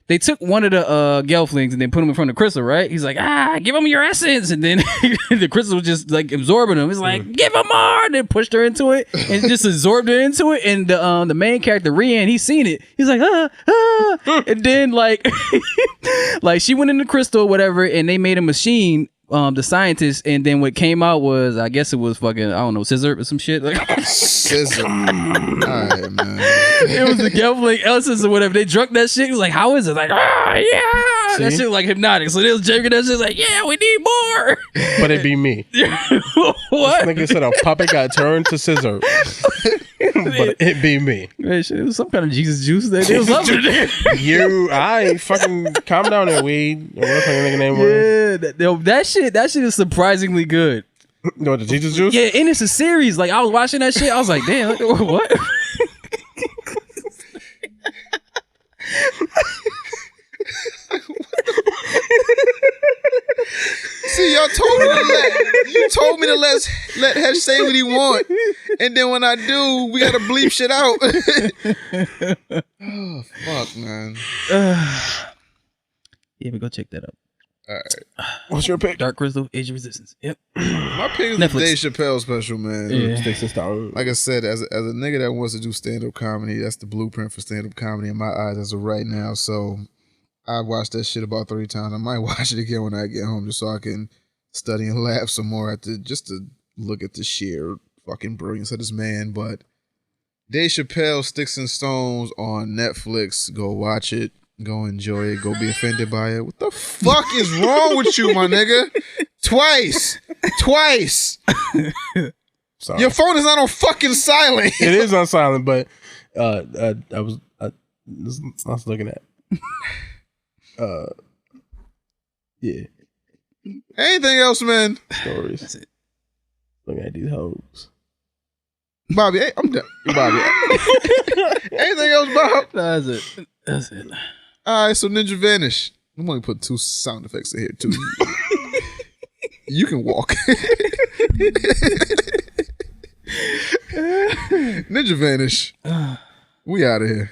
they took one of the Gelflings and then put him in front of the crystal, right? He's like, give him your essence. And then the crystal was just like absorbing him. He's like, give him more. And then pushed her into it and just absorbed her into it. And the main character, Rian, he's seen it. He's like, And then like, like she went in the crystal or whatever and they made a machine, the scientist, and then what came out was, I guess it was fucking, I don't know, scissor or some shit. Like, Scissor. All right, man. it was the Gelfling essence or whatever. They drunk that shit. He was like, how is it? Like, yeah. See? That shit was like hypnotic. So they was drinking that shit like, yeah, we need more. But it be me. What? Nigga said a puppet got turned to scissor. But it be me. Man, shit, it was some kind of Jesus juice that it was something. I fucking calm down there, weed. What the fucking nigga name was? Yeah, that shit is surprisingly good. You know what the Jesus juice? Yeah, and it's a series. Like I was watching that shit, I was like, damn, what? See, y'all told me to let Hesh say what he want, and then when I do, we gotta bleep shit out. Oh fuck, man. Yeah, but go check that out. All right, What's your pick? Dark Crystal, Age of Resistance. Yep. my pick is the Netflix. Dave Chappelle special, man. Yeah. Sticks and stones. Like I said, as a nigga that wants to do stand-up comedy, that's the blueprint for stand-up comedy in my eyes as of right now. So I watched that shit about 3 times. I might watch it again when I get home just so I can study and laugh some more just to look at the sheer fucking brilliance of this man. But Dave Chappelle, Sticks and Stones on Netflix. Go watch it. Go enjoy it. Go be offended by it. What the fuck is wrong with you, my nigga? Twice. Sorry. Your phone is not on fucking silent. It is on silent, but I was looking at. Yeah, Anything else, man? stories. That's it. Looking at these hoes. Bobby, hey, I'm done. Bobby. Anything else, Bob? That's it. All right, so Ninja Vanish. I'm going to put 2 sound effects in here, too. You can walk. Ninja Vanish. We out of here.